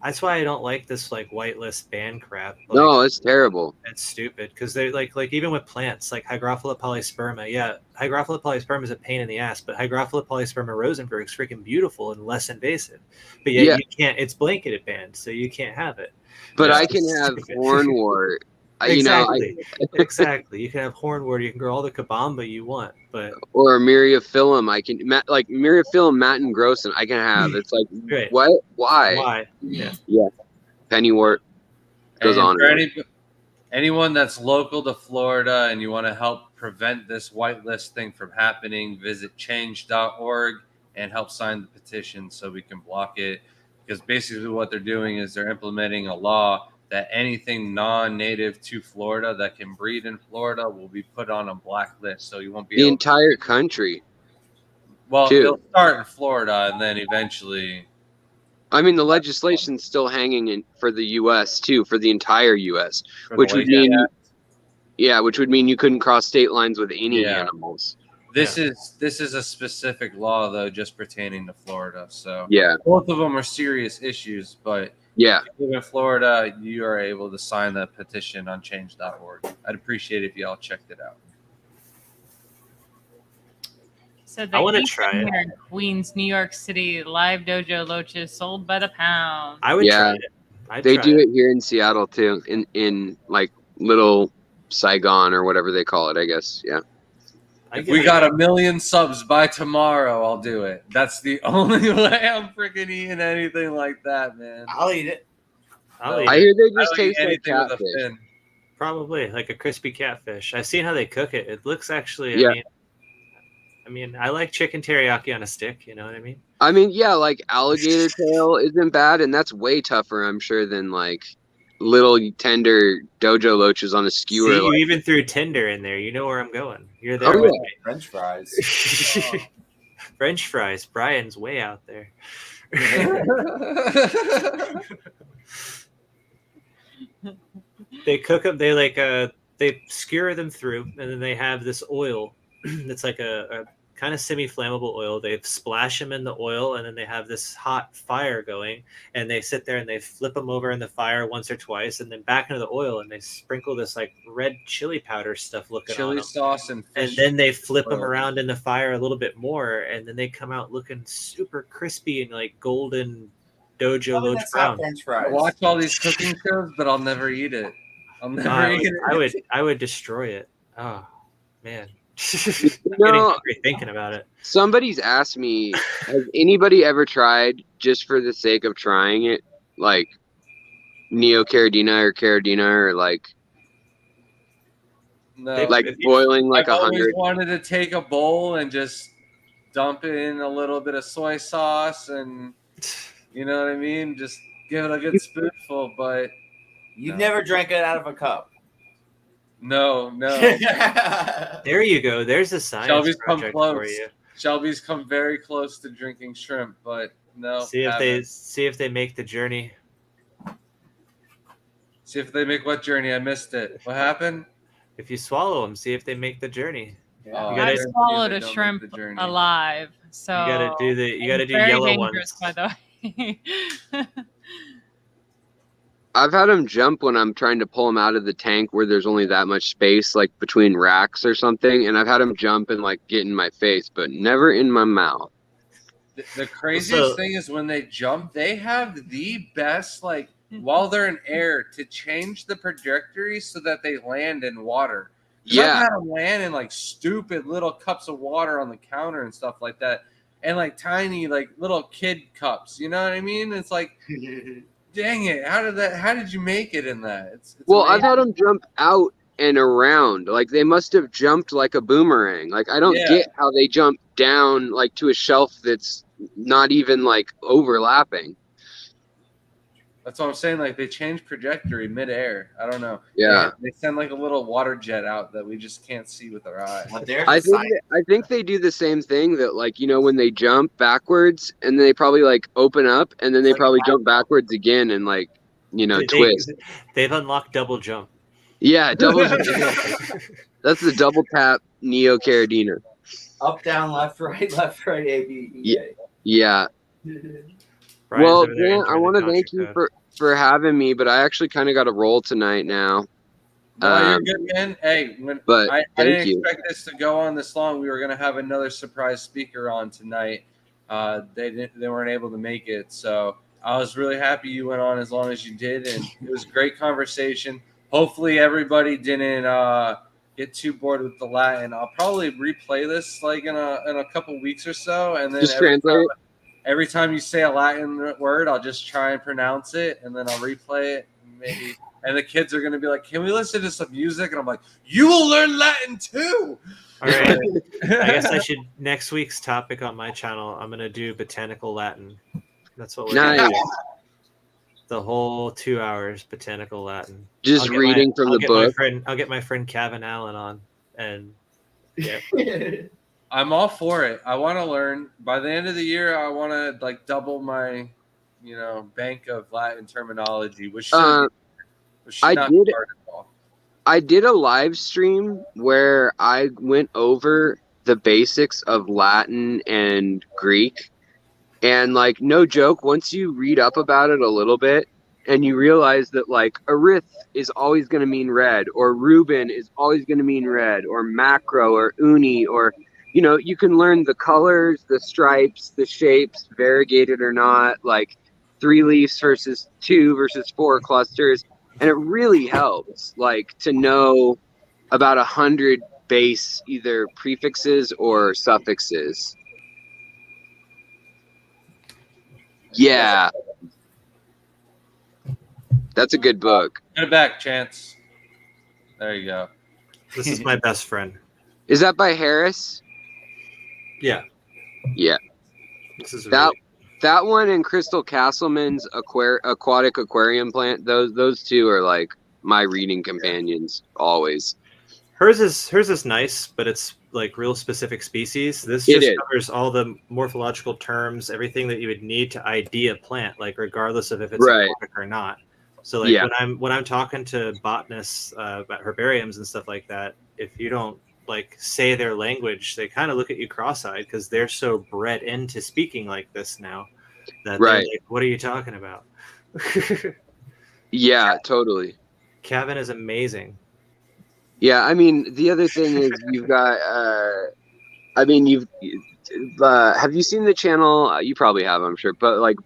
[SPEAKER 2] that's why I don't like this like whitelist ban crap. Like,
[SPEAKER 5] no, it's terrible.
[SPEAKER 2] It's stupid because they're like even with plants like Hygrophila polysperma. Yeah, Hygrophila polysperma is a pain in the ass, but Hygrophila polysperma rosenberg is freaking beautiful and less invasive. But yeah, you can't. It's blanketed banned, so you can't have it.
[SPEAKER 5] But I can have hornwort.
[SPEAKER 2] Exactly. Exactly. You can have hornwort. You can grow all the kabamba you want, but
[SPEAKER 5] or myriophyllum. I can like myriophyllum matin grossum. I can have. It's like
[SPEAKER 2] right.
[SPEAKER 5] What? Why?
[SPEAKER 2] Why? Yeah.
[SPEAKER 5] Yeah. Pennywort goes on.
[SPEAKER 1] For anyone that's local to Florida and you want to help prevent this whitelist thing from happening, visit change.org and help sign the petition so we can block it. Because basically what they're doing is they're implementing a law that anything non-native to Florida that can breed in Florida will be put on a blacklist. So you won't be
[SPEAKER 5] the entire country.
[SPEAKER 1] Well, they'll start in Florida and then eventually.
[SPEAKER 5] I mean, the legislation's still hanging in for the U.S. too, for the entire U.S., which would mean, which would mean you couldn't cross state lines with any animals.
[SPEAKER 1] This is a specific law though, just pertaining to Florida. So both of them are serious issues, but if you live in Florida, you are able to sign the petition on change.org. I'd appreciate it if y'all checked it out.
[SPEAKER 4] So
[SPEAKER 2] I want to try it.
[SPEAKER 4] In Queens, New York City, live dojo loaches sold by the pound.
[SPEAKER 2] I would try it.
[SPEAKER 5] They do it here in Seattle too, in like little Saigon or whatever they call it, I guess. Yeah.
[SPEAKER 1] If we got 1 million subs by tomorrow, I'll do it. That's the only way I'm freaking eating anything like that, man.
[SPEAKER 3] I'll eat it.
[SPEAKER 5] I hear they just taste like catfish.
[SPEAKER 2] Probably like a crispy catfish. I've seen how they cook it. It looks actually. I mean, I like chicken teriyaki on a stick. You know what I mean?
[SPEAKER 5] I mean, yeah, like alligator tail isn't bad, and that's way tougher, I'm sure, than like little tender dojo loaches on a skewer.
[SPEAKER 2] See, you even threw tender in there. You know where I'm going. You're there with me.
[SPEAKER 3] French fries.
[SPEAKER 2] French fries. Brian's way out there. They cook them. They skewer them through, and then they have this oil that's like a kind of semi-flammable oil. They splash them in the oil, and then they have this hot fire going, and they sit there and they flip them over in the fire once or twice, and then back into the oil, and they sprinkle this like red chili powder stuff looking
[SPEAKER 1] chili sauce and fish.
[SPEAKER 2] And then they flip them around in the fire a little bit more, and then they come out looking super crispy and like golden dojo loach brown.
[SPEAKER 1] I watch all these cooking shows, but I'll never eat it.
[SPEAKER 2] I would destroy it. Oh man. I'm getting thinking about it.
[SPEAKER 5] Somebody's asked me, has anybody ever tried, just for the sake of trying it, like neocaridina or caridina, or like
[SPEAKER 1] no,
[SPEAKER 5] like boiling like 100?
[SPEAKER 1] I wanted to take a bowl and just dump in a little bit of soy sauce, and you know what I mean. Just give it a good spoonful, but
[SPEAKER 3] You've
[SPEAKER 1] No.
[SPEAKER 3] never drank it out of a cup.
[SPEAKER 1] no.
[SPEAKER 2] There you go. There's a science
[SPEAKER 1] Shelby's come
[SPEAKER 2] project
[SPEAKER 1] close.
[SPEAKER 2] for you.
[SPEAKER 1] Shelby's come very close to drinking shrimp, but no.
[SPEAKER 2] See if they make the journey.
[SPEAKER 1] See if they make what journey? I missed it. What happened?
[SPEAKER 2] If you swallow them, see if they make the journey.
[SPEAKER 1] Oh,
[SPEAKER 2] You gotta-
[SPEAKER 4] I swallowed
[SPEAKER 1] they
[SPEAKER 4] a
[SPEAKER 1] don't make
[SPEAKER 4] shrimp
[SPEAKER 1] the journey.
[SPEAKER 4] alive. So
[SPEAKER 2] You gotta do
[SPEAKER 4] very
[SPEAKER 2] yellow
[SPEAKER 4] dangerous,
[SPEAKER 2] ones.
[SPEAKER 4] by the way.
[SPEAKER 5] I've had them jump when I'm trying to pull them out of the tank where there's only that much space, like between racks or something, and I've had them jump and like get in my face, but never in my mouth.
[SPEAKER 1] The craziest
[SPEAKER 2] So-
[SPEAKER 1] thing is when they jump, they have the best, like, while they're in air, to change the trajectory so that they land in water. 'Cause I've
[SPEAKER 5] Yeah,
[SPEAKER 1] had them land in like stupid little cups of water on the counter and stuff like that, and like tiny, like little kid cups. You know what I mean? It's like, dang it! How did you make it in that? It's
[SPEAKER 5] well, I've
[SPEAKER 1] amazing.
[SPEAKER 5] had them jump out and around. Like they must have jumped like a boomerang. Like I don't
[SPEAKER 1] Yeah.
[SPEAKER 5] get how they jump down like to a shelf that's not even like overlapping.
[SPEAKER 1] That's what I'm saying. Like they change trajectory midair. I don't know.
[SPEAKER 5] Yeah.
[SPEAKER 1] They send like a little water jet out that we just can't see with our eyes.
[SPEAKER 3] But there's
[SPEAKER 5] I
[SPEAKER 3] a
[SPEAKER 5] think
[SPEAKER 3] science.
[SPEAKER 5] I think they do the same thing that like when they jump backwards and then they probably like open up and then they
[SPEAKER 3] Like
[SPEAKER 5] probably
[SPEAKER 3] a
[SPEAKER 5] jump backwards again and like twist.
[SPEAKER 2] They've unlocked double jump.
[SPEAKER 5] Yeah, double. That's the double tap Neo Carradina.
[SPEAKER 3] Up, down, left, right, A, B, E, A.
[SPEAKER 5] Yeah.
[SPEAKER 2] Brian's
[SPEAKER 5] Well,
[SPEAKER 2] over there
[SPEAKER 5] Dan, I
[SPEAKER 2] entering
[SPEAKER 5] want to
[SPEAKER 2] the
[SPEAKER 5] thank
[SPEAKER 2] country
[SPEAKER 5] you
[SPEAKER 2] code.
[SPEAKER 5] for having me, but I actually kind of got a roll tonight now.
[SPEAKER 1] No, you're
[SPEAKER 5] Um,
[SPEAKER 1] good, man. Hey, when
[SPEAKER 5] but
[SPEAKER 1] I
[SPEAKER 5] thank
[SPEAKER 1] didn't
[SPEAKER 5] you.
[SPEAKER 1] expect this to go on this long. We were gonna have another surprise speaker on tonight. They weren't able to make it, so I was really happy you went on as long as you did, and it was a great conversation. Hopefully, everybody didn't get too bored with the Latin. I'll probably replay this like in a couple weeks or so, and then
[SPEAKER 5] Just translate.
[SPEAKER 1] every time you say a Latin word, I'll just try and pronounce it, and then I'll replay it, maybe. And the kids are going to be like, "Can we listen to some music?" And I'm like, "You will learn Latin too."
[SPEAKER 2] All right. I guess I should next week's topic on my channel. I'm gonna do botanical Latin. That's what we're gonna
[SPEAKER 5] Nice.
[SPEAKER 2] do. The whole 2 hours botanical Latin.
[SPEAKER 5] Just reading from the book.
[SPEAKER 2] I'll get my friend Kevin Allen on, and yeah,
[SPEAKER 1] I'm all for it. I want to learn. By the end of the year, I want to like double my, bank of Latin terminology, which should
[SPEAKER 5] I
[SPEAKER 1] not
[SPEAKER 5] did-
[SPEAKER 1] be hard at all.
[SPEAKER 5] I did a live stream where I went over the basics of Latin and Greek. And like, no joke, once you read up about it a little bit and you realize that like arith is always going to mean red, or Reuben is always going to mean red, or macro or uni, or, you can learn the colors, the stripes, the shapes, variegated or not, like 3 leaves versus 2 versus 4 clusters. And it really helps like to know about 100 base either prefixes or suffixes. Yeah. That's a good book.
[SPEAKER 1] Get it back, Chance. There you go.
[SPEAKER 2] this is my best friend.
[SPEAKER 5] Is that by Harris?
[SPEAKER 2] Yeah,
[SPEAKER 5] Yeah.
[SPEAKER 2] this is
[SPEAKER 5] That
[SPEAKER 2] really,
[SPEAKER 5] that one and Crystal Castleman's aquatic aquarium plant, those two are like my reading companions always.
[SPEAKER 2] hers is nice, but it's like real specific species. This
[SPEAKER 5] It
[SPEAKER 2] just
[SPEAKER 5] is.
[SPEAKER 2] covers all the morphological terms, everything that you would need to ID a plant, like regardless of if it's
[SPEAKER 5] Right.
[SPEAKER 2] aquatic or not. So like
[SPEAKER 5] Yeah.
[SPEAKER 2] when I'm talking to botanists about herbariums and stuff like that, if you don't like say their language, they kind of look at you cross-eyed because they're so bred into speaking like this now that they're
[SPEAKER 5] Right.
[SPEAKER 2] like, what are you talking about?
[SPEAKER 5] Yeah, totally.
[SPEAKER 2] Kevin is amazing.
[SPEAKER 5] Yeah, I mean, the other thing is you've got have you seen the channel? You probably have, I'm sure, but like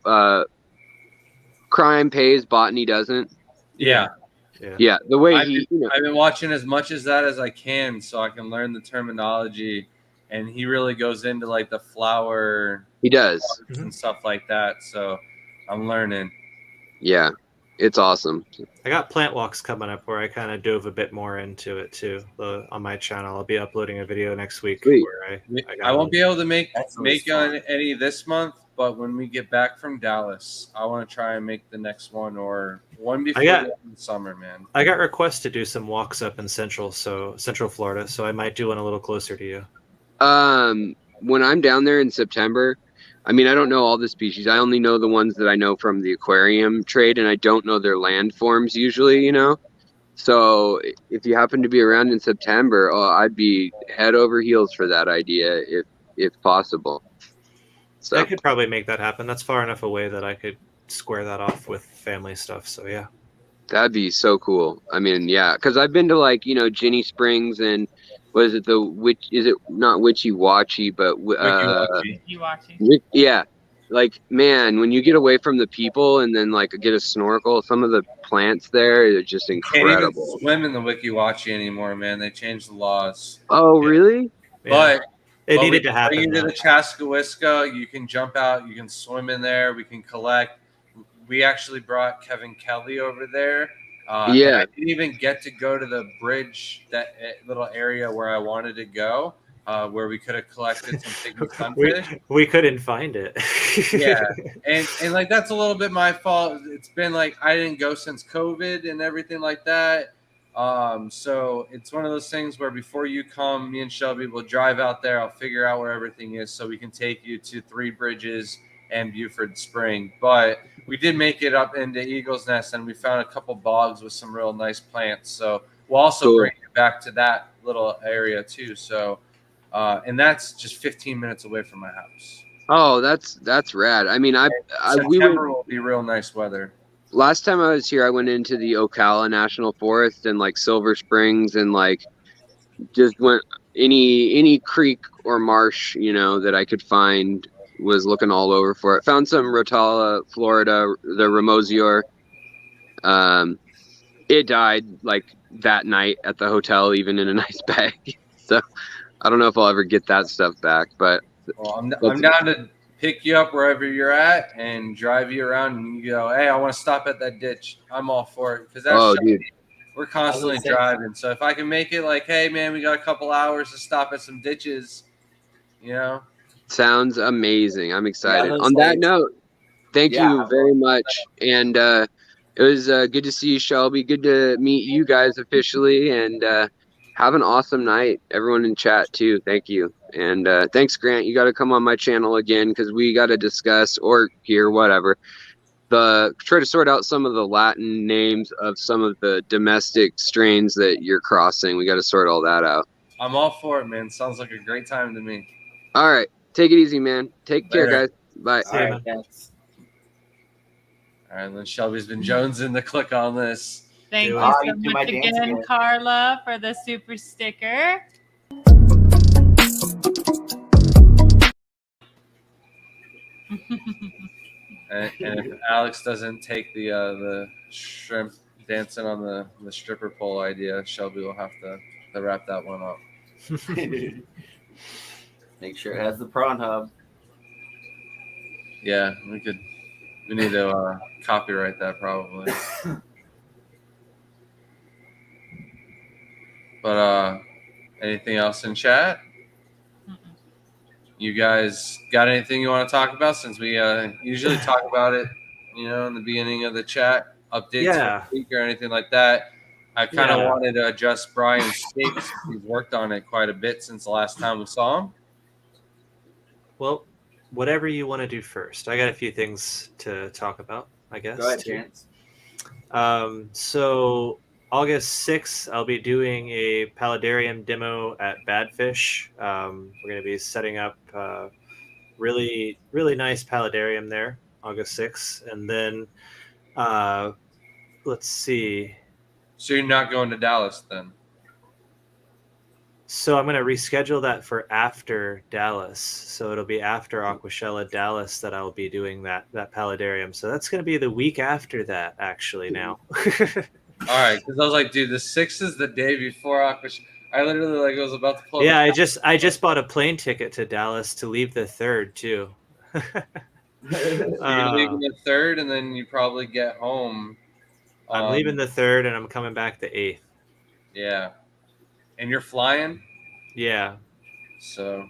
[SPEAKER 5] Crime Pays, Botany Doesn't.
[SPEAKER 1] Yeah.
[SPEAKER 5] Yeah, the way
[SPEAKER 1] I've
[SPEAKER 5] he,
[SPEAKER 1] I've been watching as much as that as I can so I can learn the terminology, and he really goes into like the flower
[SPEAKER 5] he does.
[SPEAKER 1] and stuff like that. So I'm learning.
[SPEAKER 5] Yeah. it's awesome.
[SPEAKER 2] I got plant walks coming up where I kind of dove a bit more into it too. On my channel, I'll be uploading a video next week.
[SPEAKER 5] Sweet.
[SPEAKER 2] Where
[SPEAKER 1] I won't be able to make
[SPEAKER 3] That's
[SPEAKER 1] on any this month, but when we get back from Dallas, I want to try and make the next one or one before the end of the summer, man.
[SPEAKER 2] I got requests to do some walks up in Central Florida, so I might do one a little closer to you.
[SPEAKER 5] When I'm down there in September, I mean, I don't know all the species. I only know the ones that I know from the aquarium trade, and I don't know their landforms usually, you know? So if you happen to be around in September, I'd be head over heels for that idea if possible. So
[SPEAKER 2] I could probably make that happen. That's far enough away that I could square that off with family stuff. So yeah.
[SPEAKER 5] that'd be so cool. I mean, yeah, because I've been to like, you know, Ginny Springs and is it not Witchy Watchy, but
[SPEAKER 4] You watching?
[SPEAKER 5] yeah. Like, man, when you get away from the people and then like get a snorkel, some of the plants there are just
[SPEAKER 1] Can't
[SPEAKER 5] incredible.
[SPEAKER 1] even swim in the Wiki Watchy anymore, man. They changed the laws.
[SPEAKER 5] Oh, really?
[SPEAKER 2] Yeah.
[SPEAKER 1] But
[SPEAKER 2] It needed to happen.
[SPEAKER 1] Bring you to
[SPEAKER 2] though.
[SPEAKER 1] the Chaskawiska. You can jump out. You can swim in there. We can collect. We actually brought Kevin Kelly over there.
[SPEAKER 5] Yeah.
[SPEAKER 1] And I didn't even get to go to the bridge, that little area where I wanted to go, where we could have collected some pygmy sunfish.
[SPEAKER 2] we couldn't find it.
[SPEAKER 1] Yeah, and like that's a little bit my fault. It's been like I didn't go since COVID and everything like that. So it's one of those things where before you come, me and Shelby will drive out there. I'll figure out where everything is so we can take you to Three Bridges and Buford Spring. But we did make it up into Eagle's Nest, and we found a couple bogs with some real nice plants. So we'll also
[SPEAKER 5] Cool.
[SPEAKER 1] bring you back to that little area too. So, and that's just 15 minutes away from my house.
[SPEAKER 5] Oh, that's rad. I mean,
[SPEAKER 1] September will be real nice weather.
[SPEAKER 5] last time I was here, I went into the Ocala National Forest and like Silver Springs and like just went any creek or marsh, you know, that I could find, was looking all over for it. Found some Rotala, Florida, the Ramosior. It died like that night at the hotel, even in a nice bag. So I don't know if I'll ever get that stuff back, but
[SPEAKER 1] Well, I'm down to pick you up wherever you're at and drive you around, and you go, hey, I want to stop at that ditch. I'm all for it because
[SPEAKER 5] dude,
[SPEAKER 1] we're constantly driving. So if I can make it like, hey, man, we got a couple hours to stop at some ditches, you know.
[SPEAKER 5] sounds amazing. I'm excited.
[SPEAKER 3] those
[SPEAKER 5] On that
[SPEAKER 3] things.
[SPEAKER 5] note, thank
[SPEAKER 3] Yeah.
[SPEAKER 5] you very much. And it was good to see you, Shelby. Good to meet you guys officially. And have an awesome night. Everyone in chat, too. Thank you. And thanks, Grant. You got to come on my channel again because we got to discuss or hear whatever. Try to sort out some of the Latin names of some of the domestic strains that you're crossing. We got to sort all that out.
[SPEAKER 1] I'm all for it, man. Sounds like a great time to me.
[SPEAKER 5] All right. Take it easy, man. Take care,
[SPEAKER 1] Later.
[SPEAKER 5] guys. Bye.
[SPEAKER 2] See ya,
[SPEAKER 3] All
[SPEAKER 2] man.
[SPEAKER 3] right, thanks.
[SPEAKER 1] All right, then Shelby's been jonesing to click on this.
[SPEAKER 4] Thank
[SPEAKER 2] Do
[SPEAKER 4] you
[SPEAKER 2] it.
[SPEAKER 4] so
[SPEAKER 3] You do my
[SPEAKER 4] much
[SPEAKER 3] dance
[SPEAKER 4] again,
[SPEAKER 3] again.
[SPEAKER 4] Carla, for the super sticker.
[SPEAKER 1] And if Alex doesn't take the shrimp dancing on the stripper pole idea, Shelby will have to wrap that one up.
[SPEAKER 3] Make sure it has the prawn hub.
[SPEAKER 1] Yeah, we need to copyright that probably. But anything else in chat? You guys got anything you want to talk about? Since we usually talk about it, you know, in the beginning of the chat, updates
[SPEAKER 2] Yeah.
[SPEAKER 1] for the week or anything like that. I kind of
[SPEAKER 2] Yeah.
[SPEAKER 1] wanted to adjust Brian's stakes. He's worked on it quite a bit since the last time we saw him.
[SPEAKER 2] Well, whatever you want to do first. I got a few things to talk about, I guess.
[SPEAKER 3] Go ahead,
[SPEAKER 2] too.
[SPEAKER 3] Chance.
[SPEAKER 2] So August 6th, I'll be doing a paludarium demo at Badfish. We're going to be setting up really, really nice paludarium there, August 6th. And then, let's see.
[SPEAKER 1] So you're not going to Dallas then?
[SPEAKER 2] So I'm going to reschedule that for after Dallas. So it'll be after Aquashella Dallas that I'll be doing that paludarium. So that's going to be the week after that, actually, now.
[SPEAKER 1] All right, because I was like, dude, the 6th is the day before Aquash. I literally like was about to pull.
[SPEAKER 2] Yeah, I just bought a plane ticket to Dallas to leave the 3rd too.
[SPEAKER 1] So you're leaving the 3rd, and then you probably get home
[SPEAKER 2] I'm leaving the 3rd, and I'm coming back the 8th.
[SPEAKER 1] Yeah, and you're flying,
[SPEAKER 2] Yeah,
[SPEAKER 1] so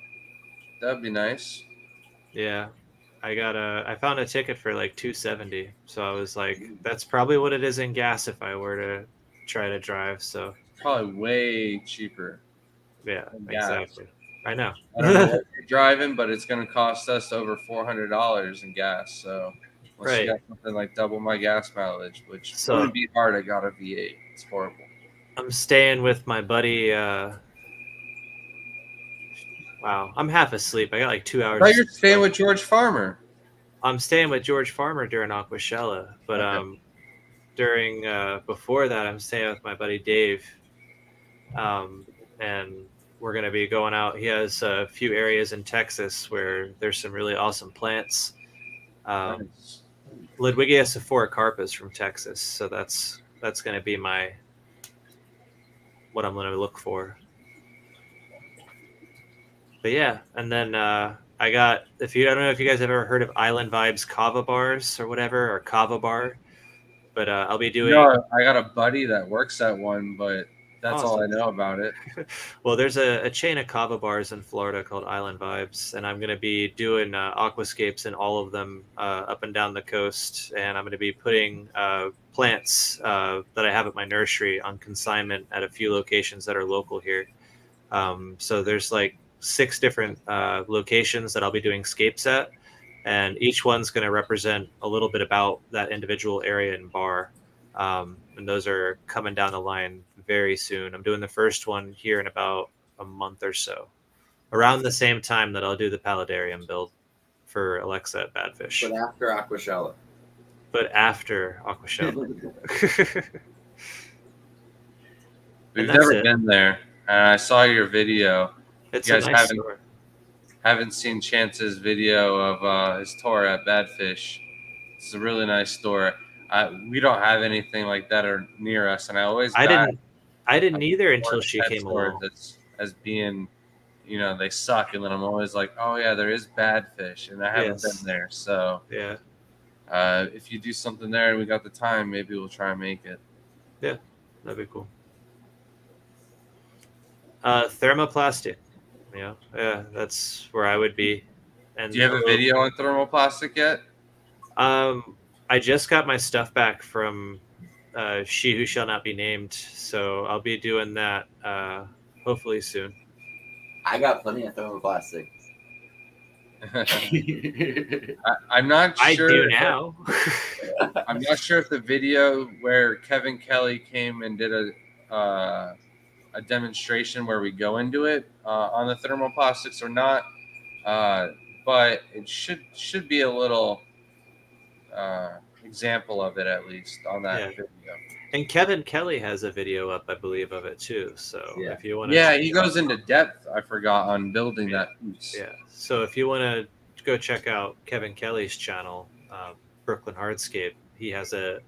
[SPEAKER 1] that'd be nice.
[SPEAKER 2] yeah. I found a ticket for like 270, so I was like, that's probably what it is in gas if I were to try to drive. So
[SPEAKER 1] Probably way cheaper
[SPEAKER 2] yeah,
[SPEAKER 1] than gas.
[SPEAKER 2] exactly. I know.
[SPEAKER 1] I don't know what you're driving, but it's going to cost us over $400 in gas. So unless
[SPEAKER 2] Right.
[SPEAKER 1] you got something like double my gas mileage, which
[SPEAKER 2] So-
[SPEAKER 1] wouldn't be hard. I got a V8. It's horrible.
[SPEAKER 2] I'm staying with my buddy. Wow, I'm half asleep. I got like 2 hours.
[SPEAKER 1] I thought you're staying with George Farmer.
[SPEAKER 2] I'm staying with George Farmer during Aquashella, but
[SPEAKER 1] Okay.
[SPEAKER 2] during before that, I'm staying with my buddy Dave, and we're gonna be going out. He has a few areas in Texas where there's some really awesome plants.
[SPEAKER 1] Nice.
[SPEAKER 2] Ludwigia carpus from Texas, so that's gonna be what I'm gonna look for. But yeah, and then I don't know if you guys have ever heard of Island Vibes Kava bars or whatever, or Kava bar, but I'll be doing.
[SPEAKER 1] No, I got a buddy that works at one, but that's all I
[SPEAKER 2] Awesome.
[SPEAKER 1] know about it.
[SPEAKER 2] Well, there's a chain of Kava bars in Florida called Island Vibes, and I'm going to be doing aquascapes in all of them up and down the coast, and I'm going to be putting plants that I have at my nursery on consignment at a few locations that are local here. So there's like 6 different locations that I'll be doing scapes at, and each one's going to represent a little bit about that individual area and bar. And those are coming down the line very soon. I'm doing the first one here in about a month or so, around the same time that I'll do the paludarium build for Alexa at Badfish.
[SPEAKER 3] But after Aquashella.
[SPEAKER 2] But after Aquashella.
[SPEAKER 1] We've
[SPEAKER 2] And that's
[SPEAKER 1] never
[SPEAKER 2] it.
[SPEAKER 1] been there. I saw your video.
[SPEAKER 2] It's
[SPEAKER 1] You
[SPEAKER 2] a
[SPEAKER 1] guys
[SPEAKER 2] nice store.
[SPEAKER 1] Haven't seen Chance's video of his tour at Badfish. It's a really nice store. We don't have anything like that or near us, and I always
[SPEAKER 2] I didn't either until she
[SPEAKER 1] pet
[SPEAKER 2] came
[SPEAKER 1] stores
[SPEAKER 2] along.
[SPEAKER 1] as being, they suck, and then I'm always like, oh yeah, there is Badfish, and I haven't
[SPEAKER 2] Yes.
[SPEAKER 1] been there. So
[SPEAKER 2] Yeah,
[SPEAKER 1] if you do something there and we got the time, maybe we'll try and make it.
[SPEAKER 2] that'd be cool. Thermoplastic. Yeah, that's where I would be. And
[SPEAKER 1] Do you have a video on thermoplastic yet?
[SPEAKER 2] I just got my stuff back from She Who Shall Not Be Named, so I'll be doing that hopefully soon.
[SPEAKER 3] I got plenty of thermoplastic.
[SPEAKER 1] I'm not
[SPEAKER 2] I
[SPEAKER 1] sure.
[SPEAKER 2] do now.
[SPEAKER 1] I'm not sure if the video where Kevin Kelly came and did a demonstration where we go into it on the thermoplastics or not, but it should be a little example of it at least on that video.
[SPEAKER 2] And Kevin Kelly has a video up, I believe, of it too. So if you want to,
[SPEAKER 1] yeah, he goes into depth. I forgot on building that piece.
[SPEAKER 2] Yeah. So if you want to go check out Kevin Kelly's channel, Brooklyn Hardscape, he has an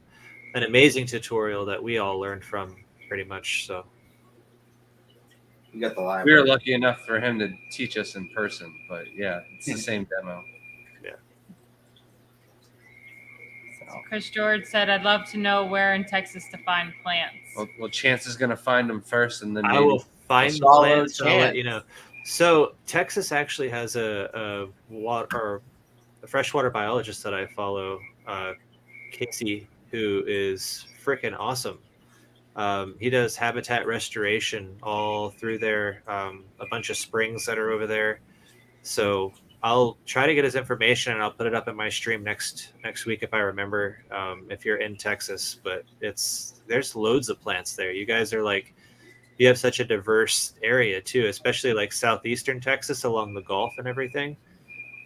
[SPEAKER 2] amazing tutorial that we all learned from, pretty much. So
[SPEAKER 3] You got the line.
[SPEAKER 1] We were lucky enough for him to teach us in person, but yeah, it's the same demo.
[SPEAKER 4] Chris George said, I'd love to know where in Texas to find plants.
[SPEAKER 1] Well, Chance is going to find them first, and then
[SPEAKER 2] I
[SPEAKER 1] maybe
[SPEAKER 2] will find the
[SPEAKER 3] follow
[SPEAKER 2] plants and I'll let
[SPEAKER 3] Chance.
[SPEAKER 2] you know. So Texas actually has a freshwater biologist that I follow, Casey, who is freaking awesome. He does habitat restoration all through there, a bunch of springs that are over there. So I'll try to get his information and I'll put it up in my stream next week if I remember. If you're in Texas, but there's loads of plants there. You guys are you have such a diverse area too, especially like southeastern Texas along the Gulf and everything.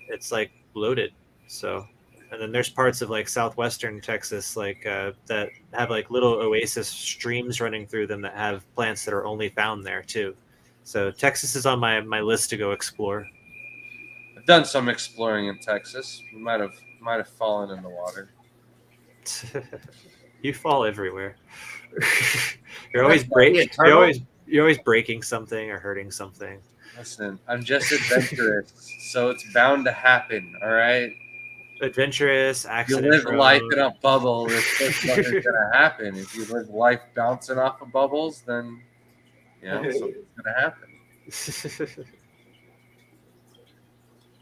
[SPEAKER 2] It's loaded. So, and then there's parts of southwestern Texas that have little oasis streams running through them that have plants that are only found there too. So Texas is on my list to go explore.
[SPEAKER 1] I've done some exploring in Texas. We might have fallen in the water.
[SPEAKER 2] You fall everywhere. You're always you're always breaking something or hurting something.
[SPEAKER 1] Listen, I'm just adventurous, so it's bound to happen. All right.
[SPEAKER 2] adventurous,
[SPEAKER 1] You
[SPEAKER 2] accident
[SPEAKER 1] live life
[SPEAKER 2] prone.
[SPEAKER 1] in a bubble. It's just what is going to happen. If you live life bouncing off of bubbles, then something's going to happen.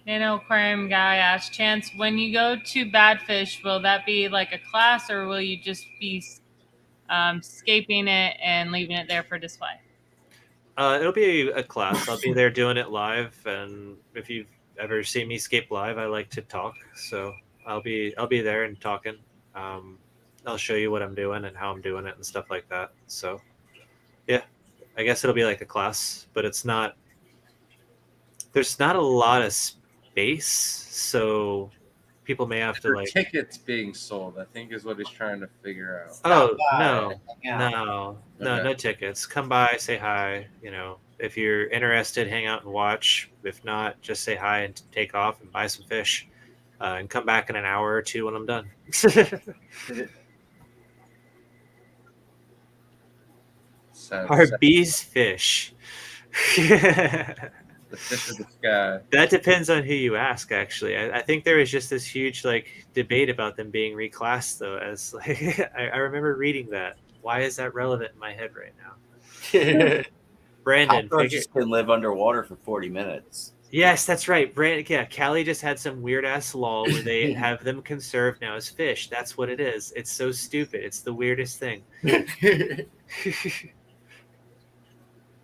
[SPEAKER 4] Nano Aquarium guy asked Chance, when you go to Badfish, will that be like a class or will you just be scaping it and leaving it there for display?
[SPEAKER 2] It'll be a class. I'll be there doing it live, and if you've ever seen me scape live, I like to talk, so I'll be there and talking. I'll show you what I'm doing and how I'm doing it and stuff like that. So, yeah, I guess it'll be like a class, but it's not. There's not a lot of space, so people may have to
[SPEAKER 1] There are
[SPEAKER 2] like.
[SPEAKER 1] tickets being sold, I think, is what he's trying to figure out.
[SPEAKER 2] Oh
[SPEAKER 3] by,
[SPEAKER 2] no,
[SPEAKER 3] hang out.
[SPEAKER 2] no
[SPEAKER 1] Okay.
[SPEAKER 2] tickets. Come by, say hi. If you're interested, hang out and watch. If not, just say hi and take off and buy some fish, and come back in an hour or two when I'm done. Are bees fish?
[SPEAKER 1] The fish of the sky.
[SPEAKER 2] That depends on who you ask. Actually, I think there was just this huge debate about them being reclassed, though. As I remember reading that. Why is that relevant in my head right now? Brandon,
[SPEAKER 3] Cockroaches can live underwater for 40 minutes.
[SPEAKER 2] Yes, that's right. Brandon, yeah, Callie just had some weird ass law where they have them conserved now as fish. That's what it is. It's so stupid. It's the weirdest thing.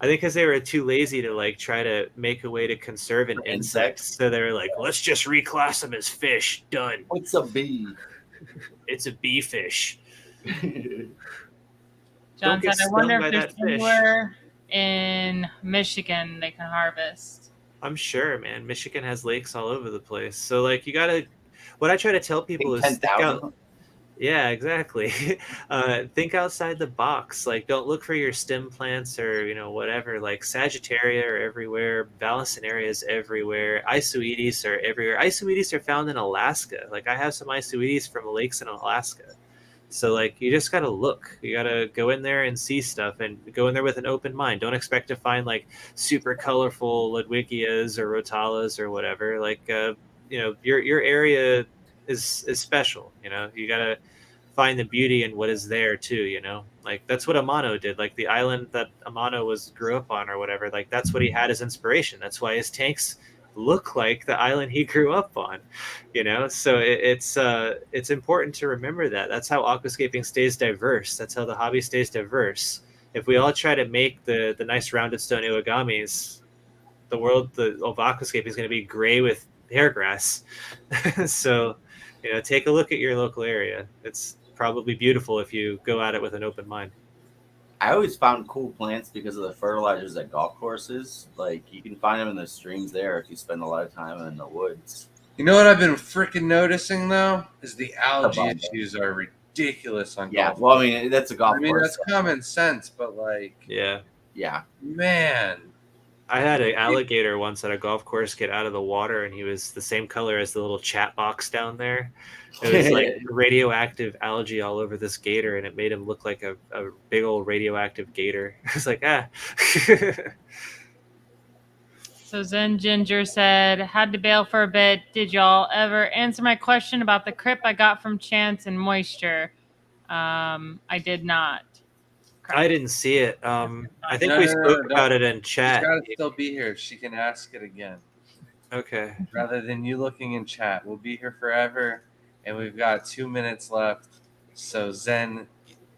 [SPEAKER 2] I think because they were too lazy to try to make a way to conserve an insect, so they were like, let's just reclass them as fish. Done.
[SPEAKER 3] What's a bee?
[SPEAKER 2] It's a bee fish.
[SPEAKER 4] John
[SPEAKER 2] get
[SPEAKER 4] said, I
[SPEAKER 2] stung
[SPEAKER 4] wonder
[SPEAKER 2] by
[SPEAKER 4] if there's
[SPEAKER 2] that fish.
[SPEAKER 4] anywhere in Michigan they can harvest.
[SPEAKER 2] I'm sure, man. Michigan has lakes all over the place. So you gotta. What I try to tell people is think out. Yeah, exactly. Think outside the box. Don't look for your stem plants or whatever. Sagittaria are everywhere. Balancinarias everywhere. Isoedes are everywhere. Isoedes are found in Alaska. I have some isoedes from lakes in Alaska. So you just gotta look. You gotta go in there and see stuff, and go in there with an open mind. Don't expect to find super colorful Ludwigias or Rotalas or whatever. Your area is special. You gotta find the beauty in what is there too. That's what Amano did. The island that Amano grew up on or whatever. That's what he had as inspiration. That's why his tanks look like the island he grew up on. So it's important to remember that. That's how aquascaping stays diverse. That's how the hobby stays diverse. If we all try to make the nice rounded stone iwagamis, the world of aquascaping is going to be gray with hair grass. So take a look at your local area. It's probably beautiful if you go at it with an open mind.
[SPEAKER 3] I always found cool plants because of the fertilizers at golf courses. You can find them in the streams there if you spend a lot of time in the woods.
[SPEAKER 1] You know what I've been freaking noticing though is the algae
[SPEAKER 3] About
[SPEAKER 1] issues are ridiculous on
[SPEAKER 3] Yeah,
[SPEAKER 1] golf.
[SPEAKER 3] well, I mean that's a golf course.
[SPEAKER 1] That's common sense, but
[SPEAKER 2] Yeah,
[SPEAKER 1] man,
[SPEAKER 2] I had an alligator once at a golf course get out of the water, and he was the same color as the little chat box down there. It was radioactive algae all over this gator, and it made him look like a big old radioactive gator. I was like, ah.
[SPEAKER 4] So Zen Ginger said, had to bail for a bit. Did y'all ever answer my question about the crip I got from Chance and Moisture? I did not.
[SPEAKER 2] I didn't see it. I think we spoke about it in chat.
[SPEAKER 1] She's got to still be here. She can ask it again.
[SPEAKER 2] Okay.
[SPEAKER 1] Rather than you looking in chat. We'll be here forever, and we've got 2 minutes left. So Zen,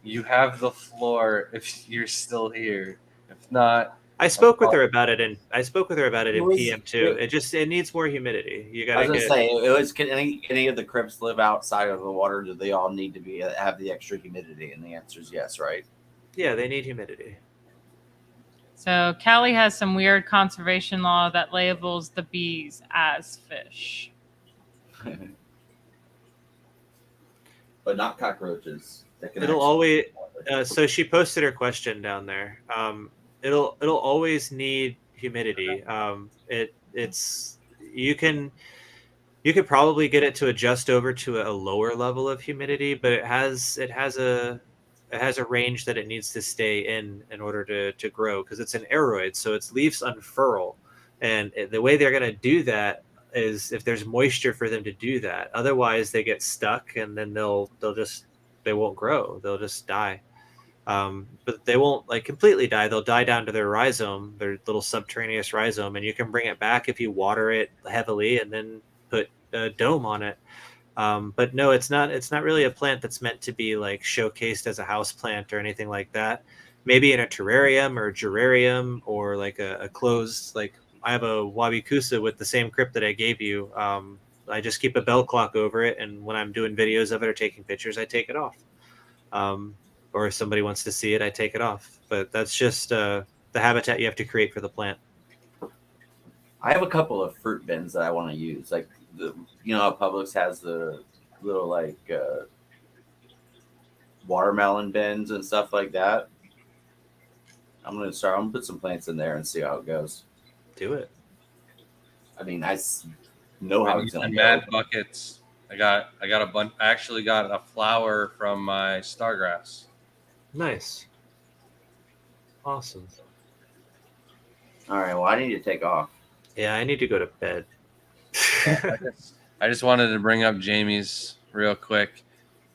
[SPEAKER 1] you have the floor if you're still here. If not,
[SPEAKER 2] I spoke with her about it in PM too. It needs more humidity. You gotta.
[SPEAKER 3] I was gonna say, can any of the crips live outside of the water? Do they all need to have the extra humidity? And the answer is yes, right?
[SPEAKER 2] Yeah, they need humidity.
[SPEAKER 4] So Callie has some weird conservation law that labels the bees as fish.
[SPEAKER 3] But not cockroaches.
[SPEAKER 2] It'll always. So she posted her question down there. It'll always need humidity. You could probably get it to adjust over to a lower level of humidity, but it has a range that it needs to stay in order to grow, because it's an aeroid, so its leaves unfurl, and the way they're going to do that is if there's moisture for them to do that. Otherwise, they get stuck, and then they won't grow. They'll just die. But they won't like completely die. They'll die down to their rhizome, their little subterraneous rhizome, and you can bring it back if you water it heavily and then put a dome on it. But no, it's not. It's not really a plant that's meant to be like showcased as a house plant or anything like that. Maybe in a terrarium or a gerarium or like a closed like. I have a wabikusa with the same crypt that I gave you. I just keep a bell clock over it, and when I'm doing videos of it or taking pictures, I take it off. Or if somebody wants to see it, I take it off. But that's just the habitat you have to create for the plant.
[SPEAKER 3] I have a couple of fruit bins that I want to use. Like how Publix has the little like watermelon bins and stuff like that. I'm gonna put some plants in there and see how it goes.
[SPEAKER 2] Do it.
[SPEAKER 3] I mean, I know how it's gonna
[SPEAKER 1] mad
[SPEAKER 3] go.
[SPEAKER 1] buckets. I got a bunch. I actually got a flower from my stargrass.
[SPEAKER 2] Nice. Awesome.
[SPEAKER 3] All right. Well, I need to take off.
[SPEAKER 2] Yeah, I need to go to bed.
[SPEAKER 1] I just wanted to bring up Jamie's real quick.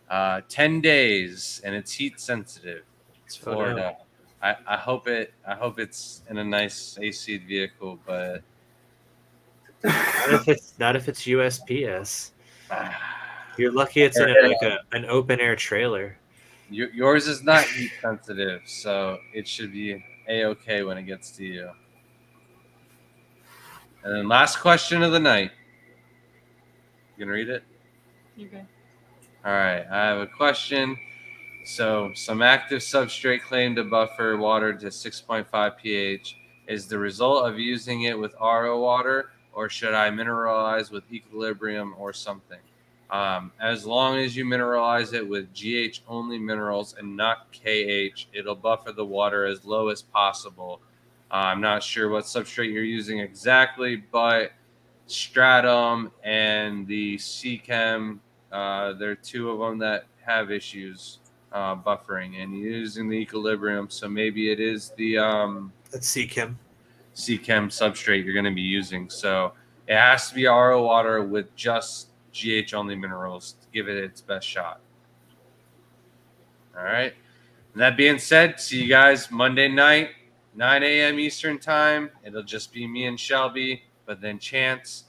[SPEAKER 1] 10 days, and it's heat sensitive. It's Florida. I hope it's in a nice AC vehicle, but
[SPEAKER 2] not if it's USPS. You're lucky it's in an open air trailer.
[SPEAKER 1] Yours is not heat sensitive, so it should be a-okay when it gets to you. And then last question of the night. You gonna read it?
[SPEAKER 4] You're good.
[SPEAKER 1] All right, I have a question. So, some active substrate claim to buffer water to 6.5 pH. Is the result of using it with RO water, or should I mineralize with Equilibrium or something? As long as you mineralize it with GH only minerals and not KH, it'll buffer the water as low as possible. I'm not sure what substrate you're using exactly, but Stratum and the Seachem, there are two of them that have issues buffering and using the Equilibrium. So maybe it is the
[SPEAKER 2] That's Seachem
[SPEAKER 1] substrate you're going to be using. So it has to be RO water with just GH only minerals to give it its best shot. All right. And that being said, see you guys Monday night, 9 a.m. Eastern time. It'll just be me and Shelby, but then Chance,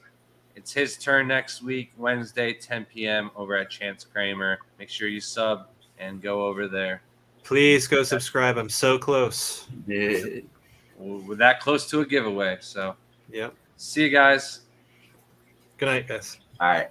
[SPEAKER 1] it's his turn next week, Wednesday, 10 p.m. over at Chance Kramer. Make sure you sub and go over there.
[SPEAKER 2] Please go subscribe. I'm so close.
[SPEAKER 1] We're that close to a giveaway. So,
[SPEAKER 2] Yep.
[SPEAKER 1] see you guys.
[SPEAKER 2] Good night, guys.
[SPEAKER 3] All right.